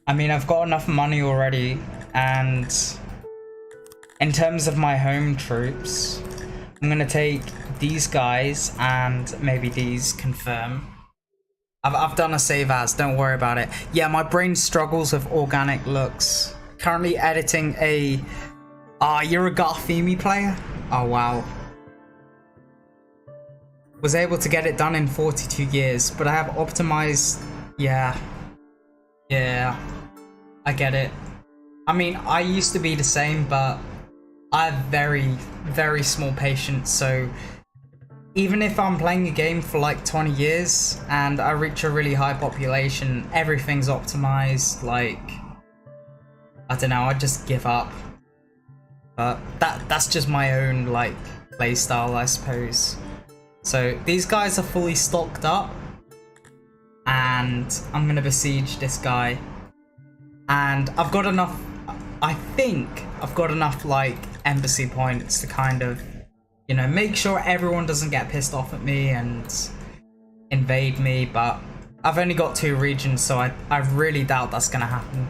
I mean, I've got enough money already, and in terms of my home troops, I'm gonna take these guys and maybe these. Confirm. I've done a save as, don't worry about it. Yeah, my brain struggles with organic looks. Currently editing a... you're a Garthemi player? Oh, wow. Was able to get it done in 42 years, but I have optimized... Yeah. Yeah. I get it. I mean, I used to be the same, but I have very small patience, so... Even if I'm playing a game for like 20 years and I reach a really high population, everything's optimized, like... I don't know, I just give up. But that's just my own, like, playstyle, I suppose. So, these guys are fully stocked up. And I'm gonna besiege this guy. And I've got enough... I think I've got enough, like, embassy points to kind of... You know, make sure everyone doesn't get pissed off at me and invade me, but I've only got 2 regions, so I really doubt that's gonna happen.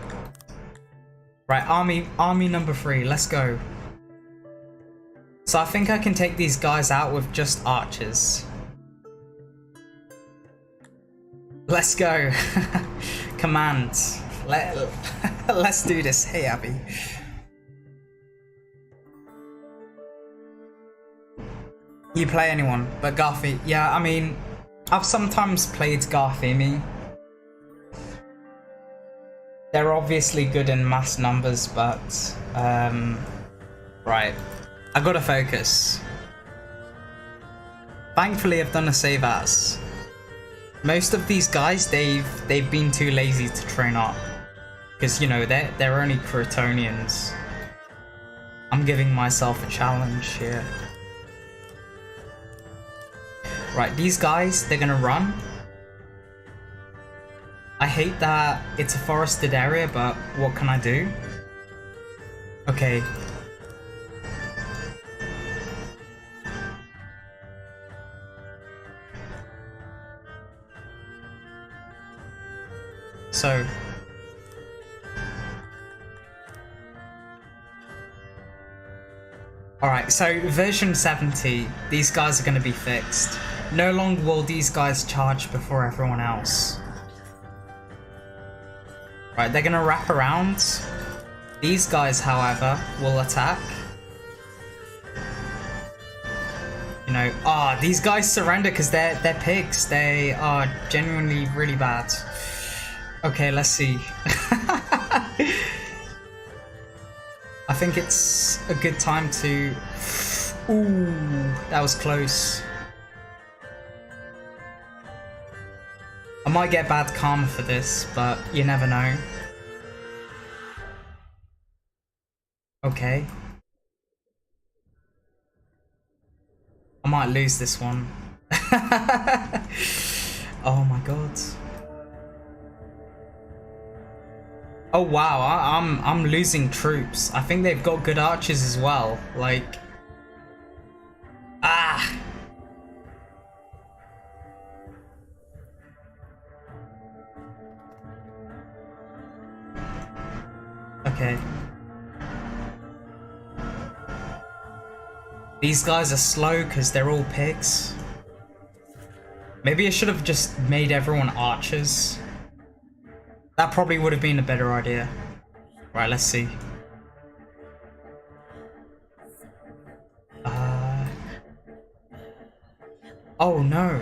Right, army number 3, let's go. So I think I can take these guys out with just archers. Let's go. Command. Let's do this. Hey, Abby. You play anyone but Garthemi? Yeah, I mean, I've sometimes played Garthemi. They're obviously good in mass numbers, but right, I gotta focus. Thankfully, I've done a save as. Most of these guys, they've been too lazy to train up, because you know they're only Kryptonians. I'm giving myself a challenge here. Right, these guys, they're gonna run. I hate that it's a forested area, but what can I do? Okay. So. Alright, so version 70, these guys are going to be fixed. No longer will these guys charge before everyone else. Right, they're going to wrap around. These guys, however, will attack. You know, these guys surrender because they're pigs. They are genuinely really bad. Okay, let's see. I think it's a good time to... Ooh, that was close. I might get bad karma for this, but you never know. Okay. I might lose this one. Oh my god. Oh wow, I'm losing troops. I think they've got good archers as well. Like, ah. Okay. These guys are slow because they're all pigs. Maybe I should have just made everyone archers. That probably would have been a better idea. Right, let's see. Oh no.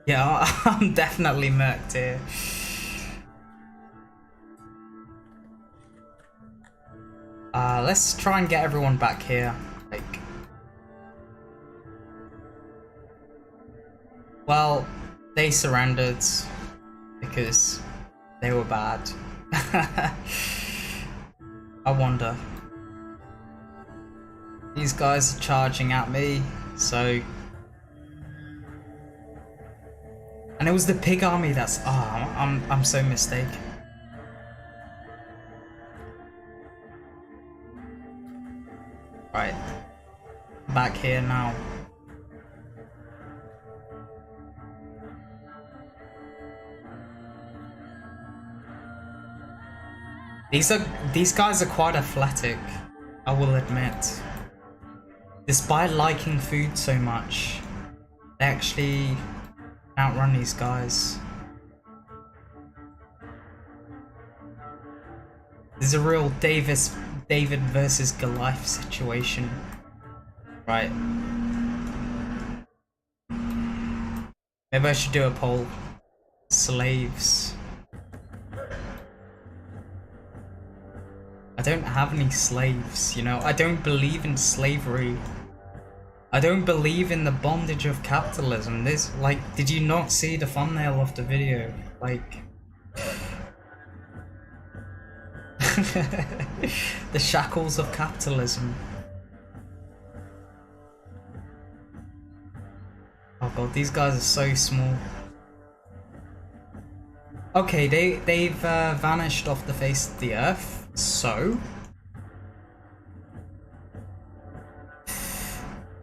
Yeah, I'm definitely murked here. Let's try and get everyone back here. Like, well, they surrendered because they were bad. I wonder. These guys are charging at me, so. And it was the pig army that's. Oh, I'm so mistaken. Right. Back here now. These guys are quite athletic, I will admit. Despite liking food so much, they actually outrun these guys. There's a real David versus Goliath situation. Right. Maybe I should do a poll. Slaves. I don't have any slaves, you know? I don't believe in slavery. I don't believe in the bondage of capitalism. This, like, did you not see the thumbnail of the video? Like... the shackles of capitalism. Oh god, these guys are so small. Okay, they've vanished off the face of the earth. So,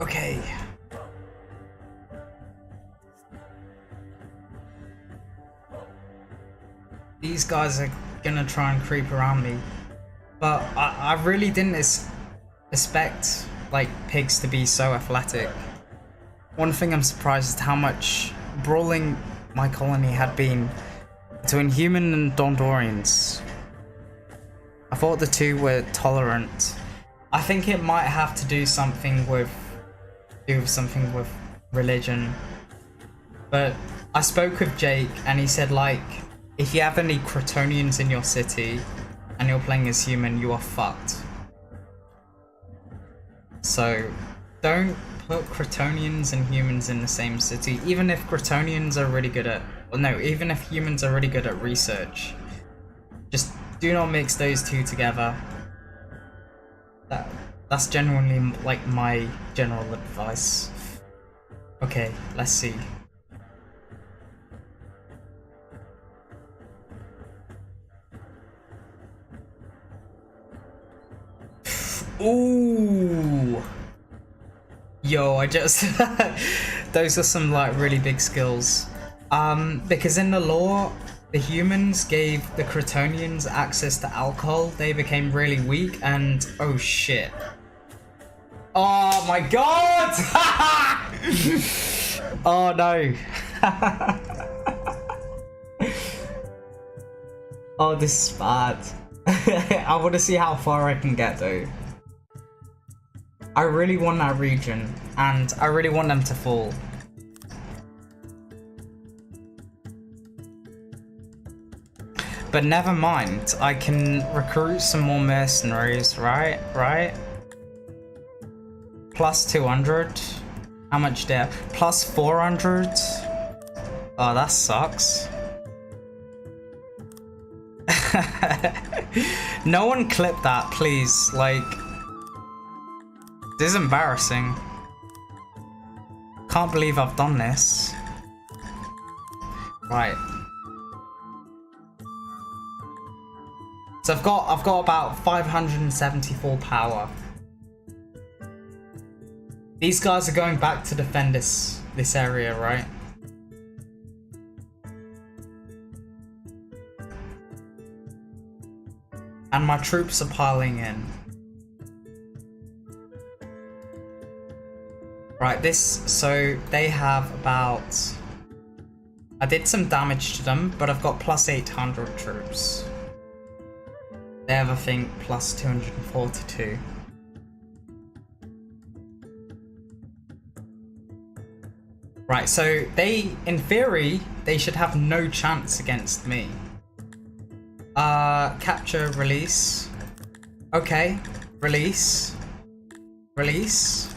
okay. These guys are gonna try and creep around me, but I really didn't expect like pigs to be so athletic. One thing I'm surprised is how much brawling my colony had been between human and Dondorians. I thought the two were tolerant. I think it might have to do something with religion. But I spoke with Jake and he said, like, if you have any Crotonians in your city and you're playing as human, you are fucked. So don't put Crotonians and humans in the same city, even if Crotonians are really good at, well, no, even if humans are really good at research. Just do not mix those two together. That's genuinely like my general advice. Okay, let's see. Ooh. Yo, I just those are some like really big skills. Because in the lore, the humans gave the Crotonians access to alcohol. They became really weak and oh shit. Oh my god! Oh no. Oh, this is bad. I want to see how far I can get though. I really want that region and I really want them to fall. But never mind, I can recruit some more mercenaries, right? Plus 200. How much there? Plus 400. Oh, that sucks. No one clip that, please. Like, this is embarrassing. Can't believe I've done this. Right. So I've got about 574 power. These guys are going back to defend this area, right? And my troops are piling in. Right, so they have about... I did some damage to them, but I've got plus 800 troops. They have, I think, plus 242. Right, so they, in theory, they should have no chance against me. Capture, release. Okay, release. Release.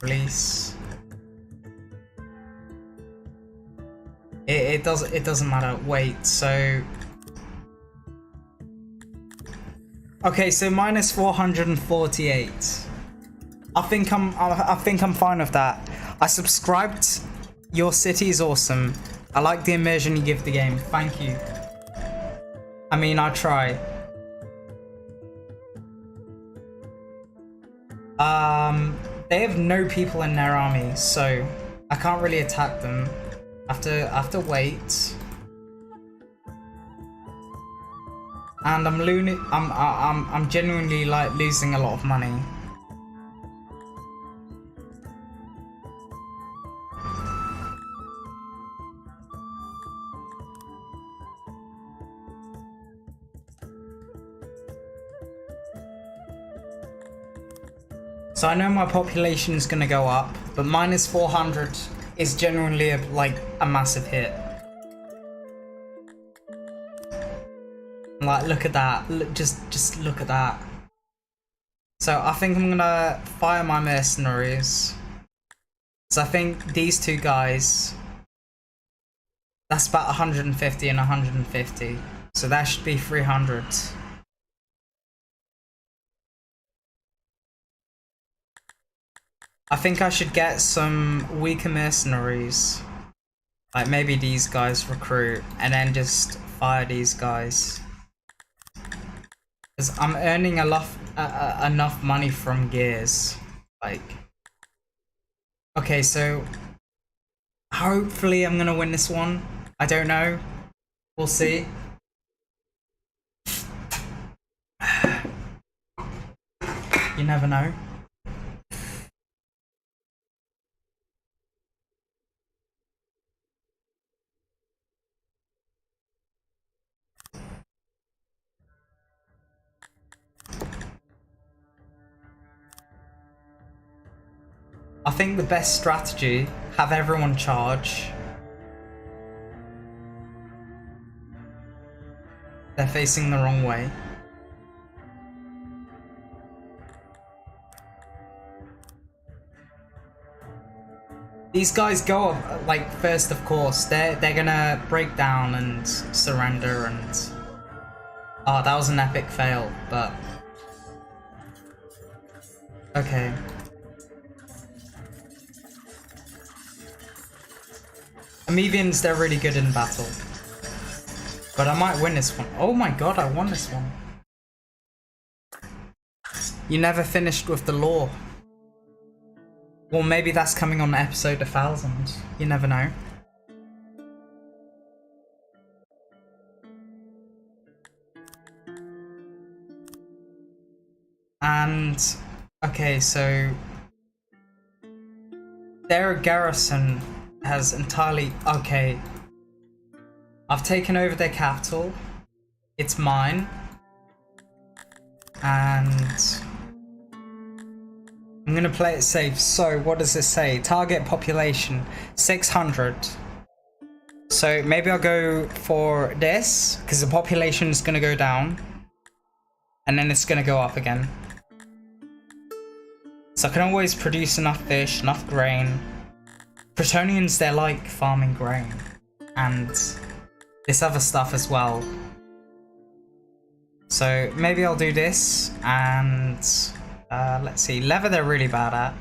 Release. It doesn't matter. Wait, so... Okay, so minus 448. I think I'm fine with that. I subscribed. Your city is awesome. I like the immersion you give the game. Thank you. I mean, I try. They have no people in their army, so I can't really attack them. I have to wait. And I'm genuinely like losing a lot of money. So I know my population is gonna go up, but minus 400 is genuinely like a massive hit. Like, look at that. Just look at that. So I think I'm gonna fire my mercenaries. So I think these two guys, that's about 150 and 150. So that should be 300. I think I should get some weaker mercenaries. Like maybe these guys recruit and then just fire these guys. Because I'm earning enough money from gears. Like, okay, so hopefully I'm gonna win this one. I don't know. We'll see. You never know. I think the best strategy, have everyone charge. They're facing the wrong way. These guys go up, like, first, of course. They're gonna break down and surrender and... Oh, that was an epic fail, but... Okay. Amoebians, they're really good in battle. But I might win this one. Oh my god, I won this one. You never finished with the lore. Well, maybe that's coming on episode 1000. You never know. And... okay, so... their garrison has entirely... okay. I've taken over their capital. It's mine. And... I'm gonna play it safe. So, what does this say? Target population 600. So, maybe I'll go for this, because the population is gonna go down. And then it's gonna go up again. So I can always produce enough fish, enough grain. Bretonians, they're like farming grain. And this other stuff as well. So maybe I'll do this, and let's see, leather they're really bad at.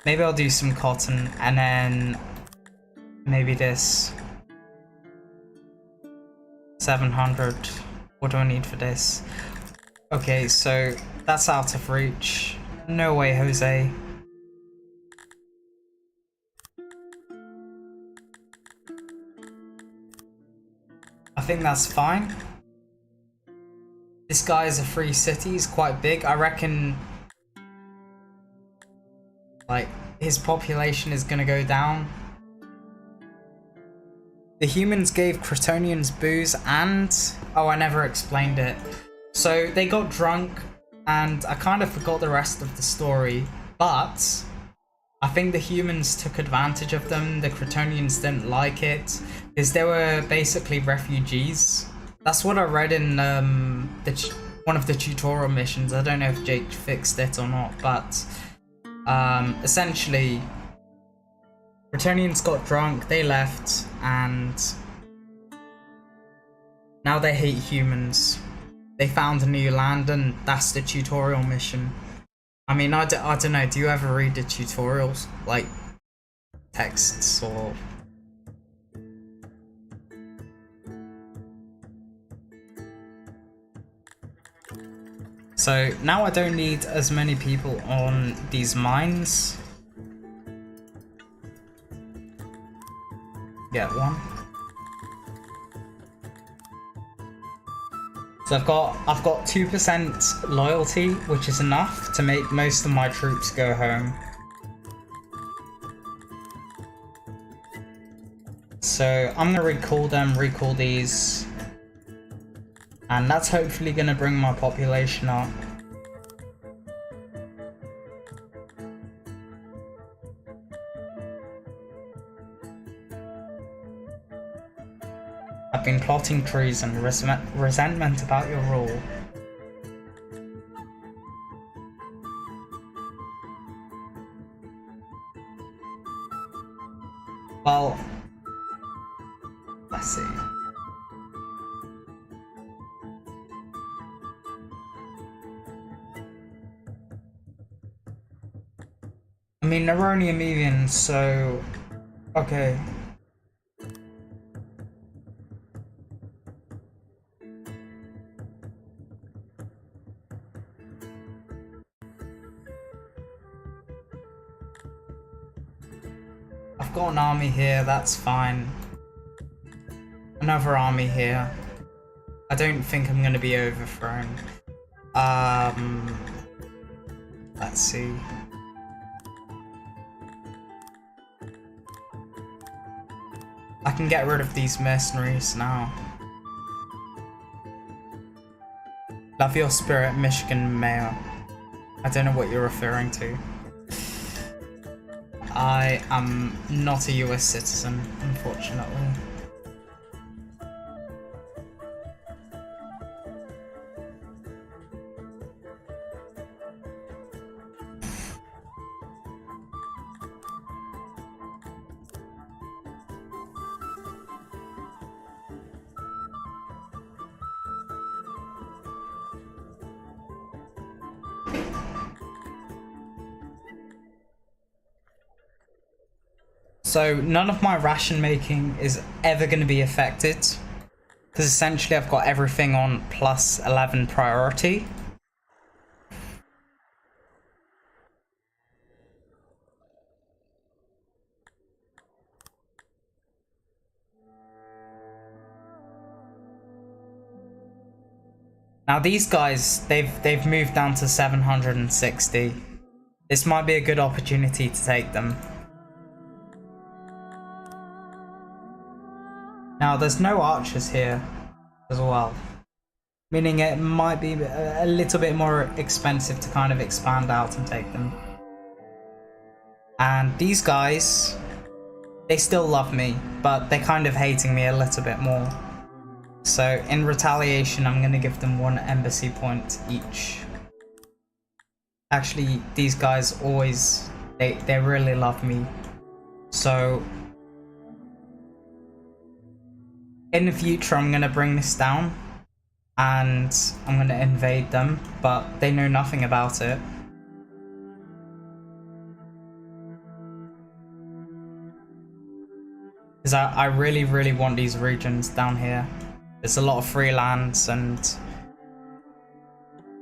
Maybe I'll do some cotton and then maybe this 700. What do I need for this? Okay, so that's out of reach. No way, Jose. I think that's fine. This guy is a free city, he's quite big. I reckon like his population is gonna go down. The humans gave Kryptonians booze and... oh, I never explained it. So they got drunk and I kind of forgot the rest of the story, but I think the humans took advantage of them. The Kryptonians didn't like it because they were basically refugees. That's what I read in one of the tutorial missions. I don't know if Jake fixed it or not, but essentially Kryptonians got drunk, they left, and now they hate humans. They found a new land, and that's the tutorial mission. I mean, I don't know, do you ever read the tutorials? Like, texts or... So, now I don't need as many people on these mines. Get one. So I've got 2% loyalty, which is enough to make most of my troops go home. So I'm gonna recall them, recall these, and that's hopefully gonna bring my population up. I've been plotting treason, resentment about your rule. Well, let's see. I mean, they're only a million, so... okay. I've got an army here, that's fine. Another army here. I don't think I'm gonna be overthrown. Let's see. I can get rid of these mercenaries now. Love your spirit, Michigan Mayor. I don't know what you're referring to. I am not a US citizen, unfortunately. So none of my ration making is ever going to be affected, because essentially I've got everything on plus 11 priority. Now these guys, they've moved down to 760. This might be a good opportunity to take them. Now, there's no archers here as well, meaning it might be a little bit more expensive to kind of expand out and take them. And these guys, they still love me, but they're kind of hating me a little bit more. So in retaliation, I'm going to give them 1 embassy point each. Actually, these guys always, they really love me. So in the future, I'm going to bring this down and I'm going to invade them, but they know nothing about it. Because I really, really want these regions down here. There's a lot of free lands, and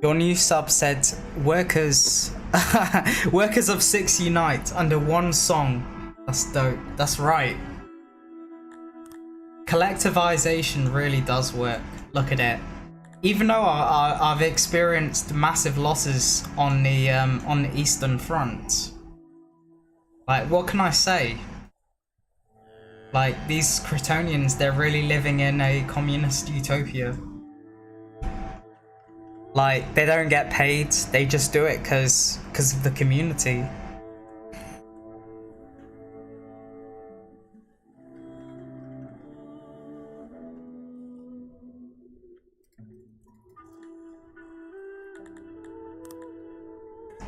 your new sub said, workers, workers of Syx unite under one song. That's dope. That's right. Collectivization really does work. Look at it. Even though I've experienced massive losses on the Eastern Front, like, what can I say? Like, these Cretonians, they're really living in a communist utopia. Like, they don't get paid, they just do it because of the community.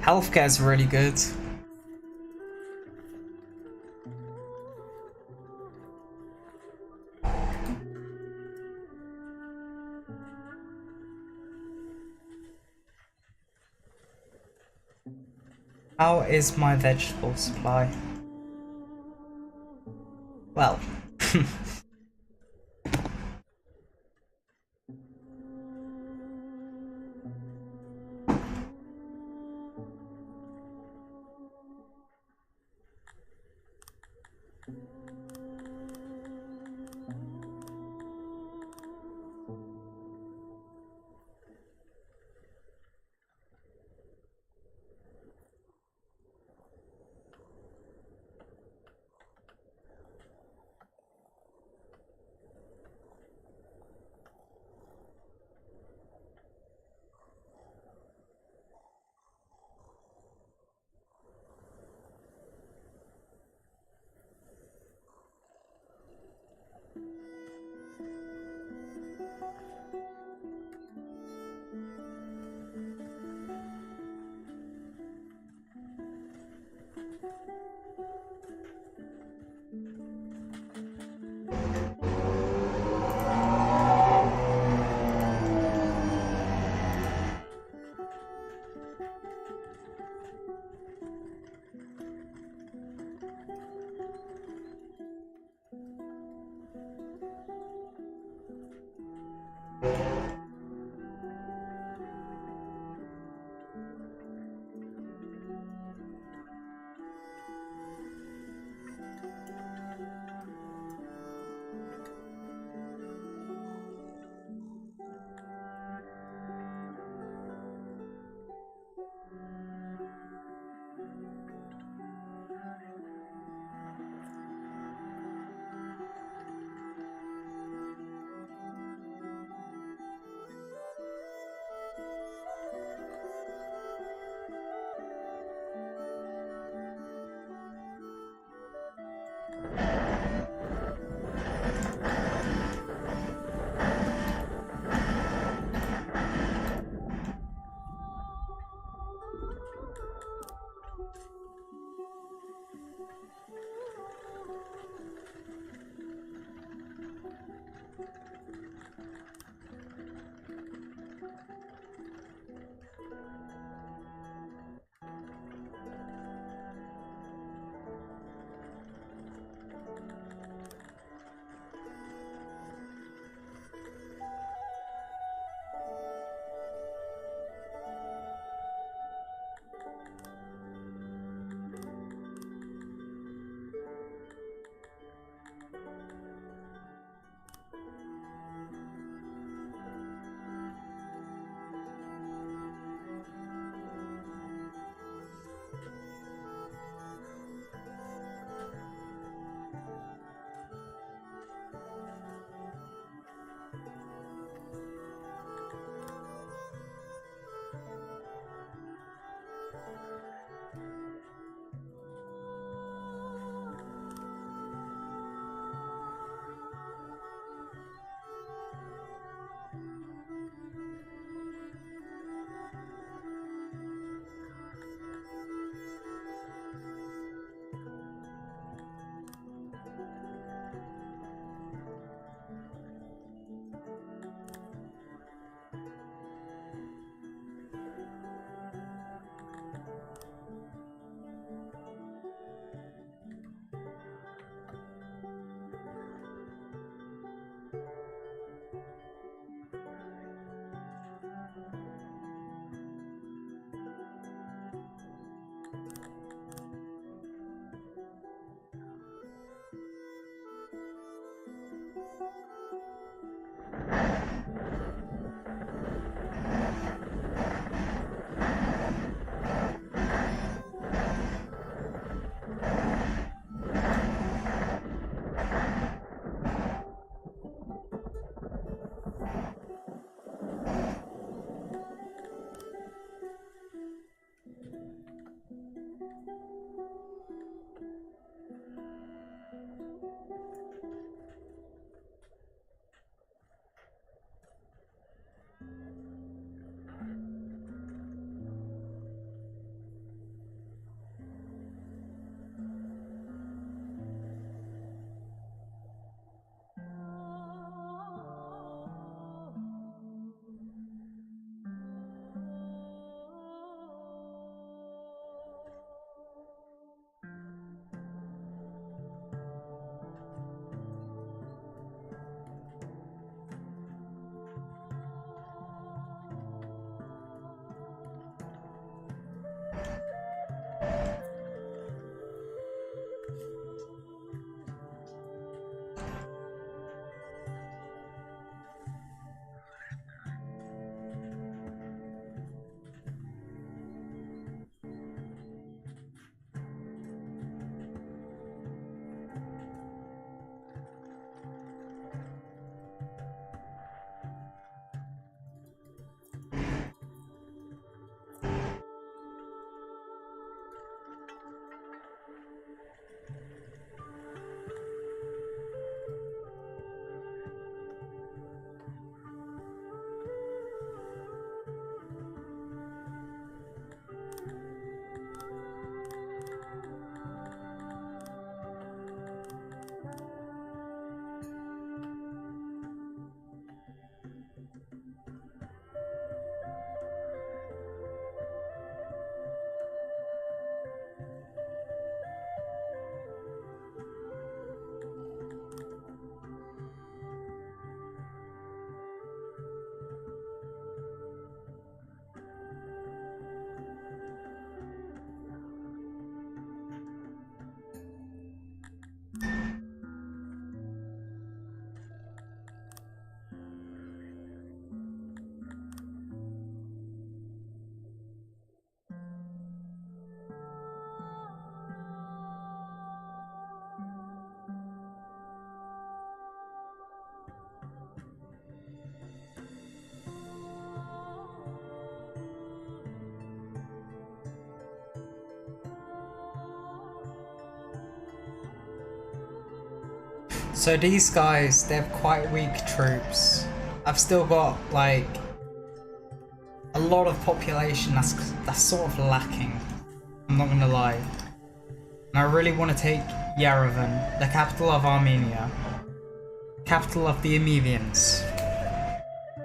Healthcare's really good. How is my vegetable supply? Well, So these guys, they have quite weak troops. I've still got like a lot of population that's sort of lacking. I'm not gonna lie. And I really want to take Yerevan, the capital of Armenia, capital of the Armenians,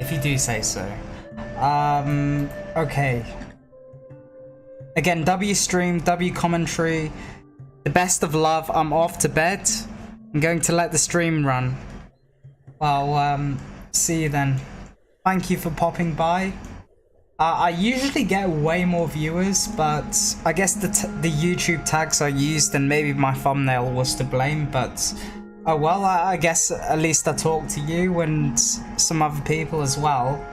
if you do say so. Okay. Again, W stream, W commentary. The best of love. I'm off to bed. I'm going to let the stream run. Well, see you then. Thank you for popping by. I usually get way more viewers, but I guess the YouTube tags I used and maybe my thumbnail was to blame, but oh well, I guess at least I talked to you and some other people as well.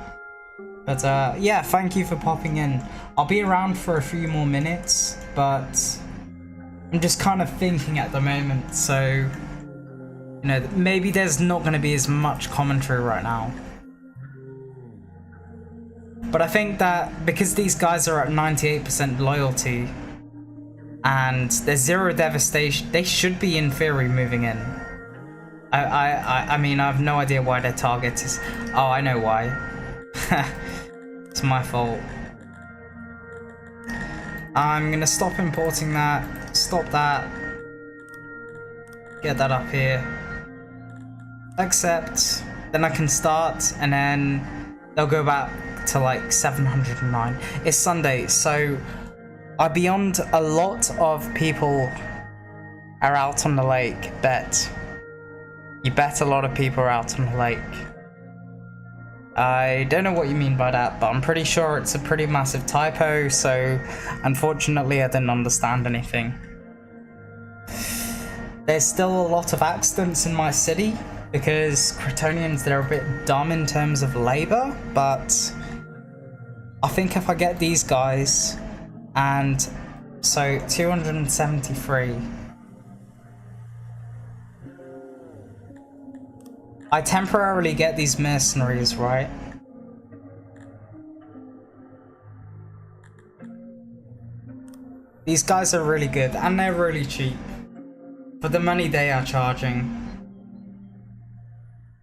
But yeah, thank you for popping in. I'll be around for a few more minutes, but I'm just kind of thinking at the moment, so you know, maybe there's not going to be as much commentary right now. But I think that because these guys are at 98% loyalty and there's 0 devastation, they should be in theory moving in. I mean, I have no idea why their target is. Oh, I know why. It's my fault. I'm gonna stop importing that. Stop that. Get that up here. Accept. Then I can start, and then they'll go back to like 709. It's Sunday, so beyond a lot of people are out on the lake. Bet. You bet a lot of people are out on the lake. I don't know what you mean by that, but I'm pretty sure it's a pretty massive typo, so unfortunately I didn't understand anything. There's still a lot of accidents in my city because Cretonians, they're a bit dumb in terms of labor, but I think if I get these guys, and so 273, I temporarily get these mercenaries, right? These guys are really good, and they're really cheap for the money they are charging.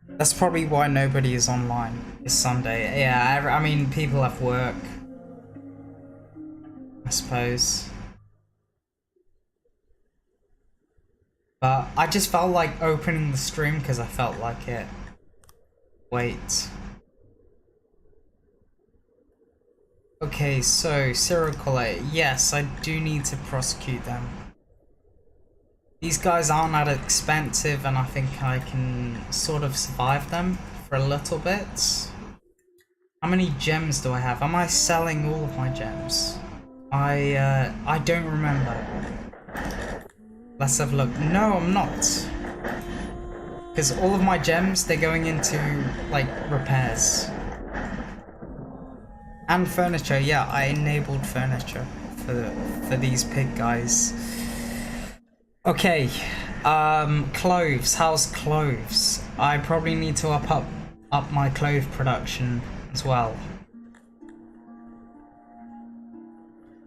That's probably why nobody is online. It's Sunday. Yeah, I mean, people have work, I suppose. But I just felt like opening the stream because I felt like it. Wait. Okay, so serial killer. Yes, I do need to prosecute them. These guys aren't that expensive, and I think I can sort of survive them for a little bit. How many gems do I have? Am I selling all of my gems? I don't remember. Let's have a look. No, I'm not. Because all of my gems, they're going into, like, repairs. And furniture, yeah, I enabled furniture for these pig guys. Okay, cloves. How's cloves? I probably need to up my clove production as well.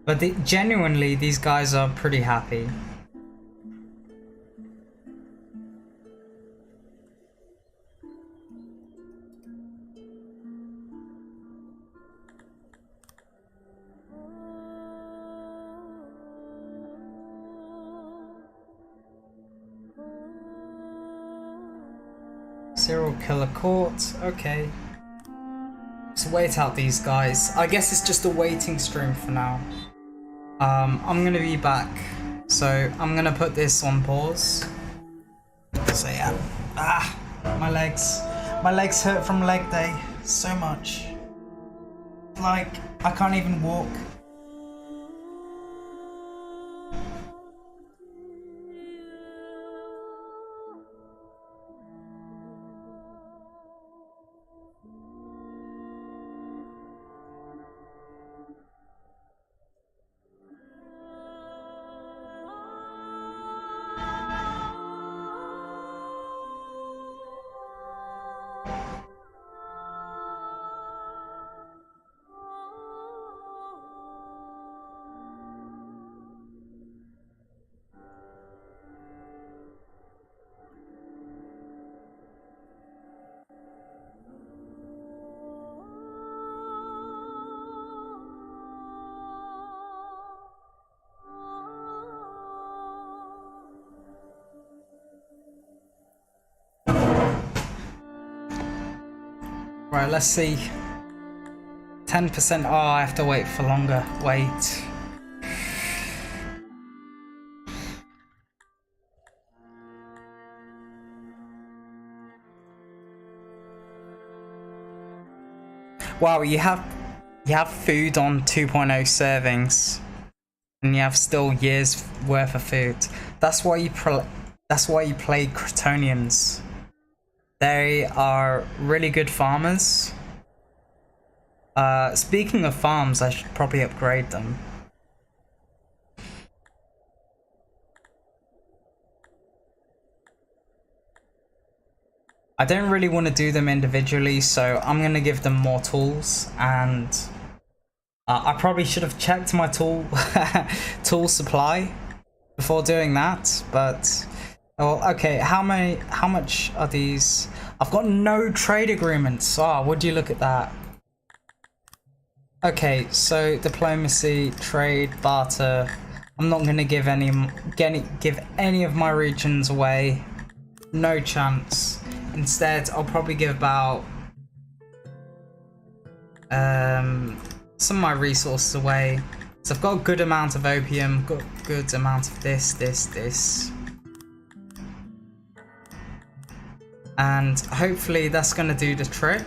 But genuinely, these guys are pretty happy. Serial killer court, okay. Let's wait out these guys. I guess it's just a waiting stream for now. I'm gonna be back, so I'm gonna put this on pause. So yeah, my legs hurt from leg day so much. Like, I can't even walk. Right, let's see. 10%. Oh, I have to wait for longer. Wait. Wow, you have food on 2.0 servings, and you have still years worth of food. That's why you play Kryptonians. They are really good farmers. Speaking of farms, I should probably upgrade them. I don't really want to do them individually, so I'm going to give them more tools, and I probably should have checked my tool supply before doing that, but oh, okay, how much are these? I've got no trade agreements. Oh, would you look at that? Okay, so diplomacy, trade, barter. I'm not going to give any of my regions away. No chance. Instead, I'll probably give about some of my resources away. So I've got a good amount of opium, got a good amount of this. And hopefully that's gonna do the trick.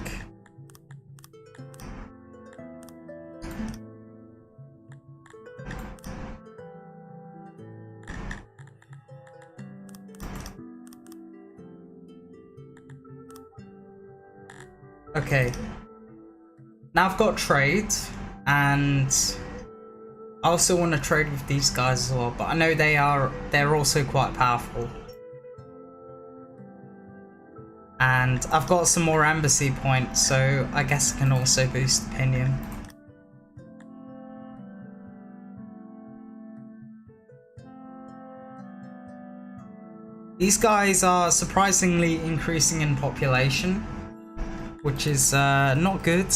Okay, now I've got trade, and I also want to trade with these guys as well, but I know they're also quite powerful. And I've got some more embassy points, so I guess I can also boost opinion. These guys are surprisingly increasing in population, which is not good,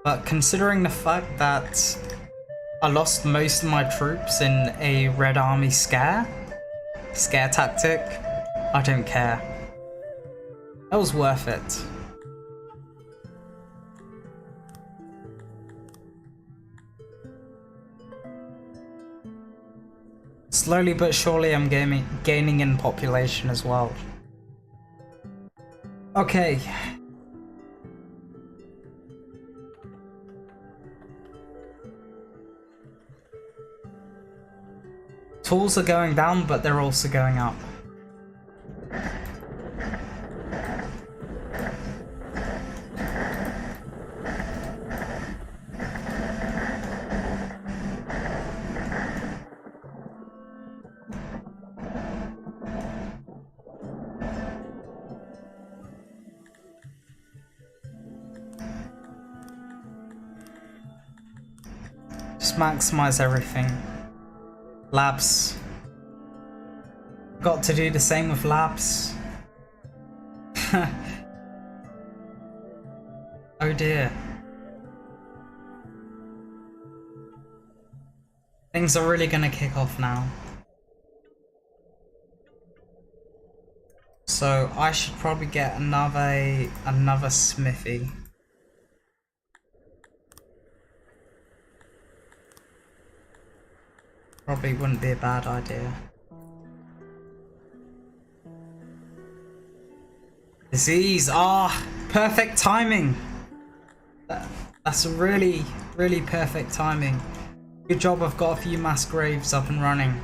but considering the fact that I lost most of my troops in a Red Army scare tactic, I don't care. That was worth it. Slowly but surely I'm gaining in population as well. Okay. Tools are going down, but they're also going up. Just maximize everything. Labs. Got to do the same with labs. Oh dear. Things are really gonna kick off now. So I should probably get another smithy. Probably wouldn't be a bad idea. Disease! Ah, perfect timing! That's really, really perfect timing. Good job I've got a few mass graves up and running.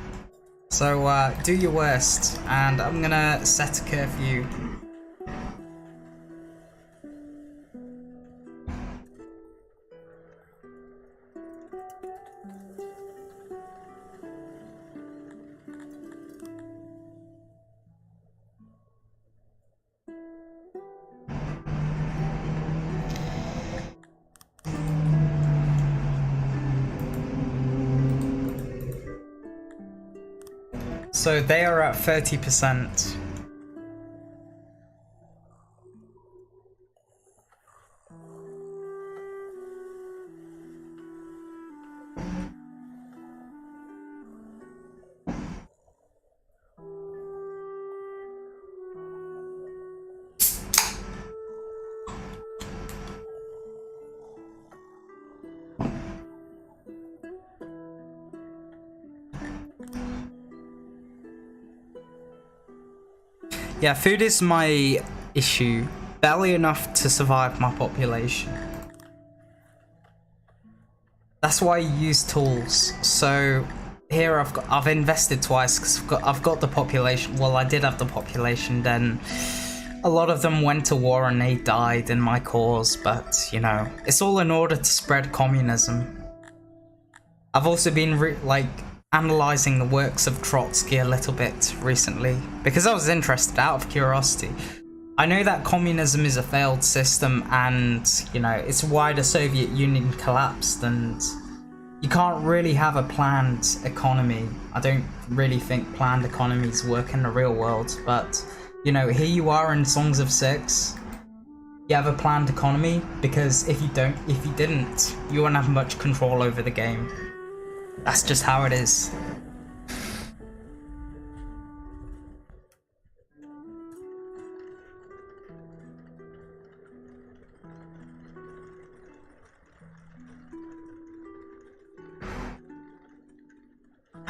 So do your worst, and I'm gonna set a curfew. So they are at 30%. Yeah, food is my issue. Barely enough to survive my population. That's why I use tools. So here I've invested twice because I've got the population. Well, I did have the population. Then a lot of them went to war and they died in my cause. But you know, it's all in order to spread communism. I've also been analyzing the works of Trotsky a little bit recently because I was interested out of curiosity. I know that communism is a failed system and, you know, it's why the Soviet Union collapsed, and you can't really have a planned economy. I don't really think planned economies work in the real world, but, you know, here you are in Songs of Syx. You have a planned economy because if you didn't, you wouldn't have much control over the game. That's just how it is.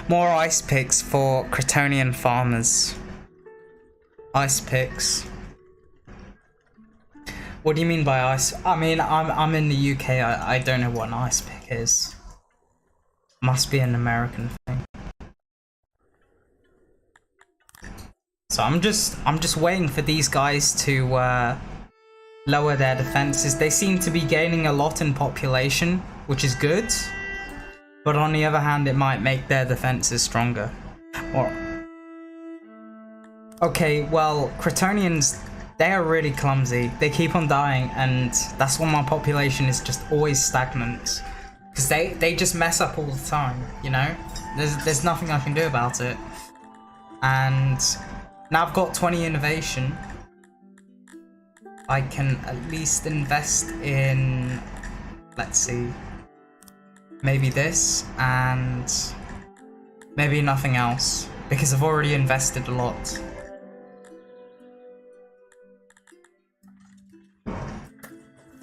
More ice picks for Kryptonian farmers. Ice picks. What do you mean by ice? I mean, I'm in the UK. I don't know what an ice pick is. Must be an American thing. So I'm just waiting for these guys to lower their defenses. They seem to be gaining a lot in population, which is good. But on the other hand, it might make their defenses stronger. Or okay, well, Kryptonians, they are really clumsy. They keep on dying, and that's why my population is just always stagnant. Because they just mess up all the time, you know? There's nothing I can do about it. And now I've got 20 innovation. I can at least invest in, let's see, maybe this, and maybe nothing else, because I've already invested a lot.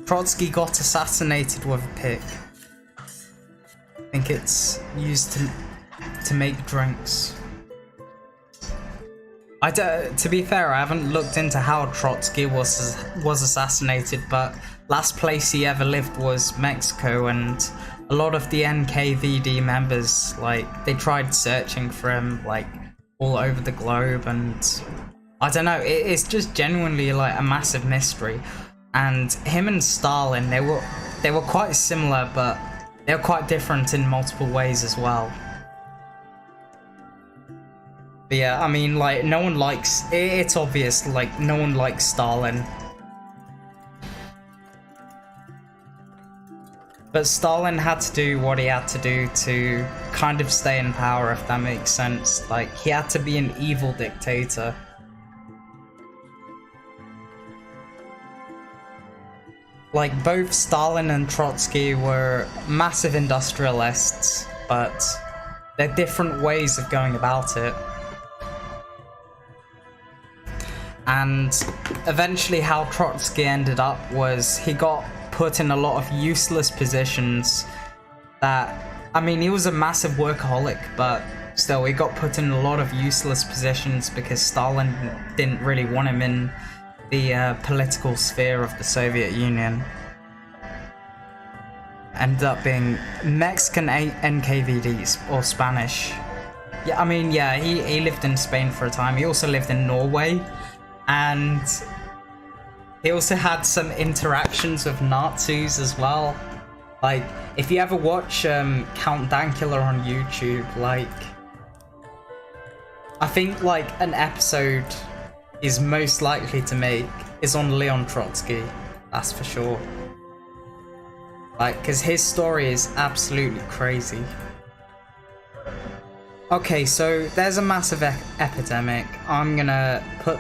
Trotsky got assassinated with a pick. I think it's used to make drinks. To be fair, I haven't looked into how Trotsky was assassinated, but last place he ever lived was Mexico, and a lot of the NKVD members, like, they tried searching for him, like, all over the globe, and I don't know, it's just genuinely, like, a massive mystery. And him and Stalin, they were quite similar, but they were quite different in multiple ways as well. But yeah, I mean, like, no one likes, it's obvious, like, no one likes Stalin. But Stalin had to do what he had to do to kind of stay in power, if that makes sense. Like, he had to be an evil dictator. Like, both Stalin and Trotsky were massive industrialists, but they're different ways of going about it. And eventually how Trotsky ended up was he got put in a lot of useless positions that, I mean, he was a massive workaholic, but still, he got put in a lot of useless positions because Stalin didn't really want him in the political sphere of the Soviet Union. Ended up being Mexican NKVDs, or Spanish. Yeah, I mean, yeah, he lived in Spain for a time. He also lived in Norway, and he also had some interactions with Nazis as well. Like, if you ever watch Count Dankula on YouTube, like, I think, like, an episode is most likely to make is on Leon Trotsky, that's for sure. Like, because his story is absolutely crazy. Okay, so there's a massive epidemic. I'm gonna put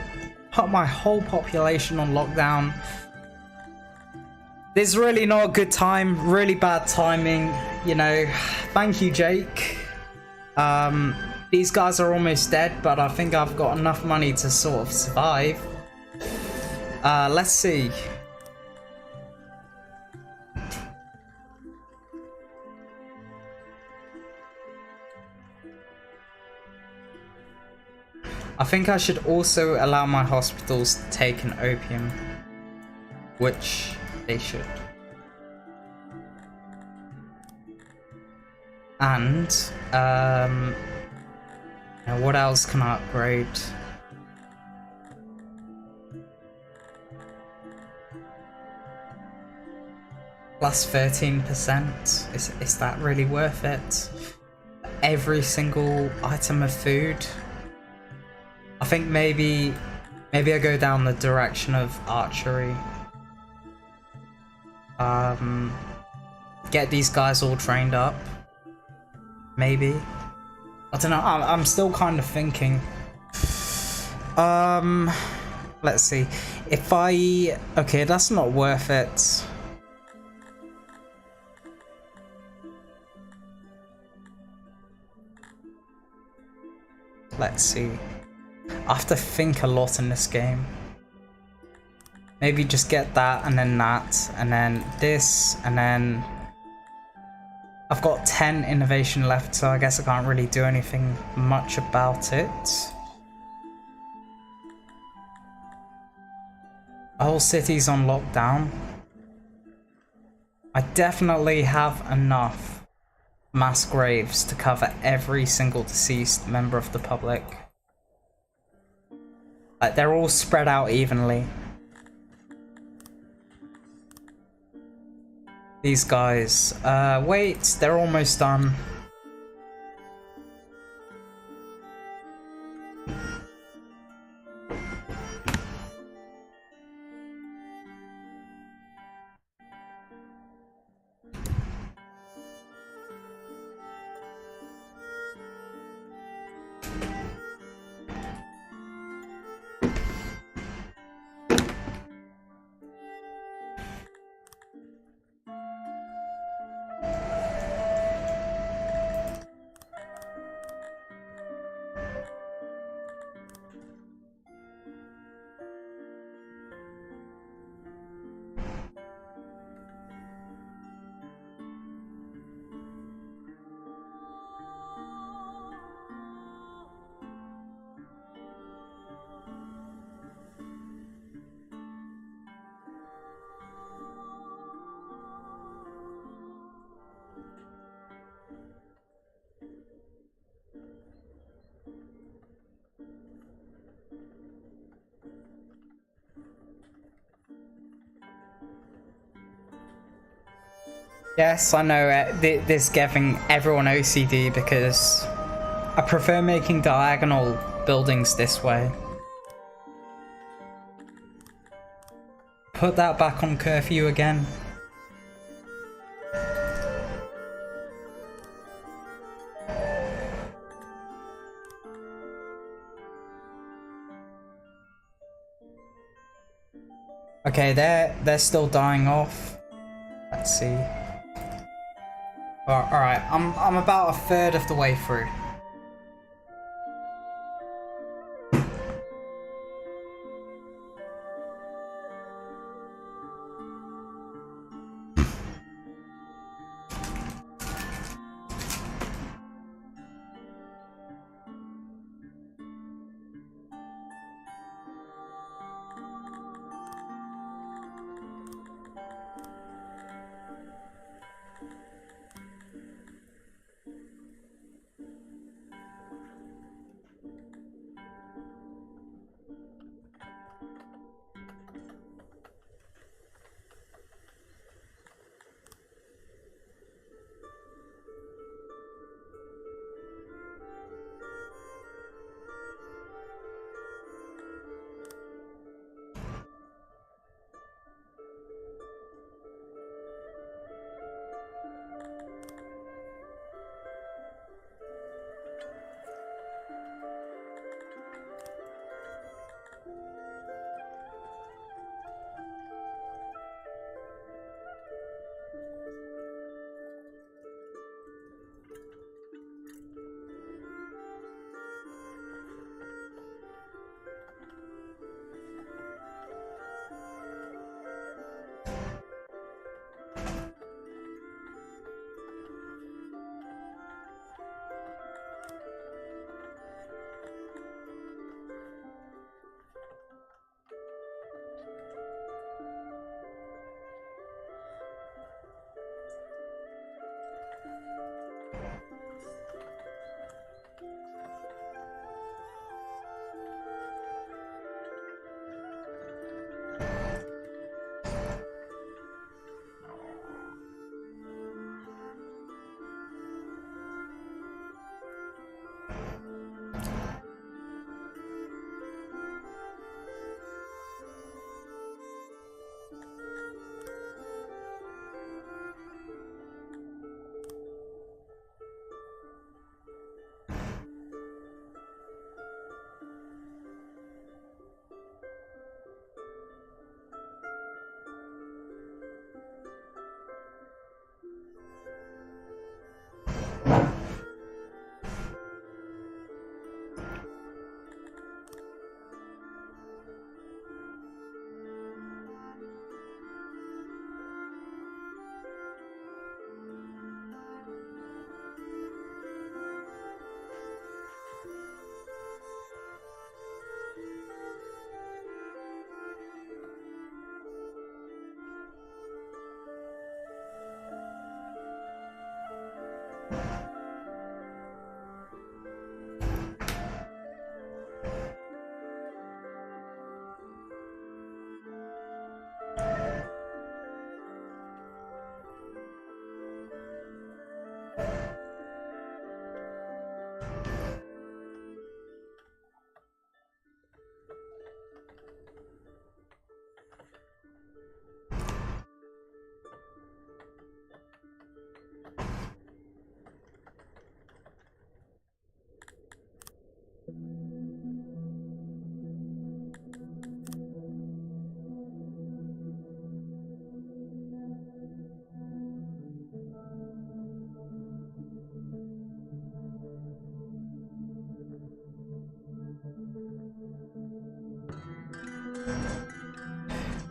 my whole population on lockdown. This is really not a good time, really bad timing, you know. Thank you, Jake. These guys are almost dead, but I think I've got enough money to sort of survive. Let's see. I think I should also allow my hospitals to take an opium, which they should. And now what else can I upgrade? Plus 13%. Is that really worth it? Every single item of food? I think maybe I go down the direction of archery. Get these guys all trained up. Maybe. I don't know. I'm still kind of thinking. Let's see. If I... Okay, that's not worth it. Let's see. I have to think a lot in this game. Maybe just get that and then that and then this and then... I've got 10 innovation left, so I guess I can't really do anything much about it. The whole city's on lockdown. I definitely have enough mass graves to cover every single deceased member of the public. Like, they're all spread out evenly. These guys. Wait, they're almost done. Yes, I know this giving everyone OCD because I prefer making diagonal buildings this way. Put that back on curfew again. Okay, they're still dying off. Let's see. Alright, I'm about a third of the way through.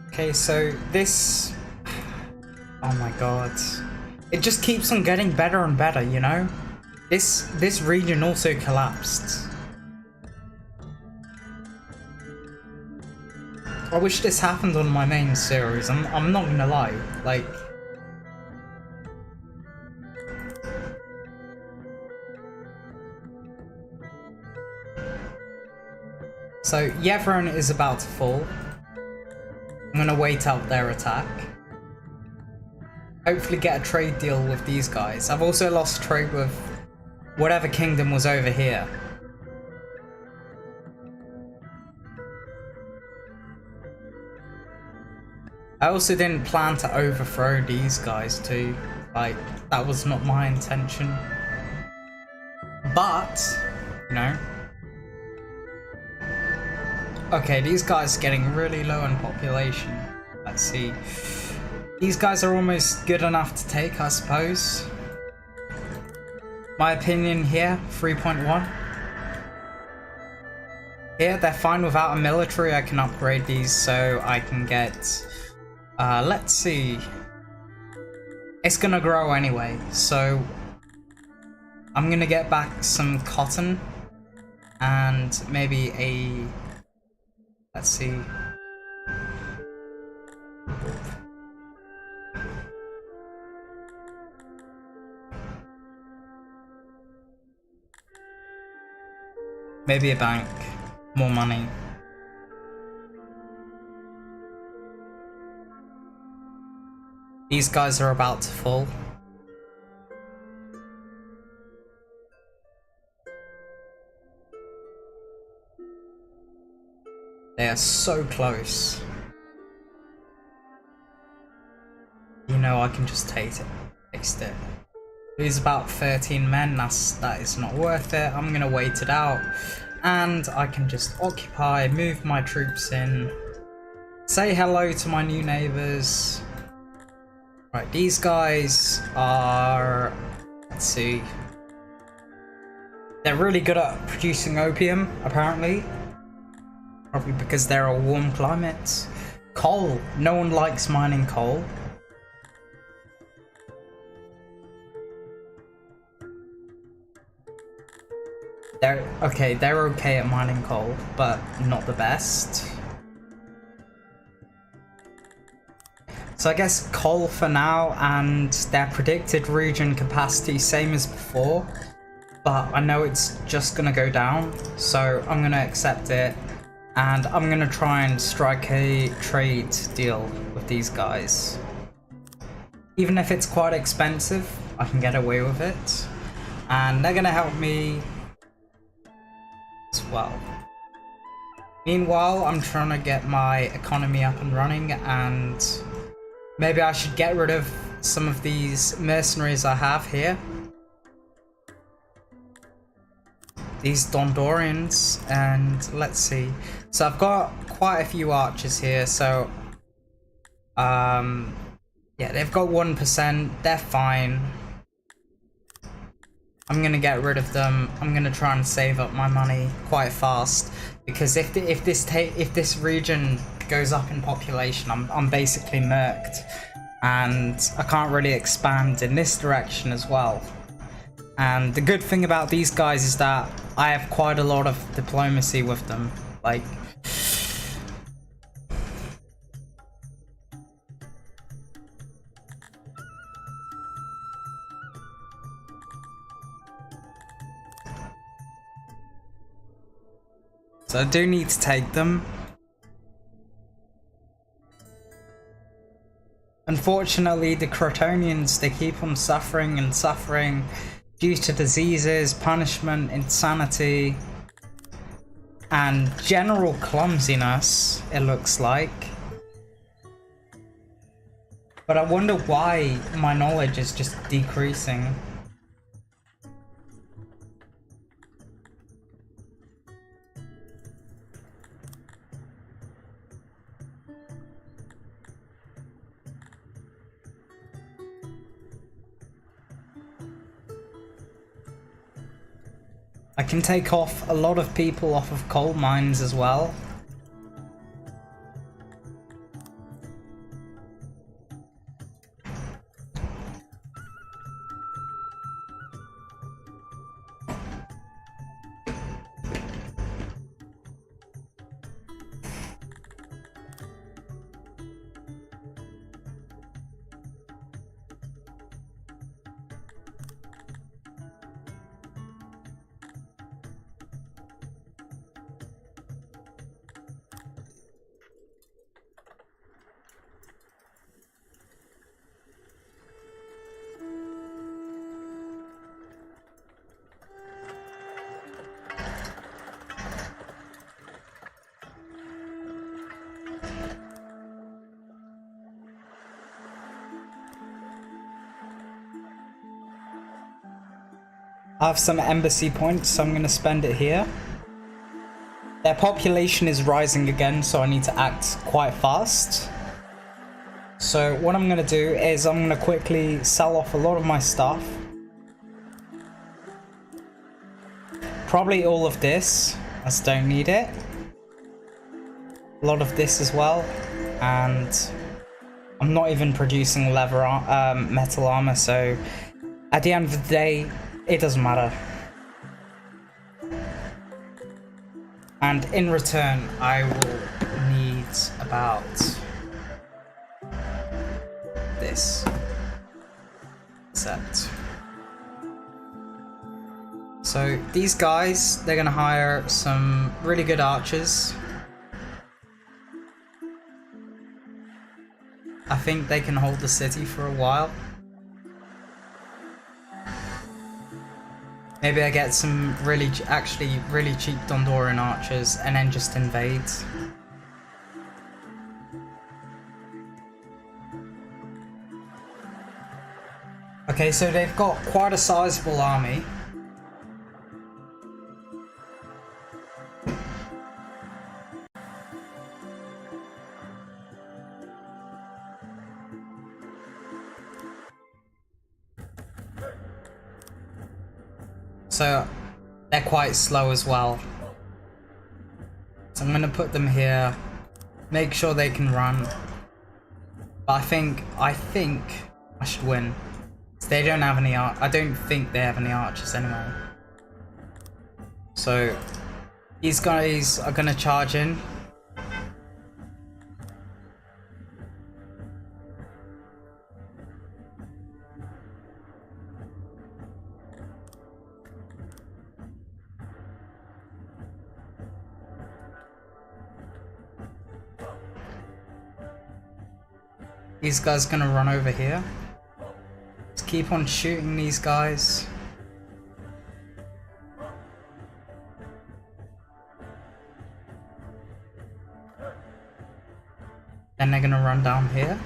Okay, so this... Oh my god. It just keeps on getting better and better, you know? This region also collapsed. I wish this happened on my main series, I'm not gonna lie, like... So, Yevron is about to fall. I'm gonna wait out their attack. Hopefully get a trade deal with these guys. I've also lost trade with whatever kingdom was over here. I also didn't plan to overthrow these guys too. Like, that was not my intention. But, you know. Okay, these guys are getting really low in population. Let's see. These guys are almost good enough to take, I suppose. My opinion here, 3.1. Here, they're fine without a military. I can upgrade these so I can get... let's see. It's gonna grow anyway, so... I'm gonna get back some cotton. And maybe a... Let's see. Maybe a bank. More money. These guys are about to fall. They are so close. You know, I can just taste it. He's about 13 men, that is not worth it. I'm gonna wait it out. And I can just occupy, move my troops in, say hello to my new neighbors. Right, these guys are... Let's see. They're really good at producing opium, apparently. Probably because they're a warm climate. Coal. No one likes mining coal. They're okay at mining coal, but not the best. So I guess coal for now, and their predicted region capacity same as before. But I know it's just gonna go down, so I'm gonna accept it. And I'm gonna try and strike a trade deal with these guys. Even if it's quite expensive, I can get away with it. And they're gonna help me as well. Meanwhile, I'm trying to get my economy up and running, and maybe I should get rid of some of these mercenaries I have here. These Dondorians, and let's see. So I've got quite a few archers here, so yeah, they've got 1%, they're fine. I'm gonna get rid of them. I'm gonna try and save up my money quite fast, because if this region goes up in population, I'm basically murked, and I can't really expand in this direction as well. And the good thing about these guys is that I have quite a lot of diplomacy with them. Like, so I do need to take them. Unfortunately, the Crotonians, they keep on suffering and suffering due to diseases, punishment, insanity, and general clumsiness, it looks like. But I wonder why my knowledge is just decreasing. I can take off a lot of people off of coal mines as well. I have some embassy points, so I'm going to spend it here. Their population is rising again, so I need to act quite fast. So what I'm going to do is I'm going to quickly sell off a lot of my stuff. Probably all of this, as I don't need it. A lot of this as well. And I'm not even producing metal armor, so at the end of the day, it doesn't matter. And in return, I will need about this set. So these guys, they're gonna hire some really good archers. I think they can hold the city for a while. Maybe I get some really cheap Dondoran archers and then just invade. Okay, so they've got quite a sizable army. So they're quite slow as well. So I'm gonna put them here, make sure they can run. But I think I should win. They don't have any I don't think they have any archers anyway. So these guys are gonna charge in. These guys are gonna run over here. Let's keep on shooting these guys. Then they're gonna run down here.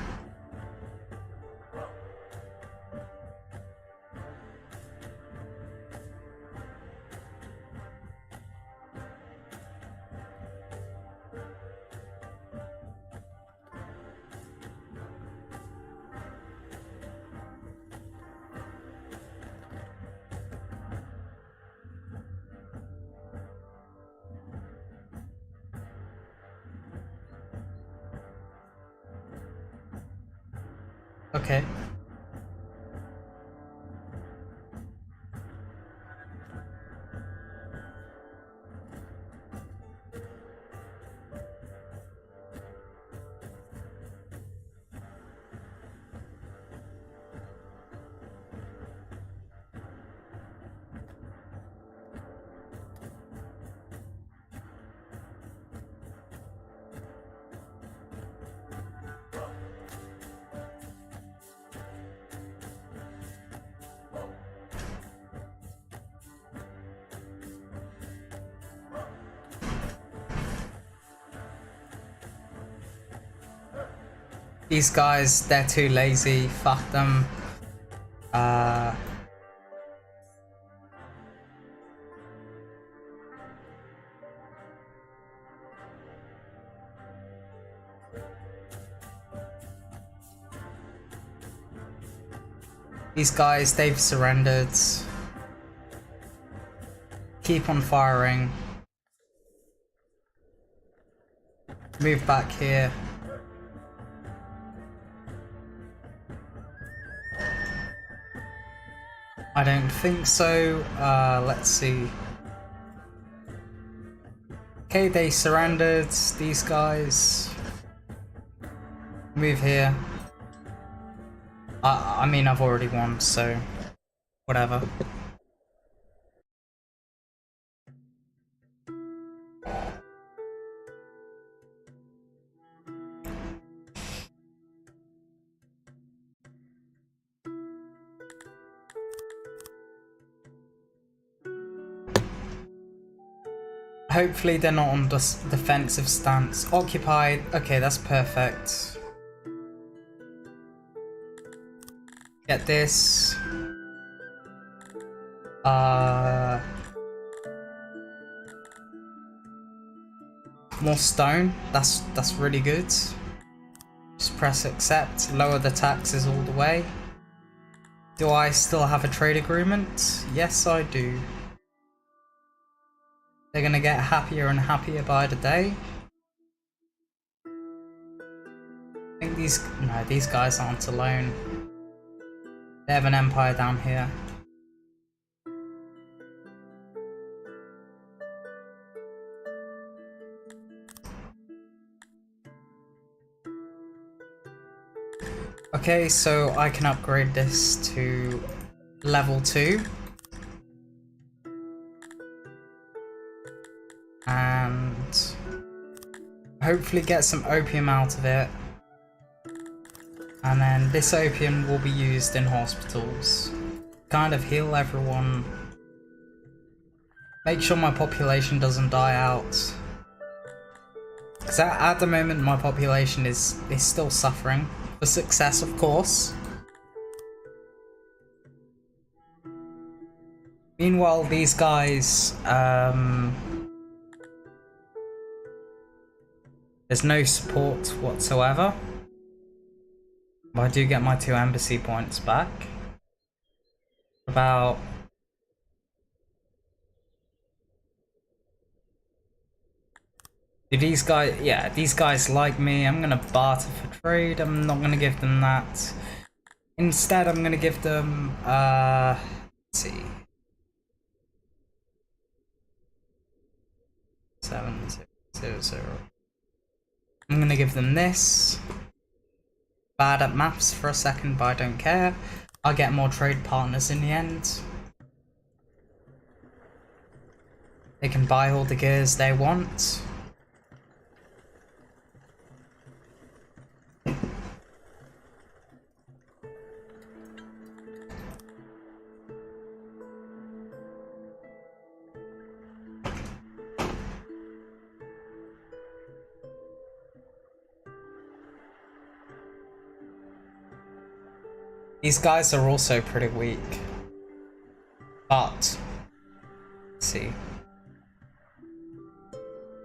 Okay. These guys, they're too lazy. Fuck them. These guys, they've surrendered. Keep on firing. Move back here. I don't think so. Let's see. Okay, they surrendered. These guys. Move here. I mean, I've already won, so whatever. Hopefully they're not on defensive stance. Occupied. Okay, that's perfect. Get this. More stone. That's really good. Just press accept. Lower the taxes all the way. Do I still have a trade agreement? Yes, I do. They're gonna get happier and happier by the day. I think these guys aren't alone. They have an empire down here. Okay, so I can upgrade this to level 2. And hopefully get some opium out of it. And then this opium will be used in hospitals. Kind of heal everyone. Make sure my population doesn't die out. Because at the moment my population is still suffering. For success, of course. Meanwhile, these guys, there's no support whatsoever. But I do get my 2 embassy points back. About... Do these guys... Yeah, these guys like me. I'm gonna barter for trade. I'm not gonna give them that. Instead, I'm gonna give them... let's see... 700. I'm gonna give them this. Bad at maps for a second, but I don't care. I'll get more trade partners in the end. They can buy all the gears they want. These guys are also pretty weak. But, let's see.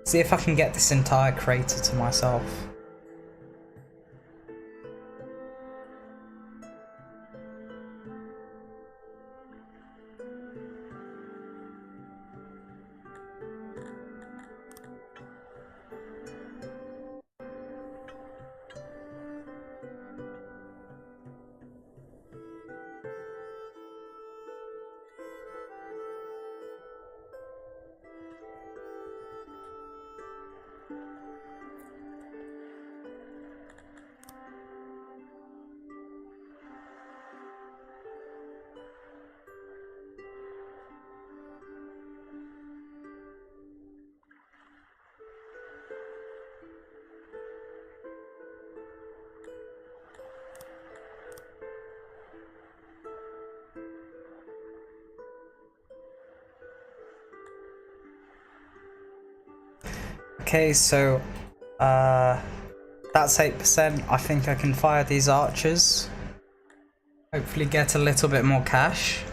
See if I can get this entire crater to myself. Okay, so that's 8%. I think I can fire these archers. Hopefully get a little bit more cash.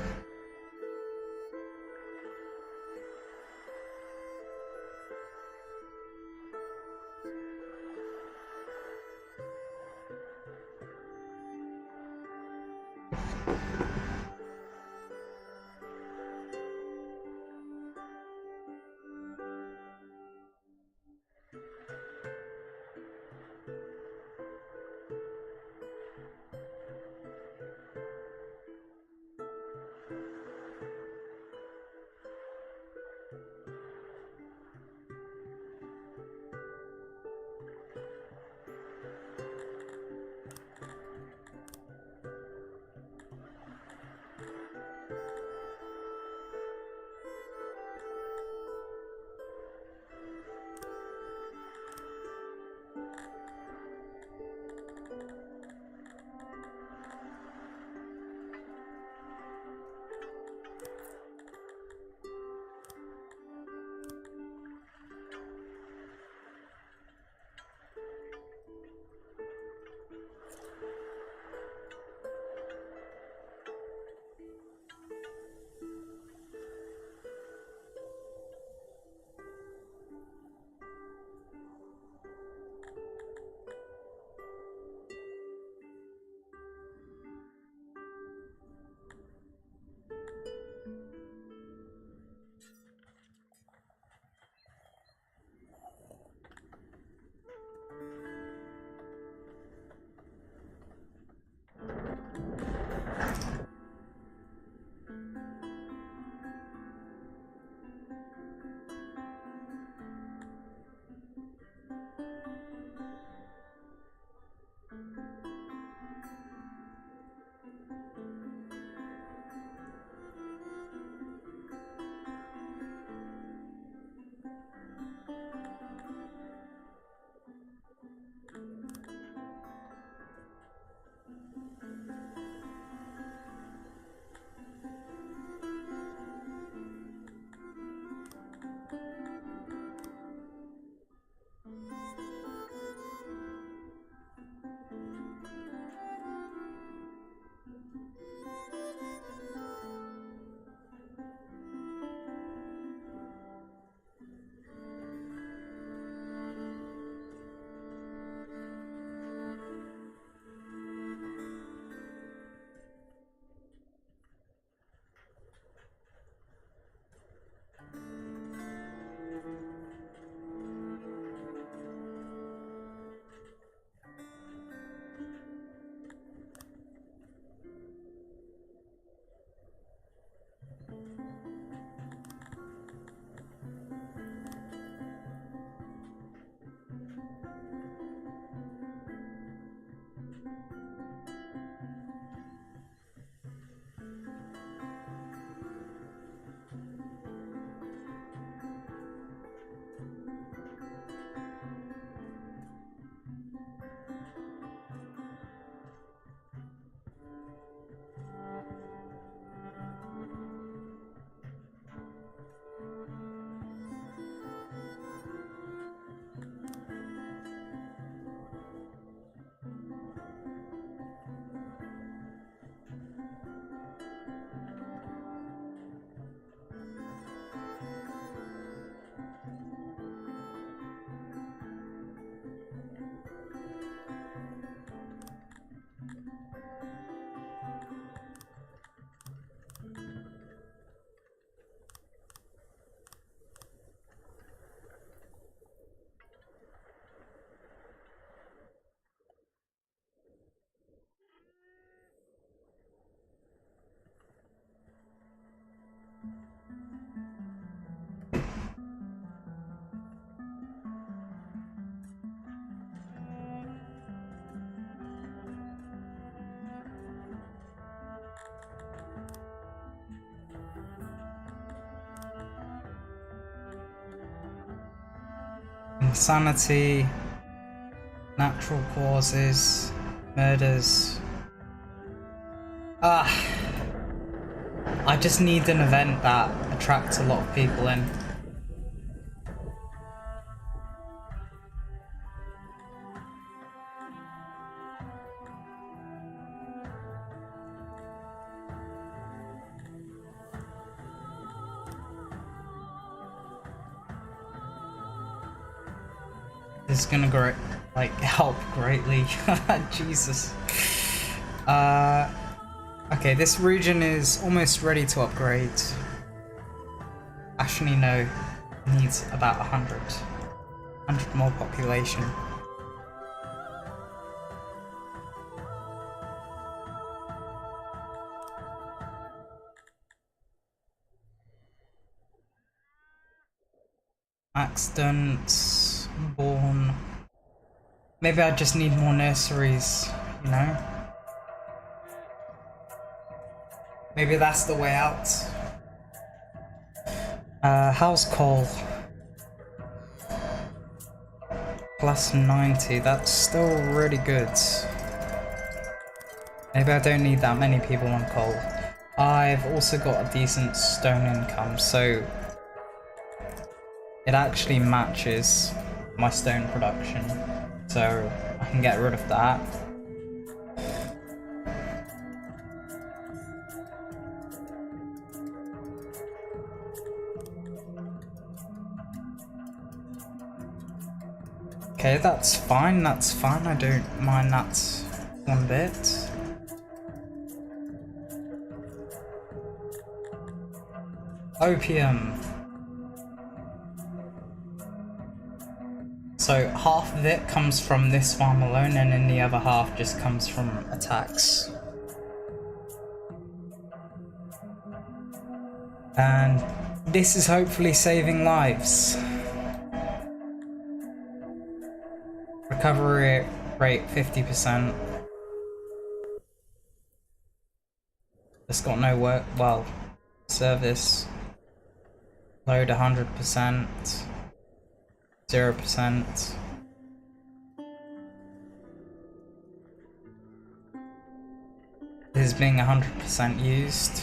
Insanity, natural causes, murders. I just need an event that attracts a lot of people in. This is gonna help greatly. Jesus. Okay, this region is almost ready to upgrade. Actually, no. It needs about 100 more population. Accidents, born. Maybe I just need more nurseries, you know? Maybe that's the way out. How's coal? Plus 90, that's still really good. Maybe I don't need that many people on coal. I've also got a decent stone income, so it actually matches my stone production. So I can get rid of that. Okay, that's fine, I don't mind that one bit. Opium. So half of it comes from this farm alone, and then the other half just comes from attacks. And this is hopefully saving lives. Recovery rate 50%. It's got no work, well, service. Load 100%. 0%. This is being 100% used.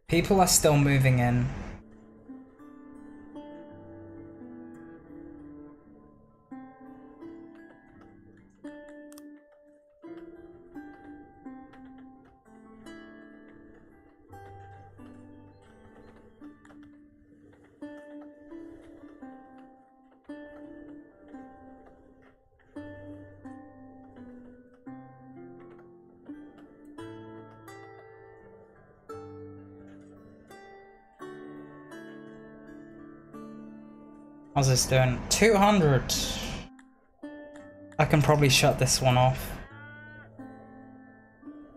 People are still moving in. How's this doing? 200! I can probably shut this one off.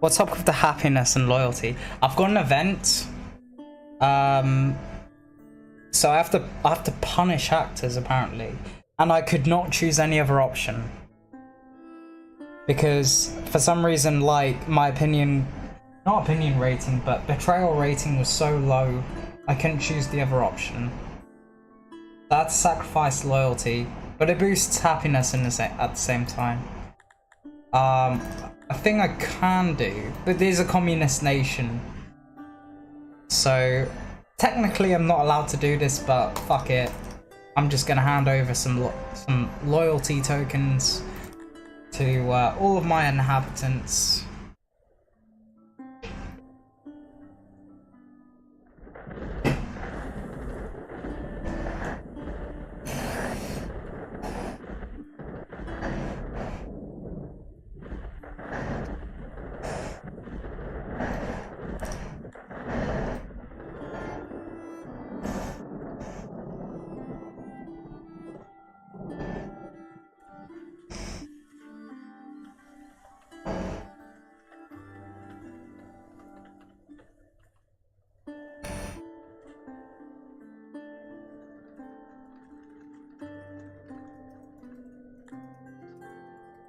What's up with the happiness and loyalty? I've got an event. So I have to punish actors apparently. And I could not choose any other option. Because for some reason, like, my opinion, not opinion rating, but betrayal rating was so low, I couldn't choose the other option. That's sacrifice loyalty, but it boosts happiness at the same time. A thing I can do, but there's a communist nation, so technically I'm not allowed to do this, but fuck it. I'm just gonna hand over some loyalty tokens to all of my inhabitants.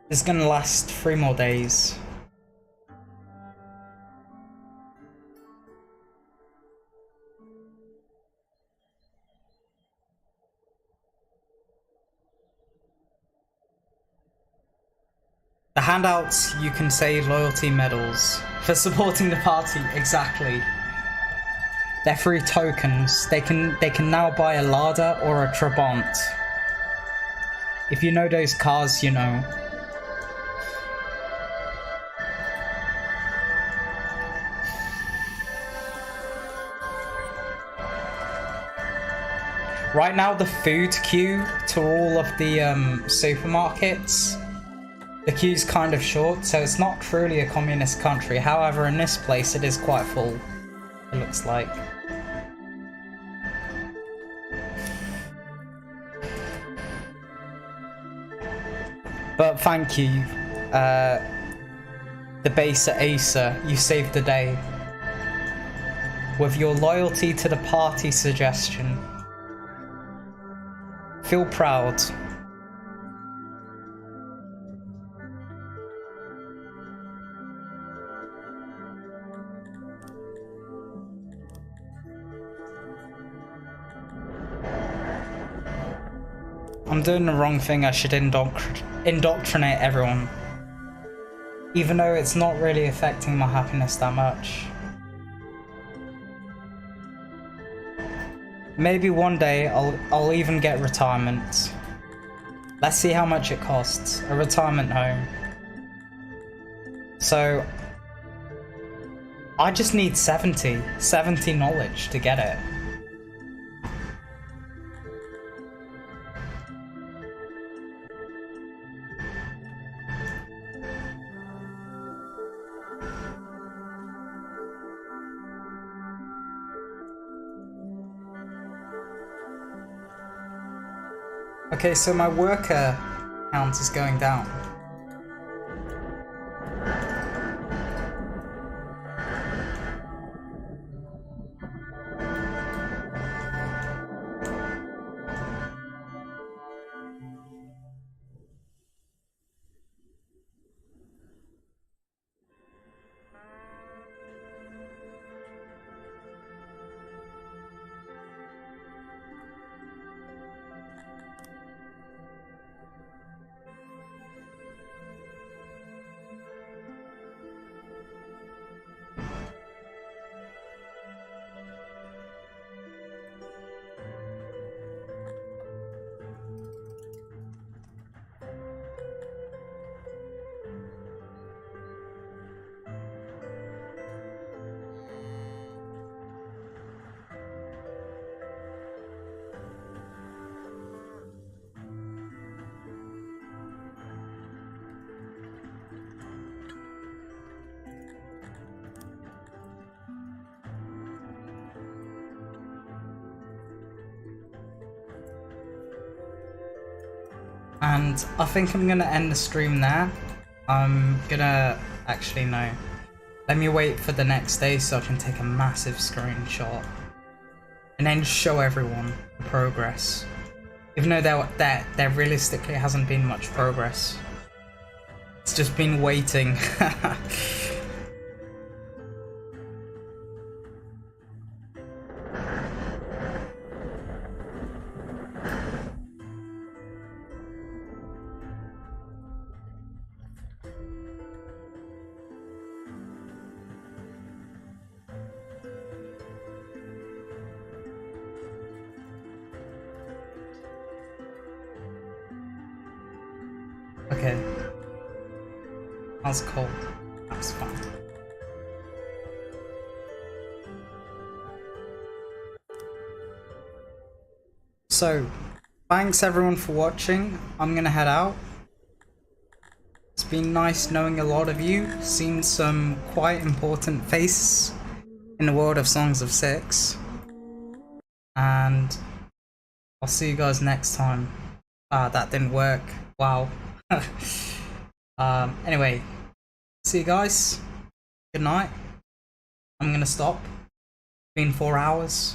It's gonna last 3 more days. handouts, you can say loyalty medals for supporting the party. Exactly. They're free tokens. They can now buy a Lada or a Trabant. If you know those cars, you know. Right now, the food queue to all of the supermarkets, the queue's kind of short, so it's not truly a communist country. However, in this place, it is quite full, it looks like. But thank you, the base at Acer, you saved the day. With your loyalty to the party suggestion. Feel proud. I'm doing the wrong thing. I should indoctrinate everyone. Even though it's not really affecting my happiness that much. Maybe one day I'll even get retirement. Let's see how much it costs. A retirement home. So I just need 70 knowledge to get it. Okay, so my worker count is going down. And I think I'm gonna end the stream there. I'm gonna actually no. Let me wait for the next day so I can take a massive screenshot and then show everyone the progress. Even though there realistically hasn't been much progress. It's just been waiting. Okay. That's cold. That's fine. So, thanks everyone for watching. I'm gonna head out. It's been nice knowing a lot of you, seen some quite important faces in the world of Songs of Syx. And I'll see you guys next time. That didn't work. Wow. Anyway, see you guys. Good night. I'm gonna stop. It's been 4 hours.